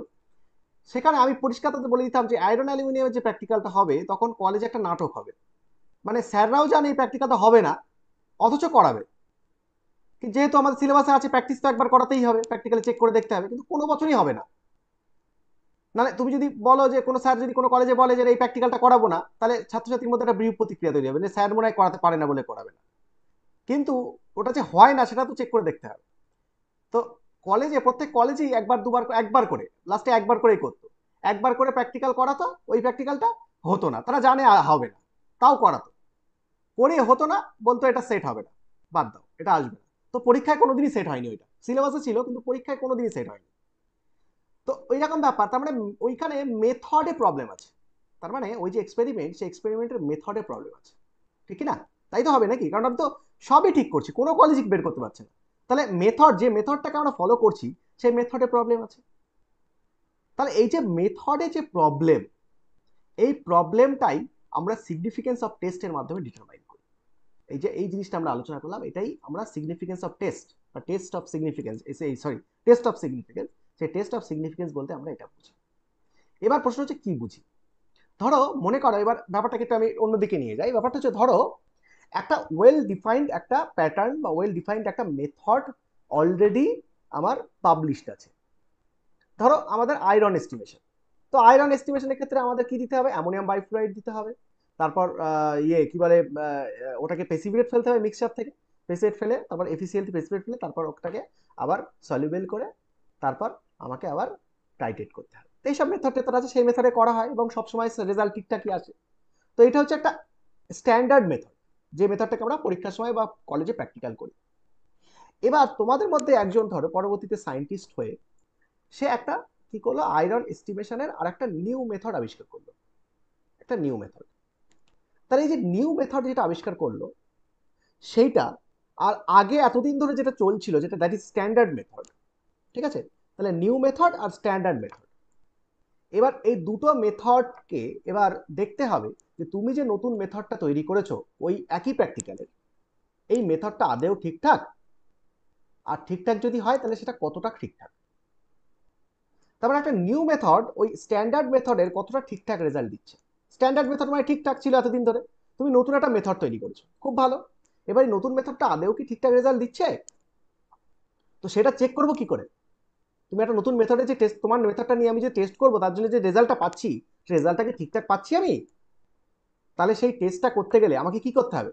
সেখানে আমি পরিষ্কার বলে দিতাম যে আয়রন অ্যালুমিনিয়ামের যে প্র্যাকটিক্যালটা হবে, তখন কলেজে একটা নাটক হবে, মানে স্যাররাও জানে এই প্র্যাকটিক্যালটা হবে না, অথচ করাবে। যেহেতু আমাদের সিলেবাসে আছে প্র্যাকটিস তো একবার করাতেই হবে, প্র্যাকটিক্যালি চেক করে দেখতে হবে, কিন্তু কোনো বছরই হবে না। নাহলে তুমি যদি বলো যে কোনো স্যার যদি কোনো কলেজে বলে যে এই প্র্যাকটিক্যালটা করাবো না, তাহলে ছাত্রছাত্রীর মধ্যে একটা বিরূপ প্রতিক্রিয়া তৈরি হবে যে স্যার মনে হয় করাতে পারে না বলে করাবে না, কিন্তু ওটা যে হয় না সেটা তো চেক করে দেখতে হবে। তো কলেজে, প্রত্যেক কলেজেই একবার করে লাস্টে একবার করেই করতো, একবার করে প্র্যাকটিক্যাল করাতো, ওই প্র্যাকটিক্যালটা হতো না, তারা জানে হবে না, তাও করাতো, করে হতো না, বলতো এটা সেট হবে না, বাদ দাও, এটা আসবে না। তো পরীক্ষায় কোনোদিনই সেট হয়নি, ওইটা সিলেবাসে ছিল কিন্তু পরীক্ষায় কোনোদিনই সেট হয়নি। তো ওই রকম ব্যাপার, তার মানে ওইখানে মেথডে প্রবলেম আছে, তার মানে ওই যে এক্সপেরিমেন্ট, সেই এক্সপেরিমেন্টের মেথডে প্রবলেম আছে, ঠিক না? তাই তো হবে নাকি? কারণ আমি তো সবই ঠিক করছি, কোনো কলেজই বের করতে পারছে না, তাহলে মেথড, যে মেথডটাকে আমরা ফলো করছি সেই মেথডে প্রবলেম আছে। তাহলে এই যে মেথডে যে প্রবলেম, এই প্রবলেমটাই আমরা সিগনিফিকেন্স অফ টেস্টের মাধ্যমে ডিটারমাইন করি। এই যে এই জিনিসটা আমরা আলোচনা করলাম, এটাই আমরা সিগনিফিকেন্স অফ টেস্ট বা test of significance, test of significance, সেই টেস্ট অফ সিগনিফিকেন্স বলতে আমরা এটা বুঝি। এবার প্রশ্ন হচ্ছে কি বুঝি। ধরো মনে করো, এবার ব্যাপারটাকে একটু আমি অন্যদিকে নিয়ে যাই, ব্যাপারটা হচ্ছে ধরো একটা ওয়েল ডিফাইন্ড একটা প্যাটার্ন বা ওয়েল ডিফাইন্ড একটা মেথড অলরেডি আমার পাবলিশড আছে। ধরো আমাদের আয়রন এস্টিমেশন, তো আয়রন এস্টিমেশনের ক্ষেত্রে আমাদের কি দিতে হবে, অ্যামোনিয়াম বাইফ্লোরাইড দিতে হবে, তারপর কি বলে, ওটাকে প্রেসিপিটেট ফেলতে হবে মিক্সচার থেকে, প্রেসিপিটেট ফেলে তারপর এফিসিএল প্রেসিপিটেট ফেলে তারপর ওটাকে আবার সলিউবেল করে তারপর আমাকে আবার টাইট্রেট করতে হবে। তো এইসব মেথড টেথড আছে, সেই মেথডে করা হয় এবং সবসময় রেজাল্ট ঠিকঠাকই আসে। তো এটা হচ্ছে একটা স্ট্যান্ডার্ড মেথড, যে মেথডটাকে আমরা পরীক্ষার সময় বা কলেজে প্র্যাকটিক্যাল করি। এবার তোমাদের মধ্যে একজন ধরো পরবর্তীতে সায়েন্টিস্ট হয়ে সে একটা কি করলো, আয়রন এস্টিমেশনের আর একটা নিউ মেথড আবিষ্কার করলো, একটা নিউ মেথড। তাহলে এই যে নিউ মেথড যেটা আবিষ্কার করলো, সেইটা আর আগে এতদিন ধরে যেটা চলছিল, যেটা দ্যাট ইজ স্ট্যান্ডার্ড মেথড, ঠিক আছে? তাহলে নিউ মেথড আর স্ট্যান্ডার্ড মেথড, এবার এই দুটো মেথডকে এবার দেখতে হবে যে তুমি যে নতুন মেথডটা তৈরি করেছো ওই একই প্র্যাকটিক্যালের, এই মেথডটা আদেও ঠিকঠাক, আর ঠিকঠাক যদি হয় তাহলে সেটা কতটা ঠিকঠাক। তারপরে একটা নিউ মেথড ওই স্ট্যান্ডার্ড মেথডের কতটা ঠিকঠাক রেজাল্ট দিচ্ছে। স্ট্যান্ডার্ড মেথড মানে ঠিকঠাক ছিল এতদিন ধরে, তুমি নতুন একটা মেথড তৈরি করেছো, খুব ভালো, এবার এই নতুন মেথডটা আদেও কি ঠিকঠাক রেজাল্ট দিচ্ছে, তো সেটা চেক করবো কি করে? তুমি একটা নতুন মেথডে যে টেস্ট, তোমার মেথডটা নিয়ে আমি যে টেস্ট করবো, তার জন্য যে রেজাল্টটা পাচ্ছি, সেই রেজাল্টটাকে ঠিকঠাক পাচ্ছি আমি, তাহলে সেই টেস্টটা করতে গেলে আমাকে কি করতে হবে,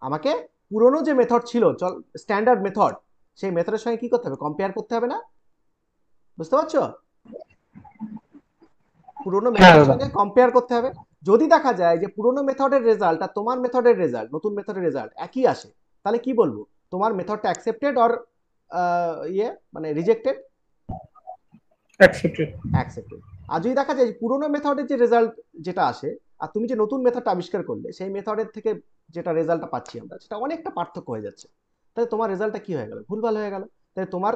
আমাকে পুরনো যে মেথড ছিল, স্ট্যান্ডার্ড মেথড, সেই মেথডের সঙ্গে কি করতে হবে, কম্পেয়ার করতে হবে না? বুঝতে পারছো? পুরোনো হ্যাঁ মেথডের দাদা। সঙ্গে কম্পেয়ার করতে হবে। যদি দেখা যায় যে পুরোনো মেথডের রেজাল্ট আর তোমার মেথডের রেজাল্ট, নতুন মেথডের রেজাল্ট একই আসে, তাহলে কি বলবো, তোমার মেথডটা অ্যাকসেপ্টেড অর মানে রিজেক্টেড? অ্যাকসেপ্টেড। অ্যাকসেপ্টেড। আর যদি দেখা যায় পুরোনো মেথডের যে রেজাল্ট যেটা আসে আর তুমি যে নতুন মেথডটা আবিষ্কার করলে সেই মেথডের থেকে যেটা রেজাল্টটা পাচ্ছি আমরা সেটা অনেকটা পার্থক্য হয়ে যাচ্ছে, তাহলে তোমার রেজাল্টটা কি হয়ে গেল, ভুলভাল হয়ে গেল। তাহলে তোমার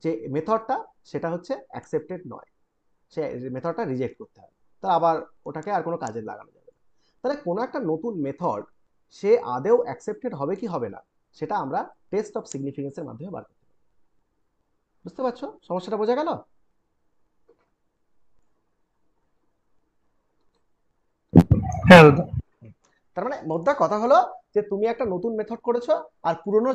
যে মেথডটা সেটা হচ্ছে অ্যাকসেপ্টেড নয়, সে মেথডটা রিজেক্ট করতে হবে, তা আবার ওটাকে আর কোনো কাজে লাগানো যাবে না। তাহলে কোনো একটা নতুন মেথড সে আদেও অ্যাকসেপ্টেড হবে কি হবে না সেটা আমরা টেস্ট অফ সিগনিফিকেন্সের মাধ্যমে বার করতে পারি। বুঝতে পারছো, সমস্যাটা বোঝা গেল? হ্যাঁ দাদা। তার মানে মোদ্দা কথা হলো যে তুমি একটা নতুন মেথড করেছো আর পুরনো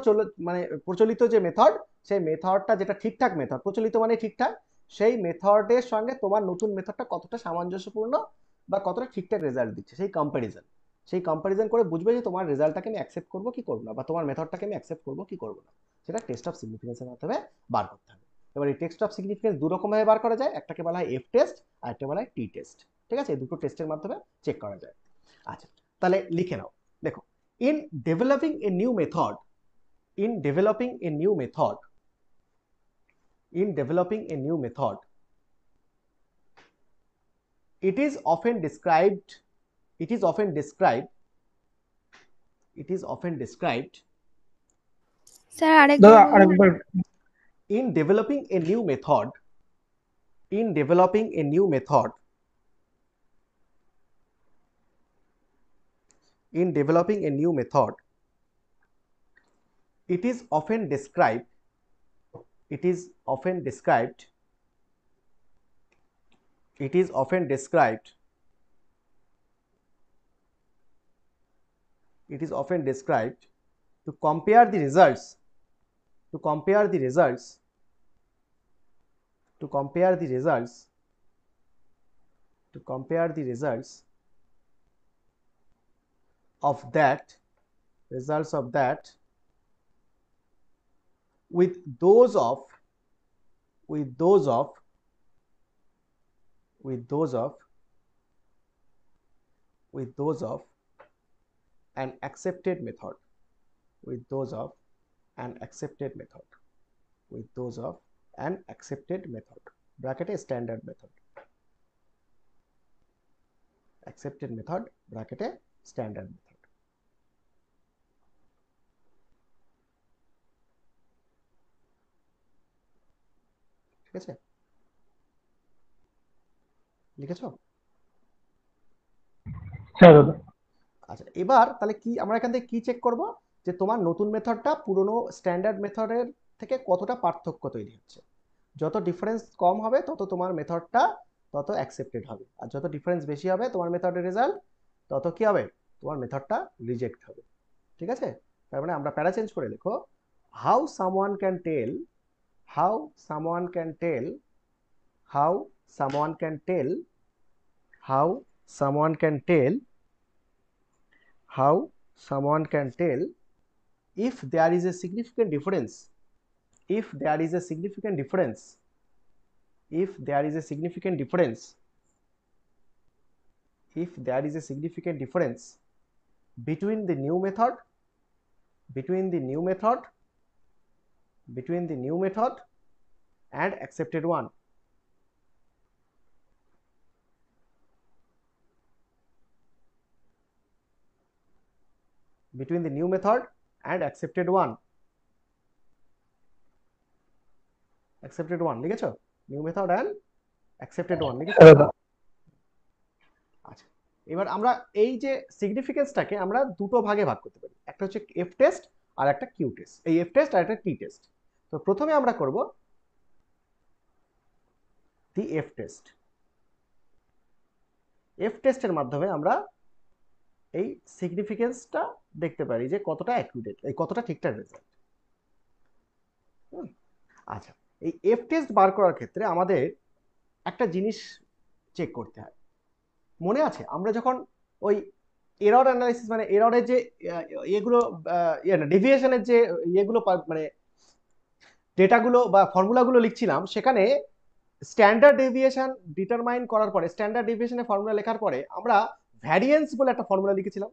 মানে প্রচলিত যে মেথড, সেই মেথডটা যেটা ঠিকঠাক মেথড, প্রচলিত মানে ঠিকঠাক, সেই মেথডের সঙ্গে তোমার নতুন মেথডটা কতটা সামঞ্জস্যপূর্ণ বা কতটা ঠিকঠাক রেজাল্ট দিচ্ছে, সেই কম্পারিজন করে বুঝবে যে তোমার রেজাল্টটাকে আমি অ্যাকসেপ্ট করবো কি করবো না, বা তোমার মেথডটাকে আমি অ্যাকসেপ্ট করবো কি করবো না, সেটা টেস্ট অফ সিগনিফিকেন্সের মাধ্যমে বার করতে হবে। এবার এই টেস্ট অফ সিগনিফিকেন্স দু রকম ভাবে বার করা যায়, একটাকে বলা হয় এফ টেস্ট আর একটা বলা হয় টি টেস্ট। ঠিক আছে, এই দুটো টেস্টের মাধ্যমে চেক করা যায়। আচ্ছা, তাহলে লিখে নাও, দেখো, in developing a new method, in developing a new method, in developing a new method, it is often described, it is often described, it is often described, sir আরেকবার দাদা বলুন। আরেকবার। in developing a new method, in developing a new method, in developing a new method, it is often described, it is often described, it is often described, it is often described to compare the results, to compare the results, to compare the results, to compare the results of that, results of that with those of, with those of, with those of, with those of an accepted method, with those of an accepted method, with those of an accepted method, bracket a standard method, accepted method, bracket a standard method. ঠিক আছে, লিখেছো? হ্যাঁ দাদা। আচ্ছা, এবার তাহলে কি আমরা এখান থেকে কি চেক করব, যে তোমার নতুন মেথডটা পুরনো স্ট্যান্ডার্ড মেথডের থেকে কতটা পার্থক্য তৈরি হচ্ছে। যত ডিফারেন্স কম হবে তত তোমার মেথডটা তত অ্যাকসেপ্টেড হবে, আর যত ডিফারেন্স বেশি হবে তোমার মেথডের রেজাল্ট তত কি হবে, তোমার মেথডটা রিজেক্ট হবে। ঠিক আছে, তার মানে আমরা প্যারা চেঞ্জ করে লিখো, how someone can tell, how someone can tell, how someone can tell, how someone can tell, how someone can tell if there is a significant difference, if there is a significant difference, if there is a significant difference, if there is a significant difference between the new method, between the new method, between the new method and accepted one, between the new method and accepted one, accepted one লিখেছো, new method and accepted one লিখেছো? হ্যাঁ দাদা। আচ্ছা, এবার আমরা এই যে সিগনিফিকেন্সটাকে আমরা দুটো ভাগে ভাগ করতে পারি, একটা হচ্ছে এফ টেস্ট আর একটা কিউ টেস্ট, এই এফ টেস্ট আর একটা টি টেস্ট। তো প্রথমে আমরা করব দি এফ টেস্ট। এফ টেস্টের মাধ্যমে আমরা এই সিগনিফিকেন্সটা দেখতে পারি যে কতটা অ্যাকুরেট, এই কতটা ঠিকঠাক রেজাল্ট। আচ্ছা, এই এফ টেস্ট বার করার ক্ষেত্রে আমাদের একটা জিনিস চেক করতে হয়, মনে আছে আমরা যখন ওই এরর অ্যানালাইসিস মানে এররের যে এগুলো ডেভিয়েশনের যে এগুলো মানে ডেটাগুলো বা ফর্মুলাগুলো লিখছিলাম, সেখানে স্ট্যান্ডার্ড ডেভিয়েশন ডিটারমাইন করার পরে, স্ট্যান্ডার্ড ডেভিয়েশনের ফর্মুলা লেখার পরে আমরা ভ্যারিয়েন্স বলে একটা ফর্মুলা লিখেছিলাম।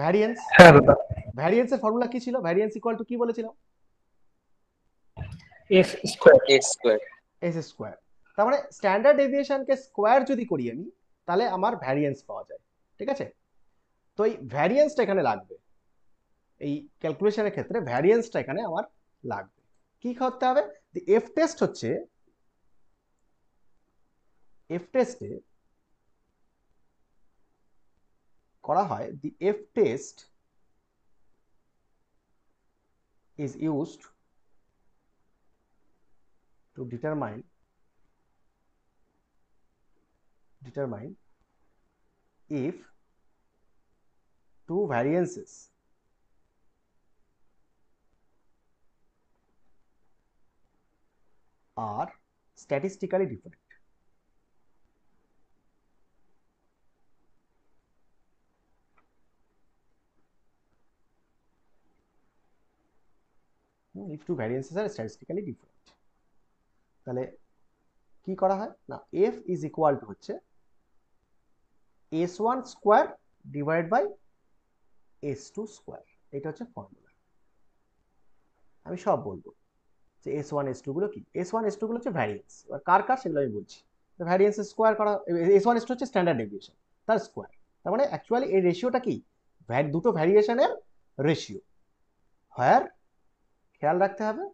ভ্যারিয়েন্স, হ্যাঁ দাদা। ভ্যারিয়েন্সের ফর্মুলা কি ছিল? ভ্যারিয়েন্স ইকুয়াল টু কি বলেছিলাম? S square. S square. S square. তার মানে স্ট্যান্ডার্ড ডেভিয়েশনকে স্কোয়ার যদি করি আমি, তাহলে আমার ভ্যারিয়েন্স পাওয়া যায়। ঠিক আছে, তো এই ভ্যারিয়েন্সটা এখানে লাগবে, এই ক্যালকুলেশনের ক্ষেত্রে ভ্যারিয়েন্সটা এখানে আমার লাগবে। কি করতে হবে? এফ টেস্ট হচ্ছে, এফ টেস্টে করা হয়, D F test is used to determine if two variances are statistically different. If two variances are statistically different, তাহলে কি করা হয় না, f is equal to হচ্ছে s1 square divide by s2 square. এটা হচ্ছে ফর্মুলা। আমি সব বলবো যে s1 s2 গুলো কি, s1 s2 গুলো হচ্ছে ভ্যারিয়েন্স, এবার কার কার সেগুলো আমি বলছি। তো ভ্যারিয়েন্স স্কয়ার করা, s1 s2 হচ্ছে স্ট্যান্ডার্ড ডেভিয়েশন, তার স্কয়ার। তার মানে অ্যাকচুয়ালি এই রেশিওটা কি, দুটো ভ্যারিয়েশনের রেশিও। হয় খেয়াল রাখতে হবে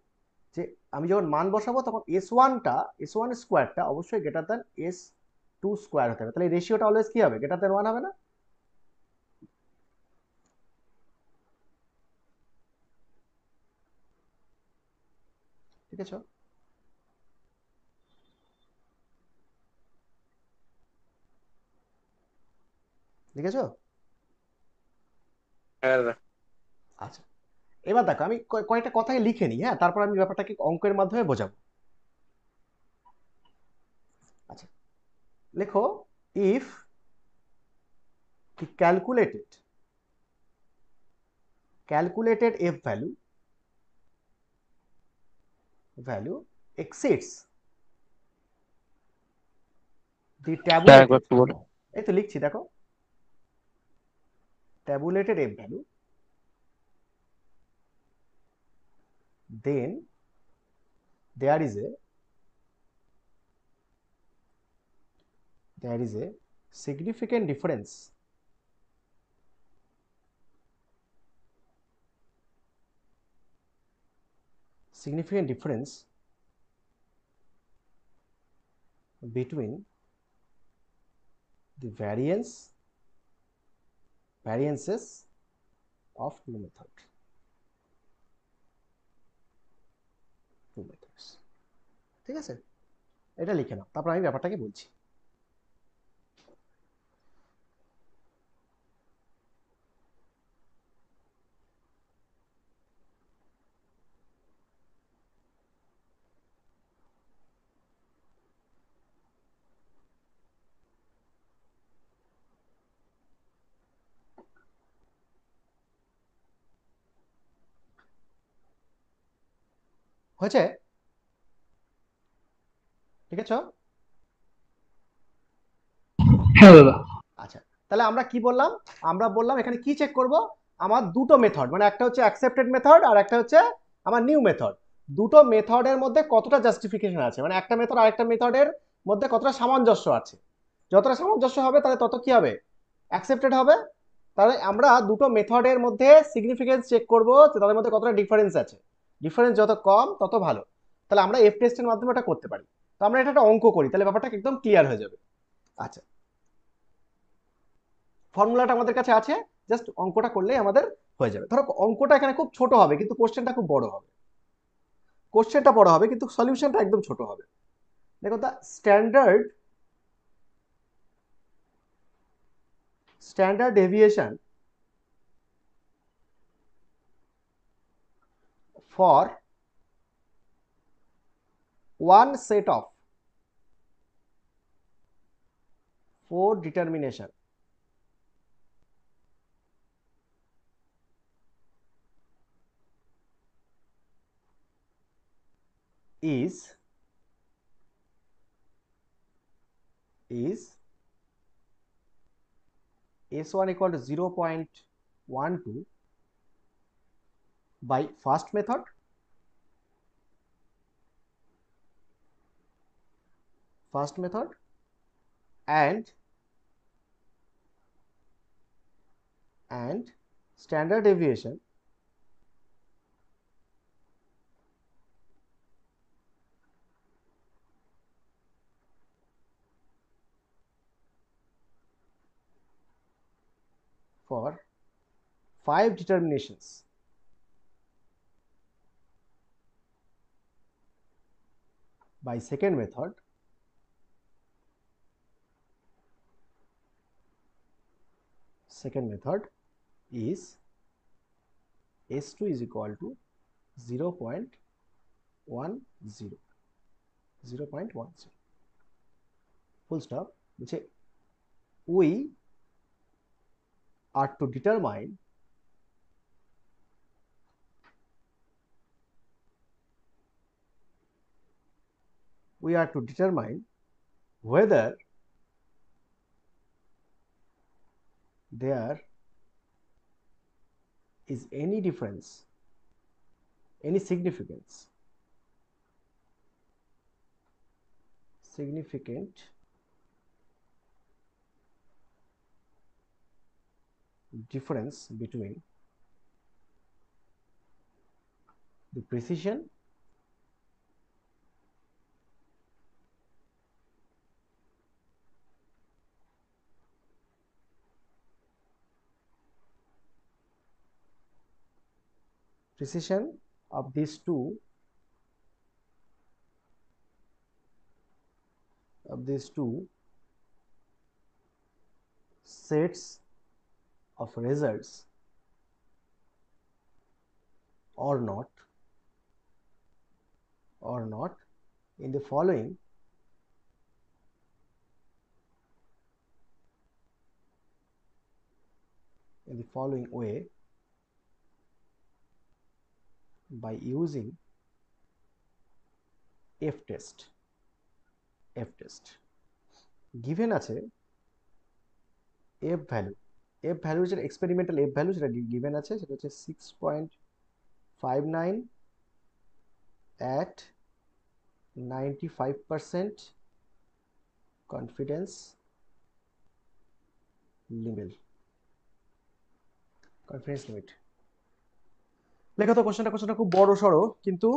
যে আমি যখন মান বসাবো তখন s1 স্কোয়ারটা অবশ্যই গ্রেটার দ্যান s2 স্কোয়ার হতে হবে। তাহলে এই রেশিওটা অলওয়েজ কি হবে, গ্রেটার দ্যান 1 হবে না? ঠিক আছে, লিখেছো? হ্যাঁ দাদা। আচ্ছা, এবার দেখো আমি কয়েকটা কথাই লিখে নিই, হ্যাঁ, তারপর আমি ব্যাপারটাকে অঙ্কের মাধ্যমে বোঝাবো। আচ্ছা, লেখো, if calculated f value exceeds the sir একবার একটু বলো। এই তো লিখছি দেখো, tabulated f value, then there is a significant difference between the variances of two methods. ঠিক আছে, এটা লিখে নাও, তারপর আমি ব্যাপারটাকে বলছি। হয়েছে? ঠিক আছে, হ্যাঁ দাদা। আচ্ছা, তাহলে আমরা কি বললাম? আমরা বললাম এখানে কি চেক করব, আমার দুটো মেথড, মানে একটা হচ্ছে অ্যাকসেপ্টেড মেথড আর একটা হচ্ছে আমার নিউ মেথড, দুটো মেথডের মধ্যে কতটা জাস্টিফিকেশন আছে, মানে একটা মেথড আরেকটা মেথডের মধ্যে কতটা সামঞ্জস্য আছে। যতটা সামঞ্জস্য হবে তাহলে তত কি হবে, অ্যাকসেপ্টেড হবে। তাহলে আমরা দুটো মেথডের মধ্যে সিগনিফিকেন্স চেক করব যে তাদের মধ্যে কতটা ডিফারেন্স আছে, ডিফারেন্স যত কম তত ভালো। তাহলে আমরা এফ টেস্টের মাধ্যমে এটা করতে পারি। তো আমরা এটা একটা অঙ্ক করি, তাহলে ব্যাপারটা একদম ক্লিয়ার হয়ে যাবে। আচ্ছা, ফর্মুলাটা আমাদের কাছে আছে, জাস্ট অঙ্কটা করলেই আমাদের হয়ে যাবে। ধরো অঙ্কটা এখানে খুব ছোট হবে কিন্তু কোশ্চেনটা খুব বড় হবে, কোশ্চেনটা বড় হবে কিন্তু সলিউশনটা একদম ছোট হবে। দেখো, the standard deviation for one set of 4 determination is S1 equal to 0.12 by first method and standard deviation for 5 determinations by second method is S2 is equal to 0.10 full stop, which we are to determine whether there is any difference, any significant difference between the precision of these two sets of results or not in the following way by using F test given আছে F value যেটা experimental F value সেটা given আছে, সেটা হচ্ছে 6.59 at 95% confidence limit লেখা তো কোশ্চেনটা খুব বড় সড়ো, কিন্তু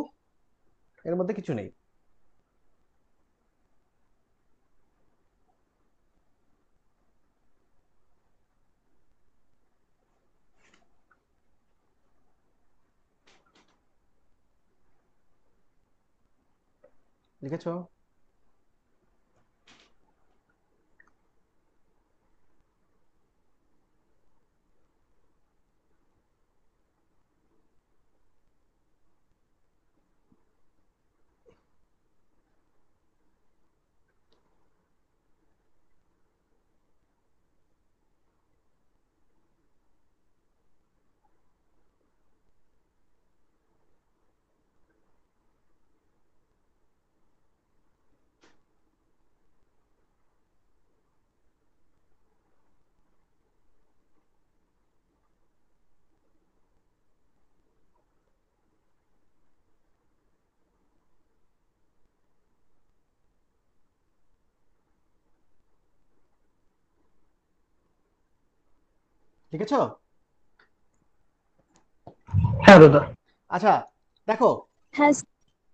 এর মধ্যে কিছু নেই। লিখেছো? লিখেছো? হ্যাঁ দাদা। আচ্ছা দেখো,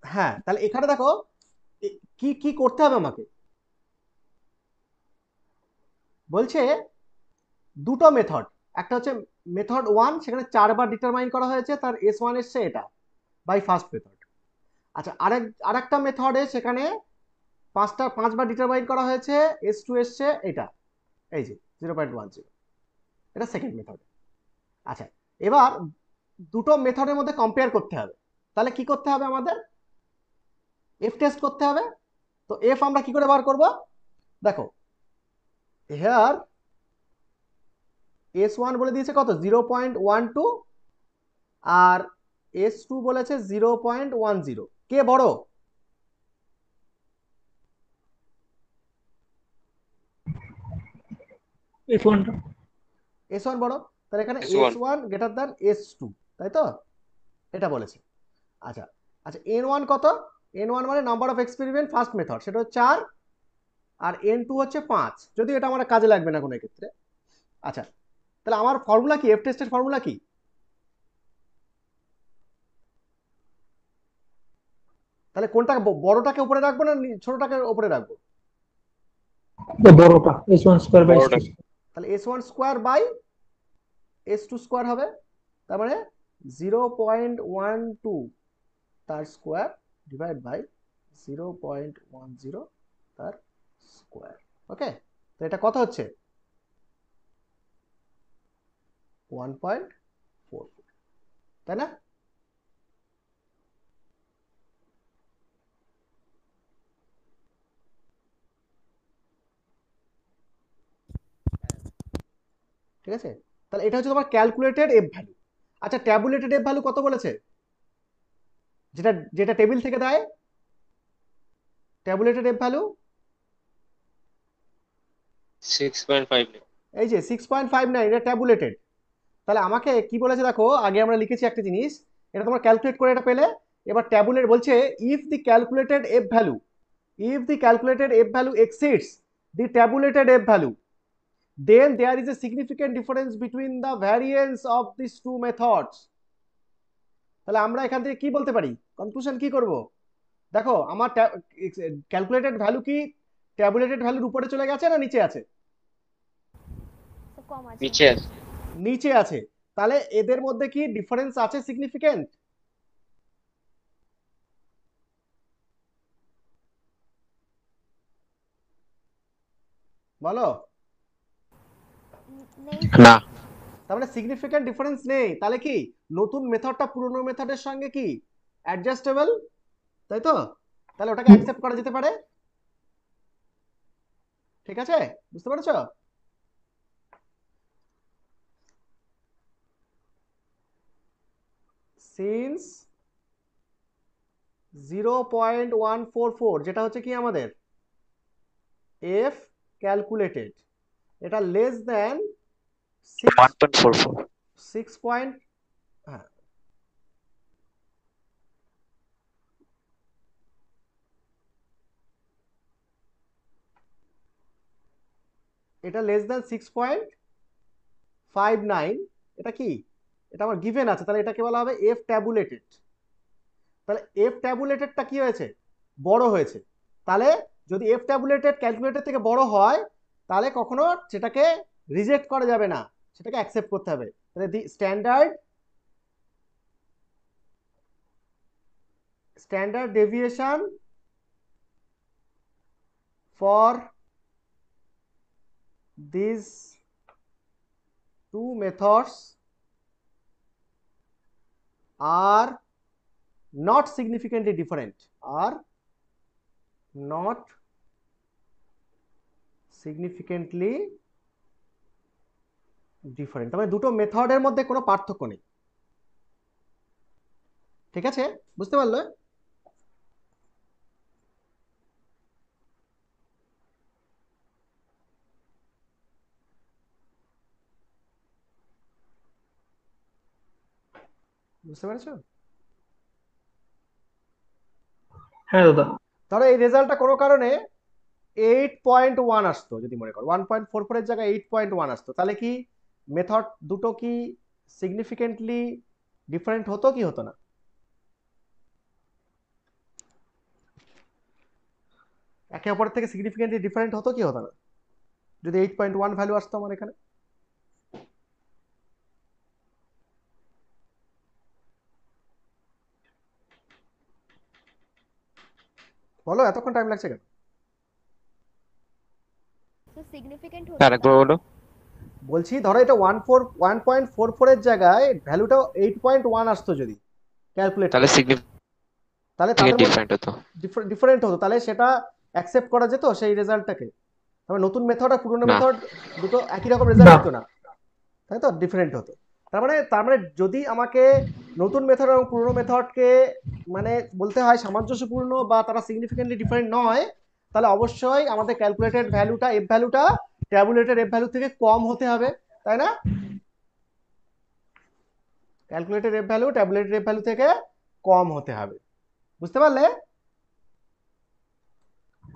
হ্যাঁ তাহলে এখানে দেখো কি কি করতে হবে আমাকে। বলছে দুটো মেথড, একটা হচ্ছে মেথড 1, সেখানে 4 বার ডিটারমাইন করা হয়েছে, তার S1 এসছে এটা বাই ফার্স্ট মেথড। আচ্ছা আরেকটা মেথডে সেখানে 5 বার ডিটারমাইন করা হয়েছে, S2 এসছে এটা, এই যে 0.10, এটা সেকেন্ড মেথড। আচ্ছা এবার দুটো মেথডের মধ্যে কম্পেয়ার করতে হবে, তাহলে কি করতে হবে আমাদের? এফ টেস্ট করতে হবে। তো এফ আমরা কি করে বার করব? দেখো হেয়ার S1 বলে দিয়েছে কত, 0.12, আর S2 বলেছে 0.10। কে বড়? F1 টা S1 বড়, তাহলে এখানে S1 S1 greater than S2, তাই তো? এটা বলেছে। আচ্ছা আচ্ছা, N1 কত? N1 মানে number of experiment first method, সেটা হচ্ছে 4, আর N2 হচ্ছে 5, যদিও এটা আমার কাজে লাগবে না কোনো ক্ষেত্রে। আচ্ছা, তাহলে আমার ফর্মুলা কি, এফ টেস্টের ফর্মুলা কি? তাহলে কোনটা বড়টাকে উপরে রাখবো না ছোটটাকে উপরে রাখবো? বড়টা S1 স্কয়ার বাই বড়টা। S2। তাহলে S1 square by S2 square হবে, তার মানে 0.12 তার স্কোয়ার ডিভাইড বাই 0.10 তার স্কোয়ার। ওকে, তো এটা কত হচ্ছে? 1.44, তাই না? ঠিক আছে, তাহলে এটা হচ্ছে তোমার ক্যালকুলেটেড এফ ভ্যালু। আচ্ছা, ট্যাবুলেটেড এফ ভ্যালু কত বলেছে? যেটা যেটা টেবিল থেকে দেয়, ট্যাবুলেটেড এফ ভ্যালু 6.5 এই যে 6.59, এটা ট্যাবুলেটেড। তাহলে আমাকে কি বলেছে দেখো, আগে আমরা লিখেছি একটা জিনিস, এটা তোমরা ক্যালকুলেট করে এটা পেলে। এবার ট্যাবুলেট বলছে if the calculated F value, if the calculated f value exceeds the tabulated f value, then there is a significant difference between the variance of these two methods. তাহলে আমরা এখান থেকে কি বলতে পারি, কনক্লুশন কি করব? দেখো আমার ক্যালকুলেটেড ভ্যালু কি ট্যাবুলেটেড ভ্যালুর উপরে চলে গেছে না নিচে আছে? কম আছে। নিচে আছে। নিচে আছে। তাহলে এদের মধ্যে কি ডিফারেন্স আছে সিগনিফিকেন্ট? বলো। নেই। না। তার মানে সিগনিফিকেন্ট ডিফারেন্স নেই, তাহলে কি নতুন মেথডটা পুরনো মেথডের সঙ্গে কি অ্যাডজাস্টেবল, তাই তো? তাহলে ওটাকে অ্যাকসেপ্ট করা যেতে পারে। ঠিক আছে, বুঝতে পারছো? সিন্স 0.144, যেটা হচ্ছে কি আমাদের এফ ক্যালকুলেটেড, এটা লেস দেন 1.44। 6 পয়েন্ট, হ্যাঁ এটা লেস দেন 6.59, এটা কি, এটা আমার গিভেন আছে, তাহলে এটাকে বলা হবে এফ ট্যাবুলেটেড। তাহলে এফ ট্যাবুলেটেডটা কি হয়েছে, বড় হয়েছে। তাহলে যদি এফ ট্যাবুলেটেড ক্যালকুলেটর থেকে বড় হয়, তাহলে কখনো সেটাকে রিজেক্ট করা যাবে না, সেটাকে অ্যাকসেপ্ট করতে হবে। তাহলে the standard deviation for these two methods are not significantly different, are not significantly different, তবে দুটো মেথডের মধ্যে কোনো পার্থক্য নেই। ঠিক আছে, বুঝতে পারলে? বুঝতে পেরেছো? হ্যাঁ দাদা। ধরো এই রেজাল্টটা কোনো কারণে 8.1 আসতো, যদি মনে করো 1.44 এর জায়গায় 8.1 আসতো, তাহলে কি মেথড দুটো কি সিগনিফিকেন্টলি ডিফারেন্ট হতো কি হতো না? একে অপরের থেকে সিগনিফিকেন্টলি ডিফারেন্ট হতো কি হতো না যদি 8.1 ভ্যালু আসতো আমার এখানে? বলো, এতক্ষণ টাইম লাগছে কেন? তো সিগনিফিকেন্ট আরেকবার বলো। বলছি ধরো এটা 1.44 এর জায়গায় ভ্যালুটা 8.1 আসতো যদি ক্যালকুলেট, তাহলে তাহলে সিগনিফিকেন্ট ডিফারেন্ট হতো। ডিফারেন্ট হতো, তাহলে সেটা অ্যাকসেপ্ট করা যেত সেই রেজাল্টটাকে। তবে নতুন মেথড আর পুরনো না। মেথড দুটো একই রকম রেজাল্ট না। দিত না, তাই তো? ডিফারেন্ট হতো। তার মানে যদি আমাকে নতুন মেথড এবং পুরনো মেথডকে মানে বলতে হয় সামঞ্জস্যপূর্ণ বা তারা সিগনিফিকেন্টলি ডিফারেন্ট নয়, তাহলে অবশ্যই আমাদের ক্যালকুলেটেড ভ্যালুটা এফ ভ্যালুটা ট্যাবুলেটেড এফ ভ্যালু থেকে কম হতে হবে, তাই না? Calculated F value tabulated F value থেকে কম হতে হবে, বুঝতে পারলে?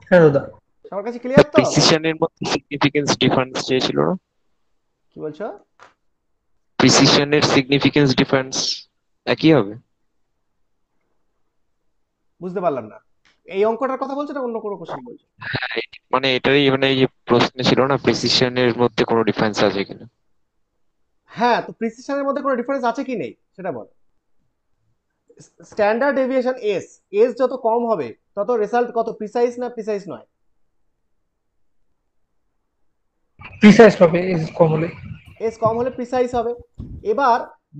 হ্যাঁ দাদা। সবার কাছে ক্লিয়ার তো? প্রিসিশনের মধ্যে সিগনিফিকেন্স ডিফারেন্স চেয়েছিল না? কি বলছো? প্রিসিশনের সিগনিফিকেন্স ডিফারেন্স একই হবে? বুঝতে পারলাম না, এই অঙ্কটার কথা বলছো না অন্য কোনো কোশ্চেন বলছো? হ্যাঁ, মানে এটারই মানে এই যে প্রশ্ন ছিল না প্রিসিশনের মধ্যে কোনো ডিফারেন্স আছে কিনা। হ্যাঁ, তো প্রিসিশনের মধ্যে কোনো ডিফারেন্স আছে কি নেই সেটা বলো। স্ট্যান্ডার্ড ডেভিয়েশন এস, এস যত কম হবে তত রেজাল্ট কত প্রিসাইজ না প্রিসাইজ নয়? প্রিসাইজ হবে এস কম হলে। এস কম হলে প্রিসাইজ হবে। এবার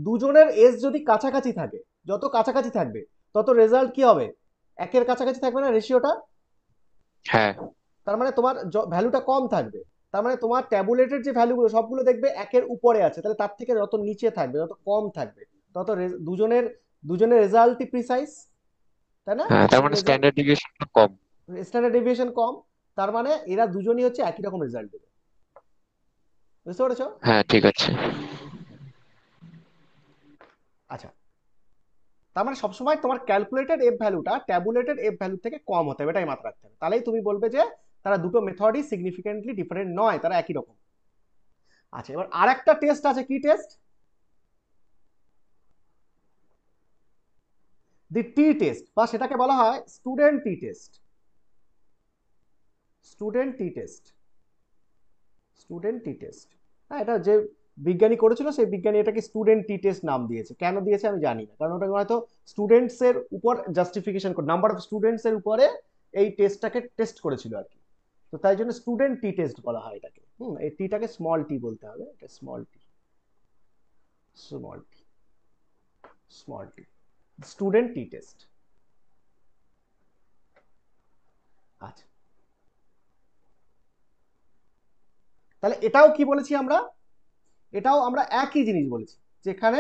দুজনের এস যদি কাছাকাছি থাকে, যত কাছাকাছি থাকবে তত রেজাল্ট কি হবে? একের কাছাকাছি থাকবে না রেশিওটা? হ্যাঁ তার মানে তোমার ভ্যালুটা কম থাকবে, তার মানে তোমার ট্যাবুলেটেড যে ভ্যালুগুলো সবগুলো দেখবে একের উপরে আছে, তাহলে তার থেকে যত নিচে থাকবে যত কম থাকবে তত দুজনের দুজনের রেজাল্টই প্রিসাইজ, তাই না? হ্যাঁ, তার মানে স্ট্যান্ডার্ড ডেভিয়েশনটা কম। স্ট্যান্ডার্ড ডেভিয়েশন কম, তার মানে এরা দুজনই হচ্ছে একই রকম রেজাল্ট দেবে, বুঝতে পেরেছো? হ্যাঁ ঠিক আছে। আচ্ছা, তার মানে সবসময় তোমার ক্যালকুলেটেড এফ ভ্যালুটা ট্যাবুলেটেড এফ ভ্যালু থেকে কম হতে হবে, এটাই মাথায় রাখতে হবে, তাহলেই তুমি বলবে যে তারা দুটো মেথডই সিগনিফিকেন্টলি ডিফারেন্ট নয়, তারা একই রকম। আচ্ছা, এবার আরেকটা টেস্ট আছে, কি টেস্ট? দি টি টেস্ট, বা সেটাকে বলা হয় স্টুডেন্ট টি টেস্ট। স্টুডেন্ট টি টেস্ট, স্টুডেন্ট টি টেস্ট। হ্যাঁ, এটা যে বিজ্ঞানী করেছিল সেই বিজ্ঞানী এটাকে স্টুডেন্ট টি টেস্ট নাম দিয়েছে, কেন দিয়েছে আমি জানি না, কারণ ওটাকে হয়তো স্টুডেন্টস এর উপর জাস্টিফিকেশন করে, নাম্বার অফ স্টুডেন্টস এর উপরে এই টেস্টটাকে টেস্ট করেছিল আর কি, তো তাই জন্য স্টুডেন্ট টি টেস্ট বলা হয় এটাকে। এই টিটাকে স্মল টি বলতে হবে, এটা small tea, small tea, small tea, student টি টেস্ট। আচ্ছা, তাহলে এটাও কি বলেছি আমরা? এটাও আমরা একই জিনিস বলেছি, যেখানে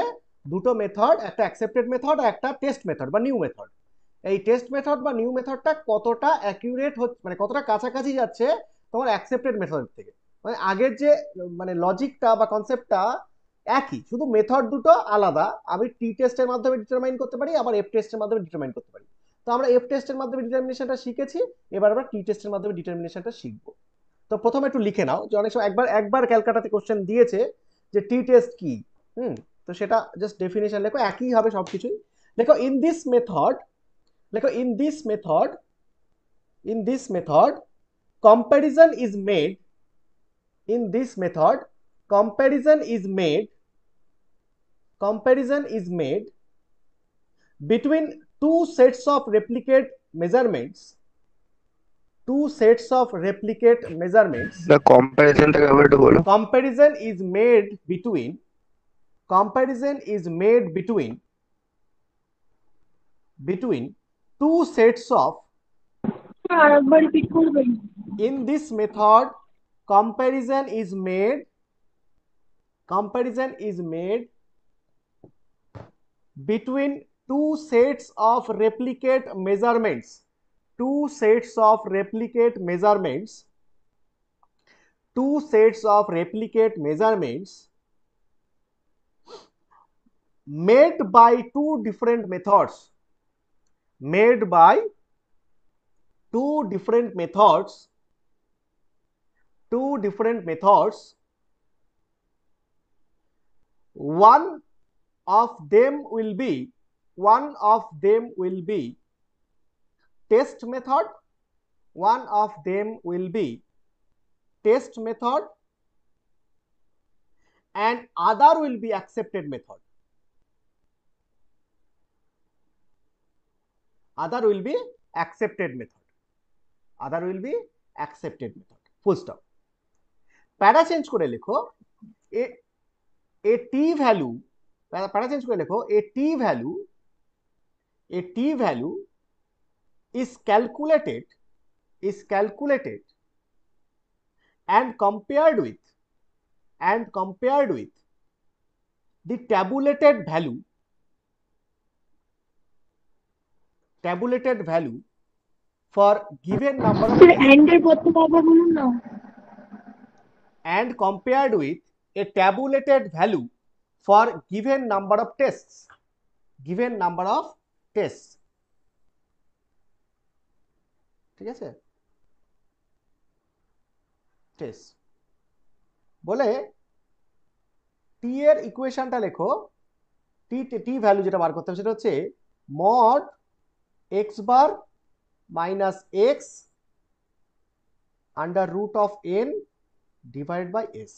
দুটো মেথড, একটা অ্যাকসেপ্টেড মেথড আর একটা টেস্ট মেথড বা নিউ মেথড। এই টেস্ট মেথড বা নিউ মেথডটা কতটা অ্যাকিউরেট হচ্ছে, মানে কতটা কাছাকাছি যাচ্ছে তোমার অ্যাকসেপ্টেড মেথডের থেকে, মানে আগের যে মানে লজিকটা বা কনসেপ্টটা একই, শুধু মেথড দুটো আলাদা। আমি টি টেস্টের মাধ্যমে ডিটারমাইন করতে পারি, আবার এফ টেস্টের মাধ্যমে ডিটারমাইন করতে পারি। তো আমরা এফ টেস্টের মাধ্যমে ডিটারমিনেশনটা শিখেছি, এবার আমরা টি টেস্টের মাধ্যমে ডিটারমিনেশনটা শিখবো। তো প্রথমে একটু লিখে নাও, যে অনেক সময় একবার একবার ক্যালকাটাতে কোশ্চেন দিয়েছে যে টি টেস্ট কি, তো সেটা জাস্ট ডেফিনেশন লেখো, একই হবে সবকিছুই। লেখো ইন দিস মেথড, লেখো in this method, in this method comparison is made, in this method comparison is made, comparison is made between two sets of replicate measurements, two sets of replicate measurements, the কম্পারিজনটাকে আবার একটু বলো। comparison is made between, comparison is made between, between two sets of, in this method comparison is made, comparison is made between two sets of replicate measurements, two sets of replicate measurements, two sets of replicate measurements made by two different methods, made by two different methods, two different methods, one of them will be, one of them will be test method, one of them will be test method, and other will be accepted method, other will be accepted method, other will be accepted method, full stop। প্যারা change করে লেখো a t value, প্যারা change করে লেখো a t value, a t value is calculated, is calculated and compared with, and compared with the tabulated value, tabulated value for given number of tests, and compared with a tabulated value for given number of tests. Given number of tests. ঠিক আছে, test বলে টি এর ইকুয়েশনটা লেখো, টি value যেটা বার করতে হবে সেটা হচ্ছে mod x bar minus x under root of n divide by s.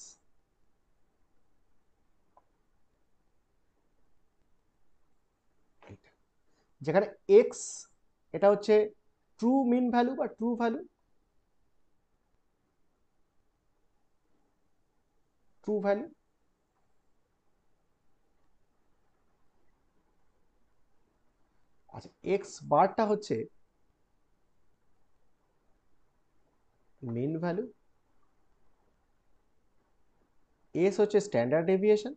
যেখানে এক্স এটা হচ্ছে ট্রু মিন ভ্যালু বা ট্রু ভ্যালু, ট্রু ভ্যালু, আচ্ছা এক্স বারটা হচ্ছে মিন ভ্যালু, এস হচ্ছে স্ট্যান্ডার্ড ডেভিয়েশন,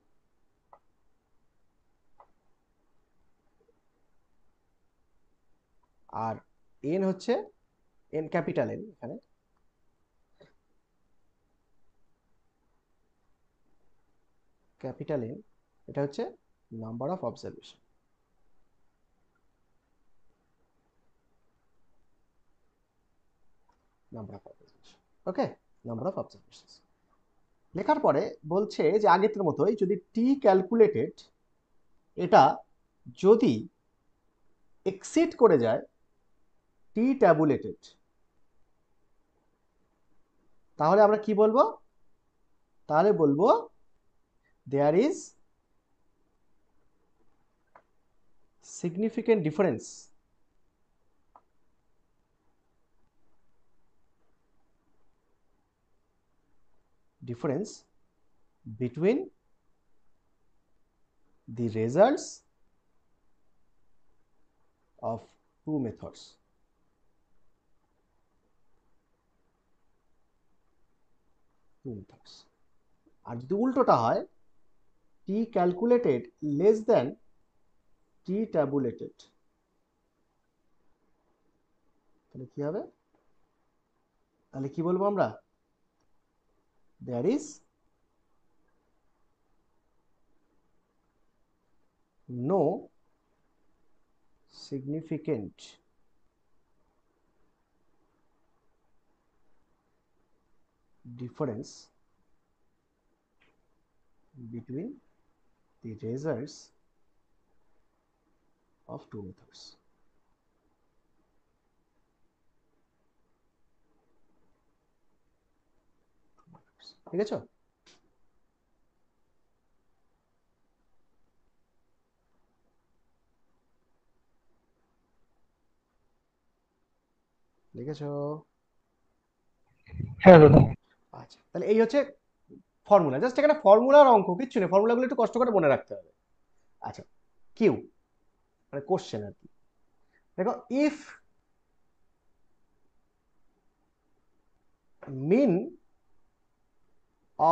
আর এন হচ্ছে এন ক্যাপিটাল এন, এখানে ক্যাপিটাল এন, এটা হচ্ছে number of observation. Number of observation, okay, number of observation লেখার পরে বলছে যে আগের মতোই যদি টি ক্যালকুলেটেড এটা যদি এক্সিড করে যায় টি ট্যাবুলেটেড, তাহলে আমরা কি বলবো? তাহলে বলবো there is significant difference between the results of two methods. আর যদি উল্টোটা হয় t calculated less than t tabulated, তাহলে কি হবে? তাহলে কি বলবো আমরা? there is no significant difference between the results of two methods. ঠিক আছে, লিখেছো? হ্যাঁ দাদা। আচ্ছা তাহলে এই হচ্ছে ফর্মুলা, জাস্ট এখানে ফর্মুলার অঙ্ক, কিচ্ছু নেই, ফর্মুলাগুলো একটু কষ্ট করে মনে রাখতে হবে। আচ্ছা কিউ মানে কোশ্চেন আর কি, দেখো ইফ মিন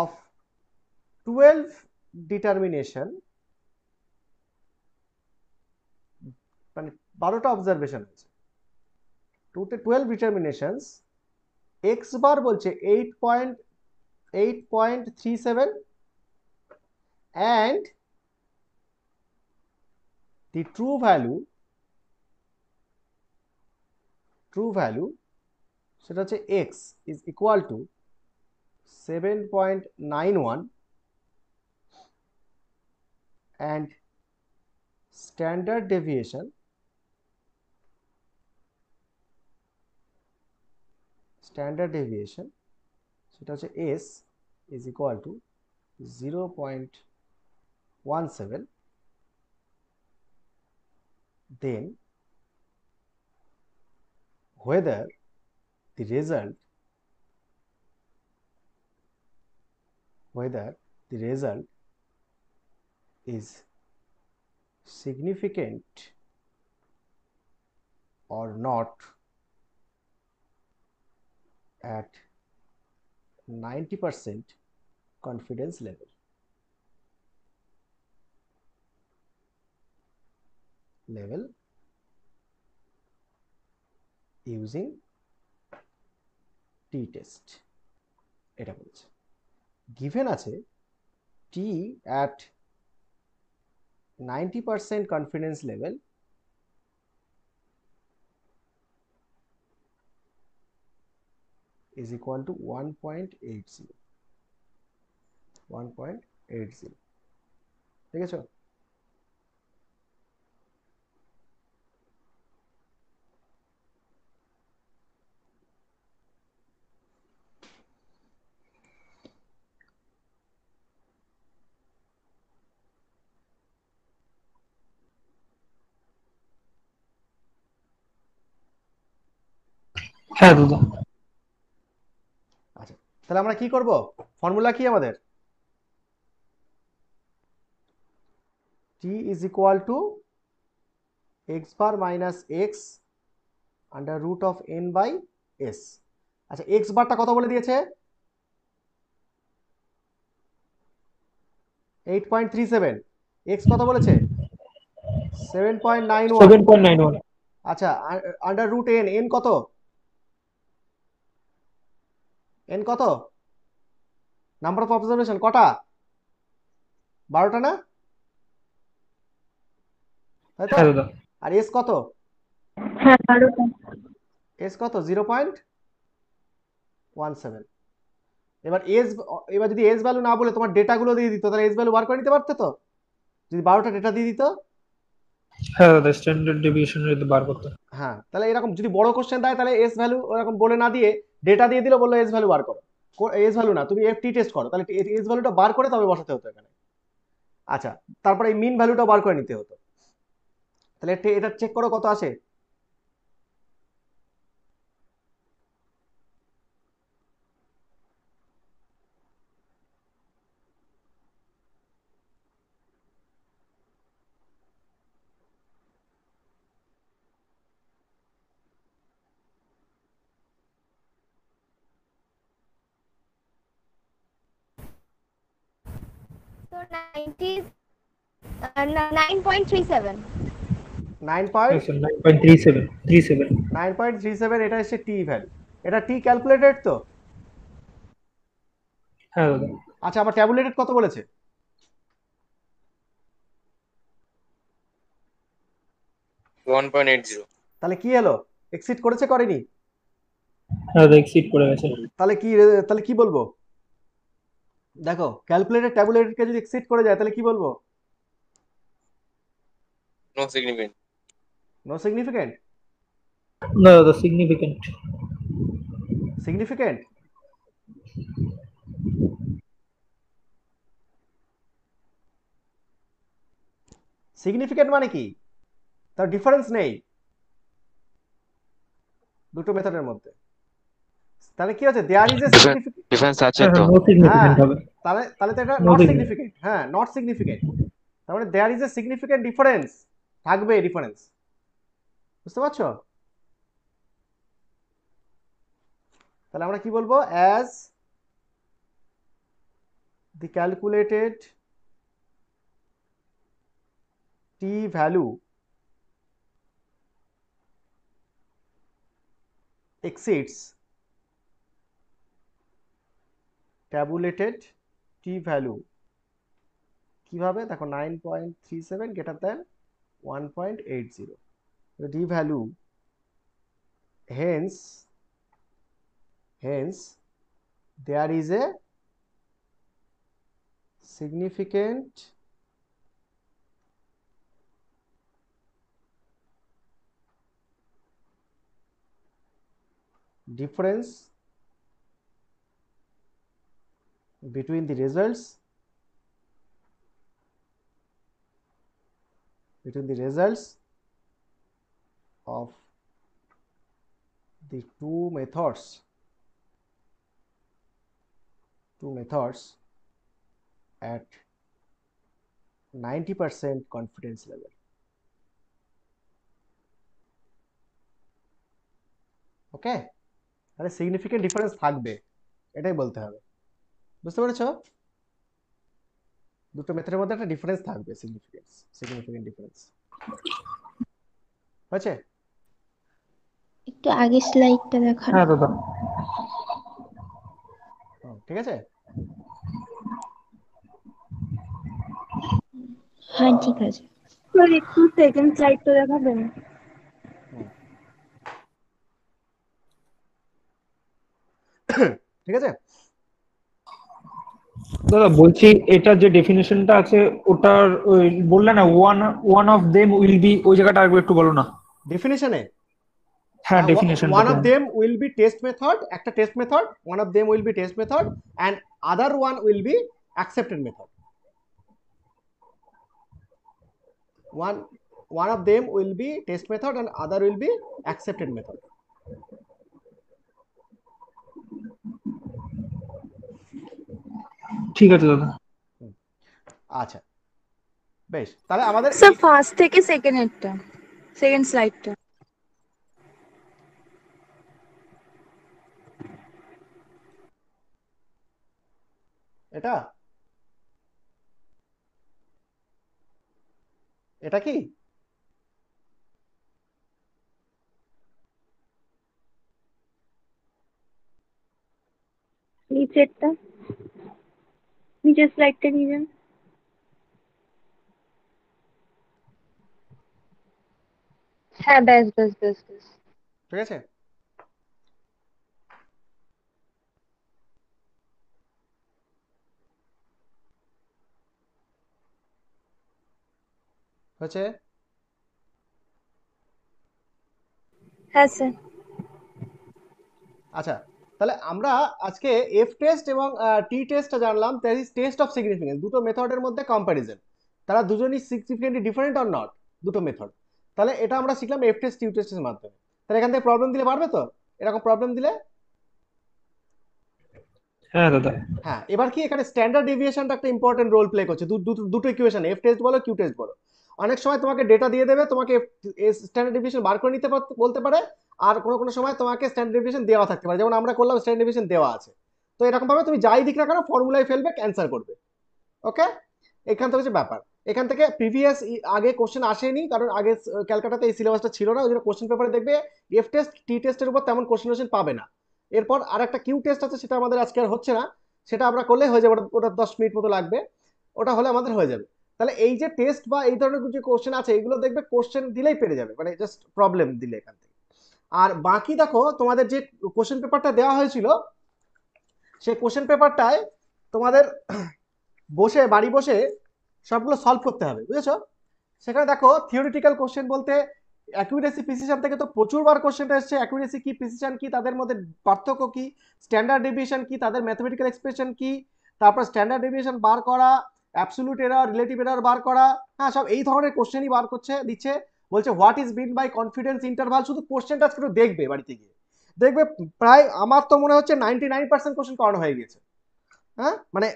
of 12 determination, মানে 12টা অবজারভেশন আছে, 12 determinations, x বার বলছে 8.37 and the true value সেটা হচ্ছে x is equal to 7.91 and standard deviation সেটা হচ্ছে s is equal to 0.17, then whether the result is significant or not at 90% confidence level. Using t-test, এটা বলছে। Given আছে t at 90% confidence level is equal to 1.80 ঠিক আছে। হ্যাঁ দাদা। আচ্ছা, তাহলে আমরা কি করব? ফর্মুলা কি আমাদের? t is equal to x bar minus x under root of n by s। আচ্ছা, x বারটা কত বলে দিয়েছে? 8.37। x কত বলেছে? 7.91। 7.91। আচ্ছা, আন্ডার রুট n, n কত? n কত? নাম্বার অফ অবজারভেশন কটা? 12টা না? তাই তো? হ্যাঁ দাদা। আর s কত? হ্যাঁ 12টা। s কত? 0.17। এবার এবার যদি s ভ্যালু না বলে তোমার ডেটাগুলো দিয়ে দিত, তাহলে s ভ্যালু বার করে নিতে পারতে তো, যদি 12টা ডেটা দিয়ে দিত। হ্যাঁ দাদা, স্ট্যান্ডার্ড ডেভিয়েশন যদি বার করতে। হ্যাঁ, তাহলে এরকম যদি বড় কোশ্চেন দেয় তাহলে এস ভ্যালু ওরকম বলে না দিয়ে ডেটা দিয়ে দিল, বললো এস ভ্যালু বার করো। এস ভ্যালু না, তুমি এফটি টেস্ট করো, তাহলে এস ভ্যালুটা বার করে তবে বসাতে হতো এখানে। আচ্ছা, তারপরে এই মিন ভ্যালুটা বার করে নিতে হতো। তাহলে এটা চেক করো কত আসে। So 9.37। 9.37। এটা এসে টি ভ্যালু। এটা টি ক্যালকুলেটেড তো? হ্যাঁ দাদা। আচ্ছা, আবার ট্যাবুলেটেড কত বলেছে? 1.80। তাহলে কি হলো? এক্সিড করেছে করেনি? হ্যাঁ দাদা, এক্সিড করে গেছে। তাহলে কি বলবো? দেখো, ক্যালকুলেটেড ট্যাবুলেটেড কে যদি এক্সিড করে যায় তাহলে কি বলবো? No significant. No significant? না দাদা, সিগনিফিকেন্ট। সিগনিফিকেন্ট? সিগনিফিকেন্ট মানে কি? তার ডিফারেন্স নেই দুটো মেথডের মধ্যে। তাহলে কি হচ্ছে? There is a significant. Difference আছে হ্যাঁ তো? নো সিগনিফিকেন্ট হবে। তাহলে তো এটা নো নট সিগনিফিকেন্ট। সিগনিফিকেন্ট। হ্যাঁ, নট সিগনিফিকেন্ট। তার মানে there is a significant difference, থাকবে ডিফারেন্স। বুঝতে পারছো? তাহলে আমরা কি বলবো? As the calculated t value exceeds tabulated t value। কিভাবে? দেখো, 9.37 greater than 1.80, the t value hence there is a significant difference between the results of the two methods at 90% confidence level। ওকে, তাহলে significant difference থাকবে, এটাই বলতে হবে। বুঝতে পেরেছো? দুটো মেথডের মধ্যে একটা ডিফারেন্স থাকবে, সিগনিফিকেন্ট ডিফারেন্স। হয়েছে? একটু আগে স্লাইডটা দেখান। হ্যাঁ দাদা। ঠিক আছে। হ্যাঁ ঠিক আছে স্যার একটু সেকেন্ড স্লাইডটা দেখাবেন ঠিক আছে। দাদা বলছি এটা যে ডেফিনেশনটা আছে ওটার ওই বললে না one one of them will be, ওই জায়গাটা আরেকবার একটু বলো না। ডেফিনেশনে হ্যাঁ ডেফিনেশনটা one of them will be test method, একটা test method, one of them will be test method and other one will be accepted method. one of them will be test method and other will be accepted method. ঠিক আছে দাদা। আচ্ছা বেশ, তাহলে আমাদের sir first থেকে সেকেন্ডেরটা, second স্লাইডটা। এটা এটা কি নিচেরটা, নিচের স্লাইডটা নিয়ে যান। হ্যাঁ ব্যাস ব্যাস ব্যাস ব্যাস। ঠিক আছে। হচ্ছে হ্যাঁ স্যার। আচ্ছা তাহলে আমরা আজকে এফ টেস্ট এবং টি টেস্টটা জানলাম, that is test of significance, দুটো মেথডের মধ্যে কম্প্যারিজন, তারা দুজনই সিগনিফিকেন্টলি ডিফারেন্ট অর নট, দুটো মেথড। তাহলে এটা আমরা শিখলাম এফ টেস্ট টি টেস্টের মাধ্যমে। তাহলে এখান থেকে প্রবলেম দিলে পারবে তো, এরকম প্রবলেম দিলে? হ্যাঁ দাদা। হ্যাঁ এবার কি এখানে স্ট্যান্ডার্ড ডেভিয়েশনটা একটা ইম্পর্টেন্ট রোল প্লে করছে, দুটো ইকুয়েশন এফ টেস্ট বলো কিউ টেস্ট বলো। অনেক সময় তোমাকে ডেটা দিয়ে দেবে, তোমাকে স্ট্যান্ডার্ড ডেভিয়েশন বার করে নিতে বলতে পারে, আর কোনো কোনো সময় তোমাকে স্ট্যান্ডার্ড ডেভিয়েশন দেওয়া থাকতে পারে, যেমন আমরা করলাম স্ট্যান্ডার্ড ডেভিয়েশন দেওয়া আছে। তো এরকম ভাবে তুমি যাই দিক না কেন ফর্মুলায় ফেলবে, অ্যান্সার করবে। ওকে, এখান থেকে হচ্ছে ব্যাপার। এখান থেকে প্রিভিয়াস আগে কোশ্চেন আসেনি, কারণ আগে ক্যালকাটাতে এই সিলেবাসটা ছিল না, ওই জন্য কোশ্চেন পেপারে দেখবে এফ টেস্ট টি টেস্টের উপর তেমন কোশ্চেন পাবে না। এরপর আর একটা কিউ টেস্ট আছে, সেটা আমাদের আজকে আর হচ্ছে না, সেটা আমরা করলে হয়ে যাবে, ওটা 10 মিনিট মতো লাগবে, ওটা হলে আমাদের হয়ে যাবে। তাহলে এই যে টেস্ট বা এই ধরনের যে কোশ্চেন আছে এগুলো দেখবে কোশ্চেন দিলেই পেরে যাবে, মানে জাস্ট প্রবলেম দিলে এখান থেকে। আর বাকি দেখো তোমাদের যে কোশ্চেন পেপারটা দেওয়া হয়েছিল, সেই কোশ্চেন পেপারটায় তোমাদের বসে বাড়ি বসে সবগুলো সলভ করতে হবে, বুঝেছো? সেখানে দেখো থিওরিটিক্যাল কোশ্চেন বলতে অ্যাকুরেসি প্রিসিশন থেকে তো প্রচুরবার কোশ্চেনটা এসছে, অ্যাকুরেসি কি প্রিসিশন কি তাদের মধ্যে পার্থক্য কি, স্ট্যান্ডার্ড ডেভিয়েশন কি তাদের ম্যাথমেটিক্যাল এক্সপ্রেশন কি, তারপর স্ট্যান্ডার্ড ডেভিয়েশন বার করা, অ্যাবসলিউট এরর, রিলেটিভ এরর বার করা, হ্যাঁ সব এই ধরনের কোশ্চেনই বার করছে দিচ্ছে। বলছে what is mean by confidence interval, শুধু কোশ্চেনটা আজকে একটু দেখবে বাড়িতে গিয়ে, দেখবে প্রায় আমার তো মনে হচ্ছে 99% কোশ্চেন করানো হয়ে গেছে, হ্যাঁ মানে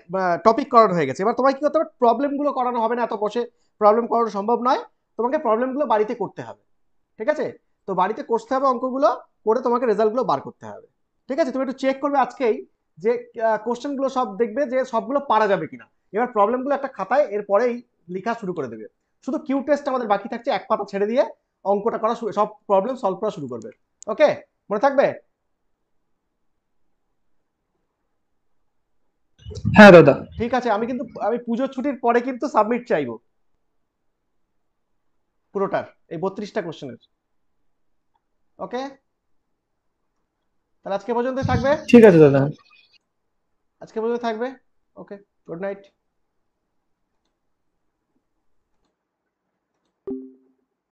টপিক করানো হয়ে গেছে। এবার তোমায় কি করতে হবে, প্রবলেমগুলো করানো হবে না, এত বসে প্রবলেম করানো সম্ভব নয়, তোমাকে প্রবলেমগুলো বাড়িতে করতে হবে। ঠিক আছে, তো বাড়িতে করতে হবে, অঙ্কগুলো করে তোমাকে রেজাল্টগুলো বার করতে হবে। ঠিক আছে, তুমি একটু চেক করবে আজকেই যে কোশ্চেনগুলো সব দেখবে যে সবগুলো পারা যাবে কিনা। এবার প্রবলেমগুলো একটা খাতায় এরপরেই লেখা শুরু করে দেবে। শুধু কিউ টেস্ট আমাদের বাকি থাকছে, এক পাতা ছেড়ে দিয়ে অঙ্কটা করা সব প্রবলেম সলভ করা শুরু করবে। ওকে, মনে থাকবে? হ্যাঁ দাদা। ঠিক আছে, আমি পুজোর ছুটির পরে কিন্তু সাবমিট চাইবো পুরোটার, এই 32টা কোশ্চেনের। ওকে, তাহলে আজকে পর্যন্ত থাকবে। ঠিক আছে দাদা। আজকে পর্যন্ত থাকবে। ওকে, গুড নাইট।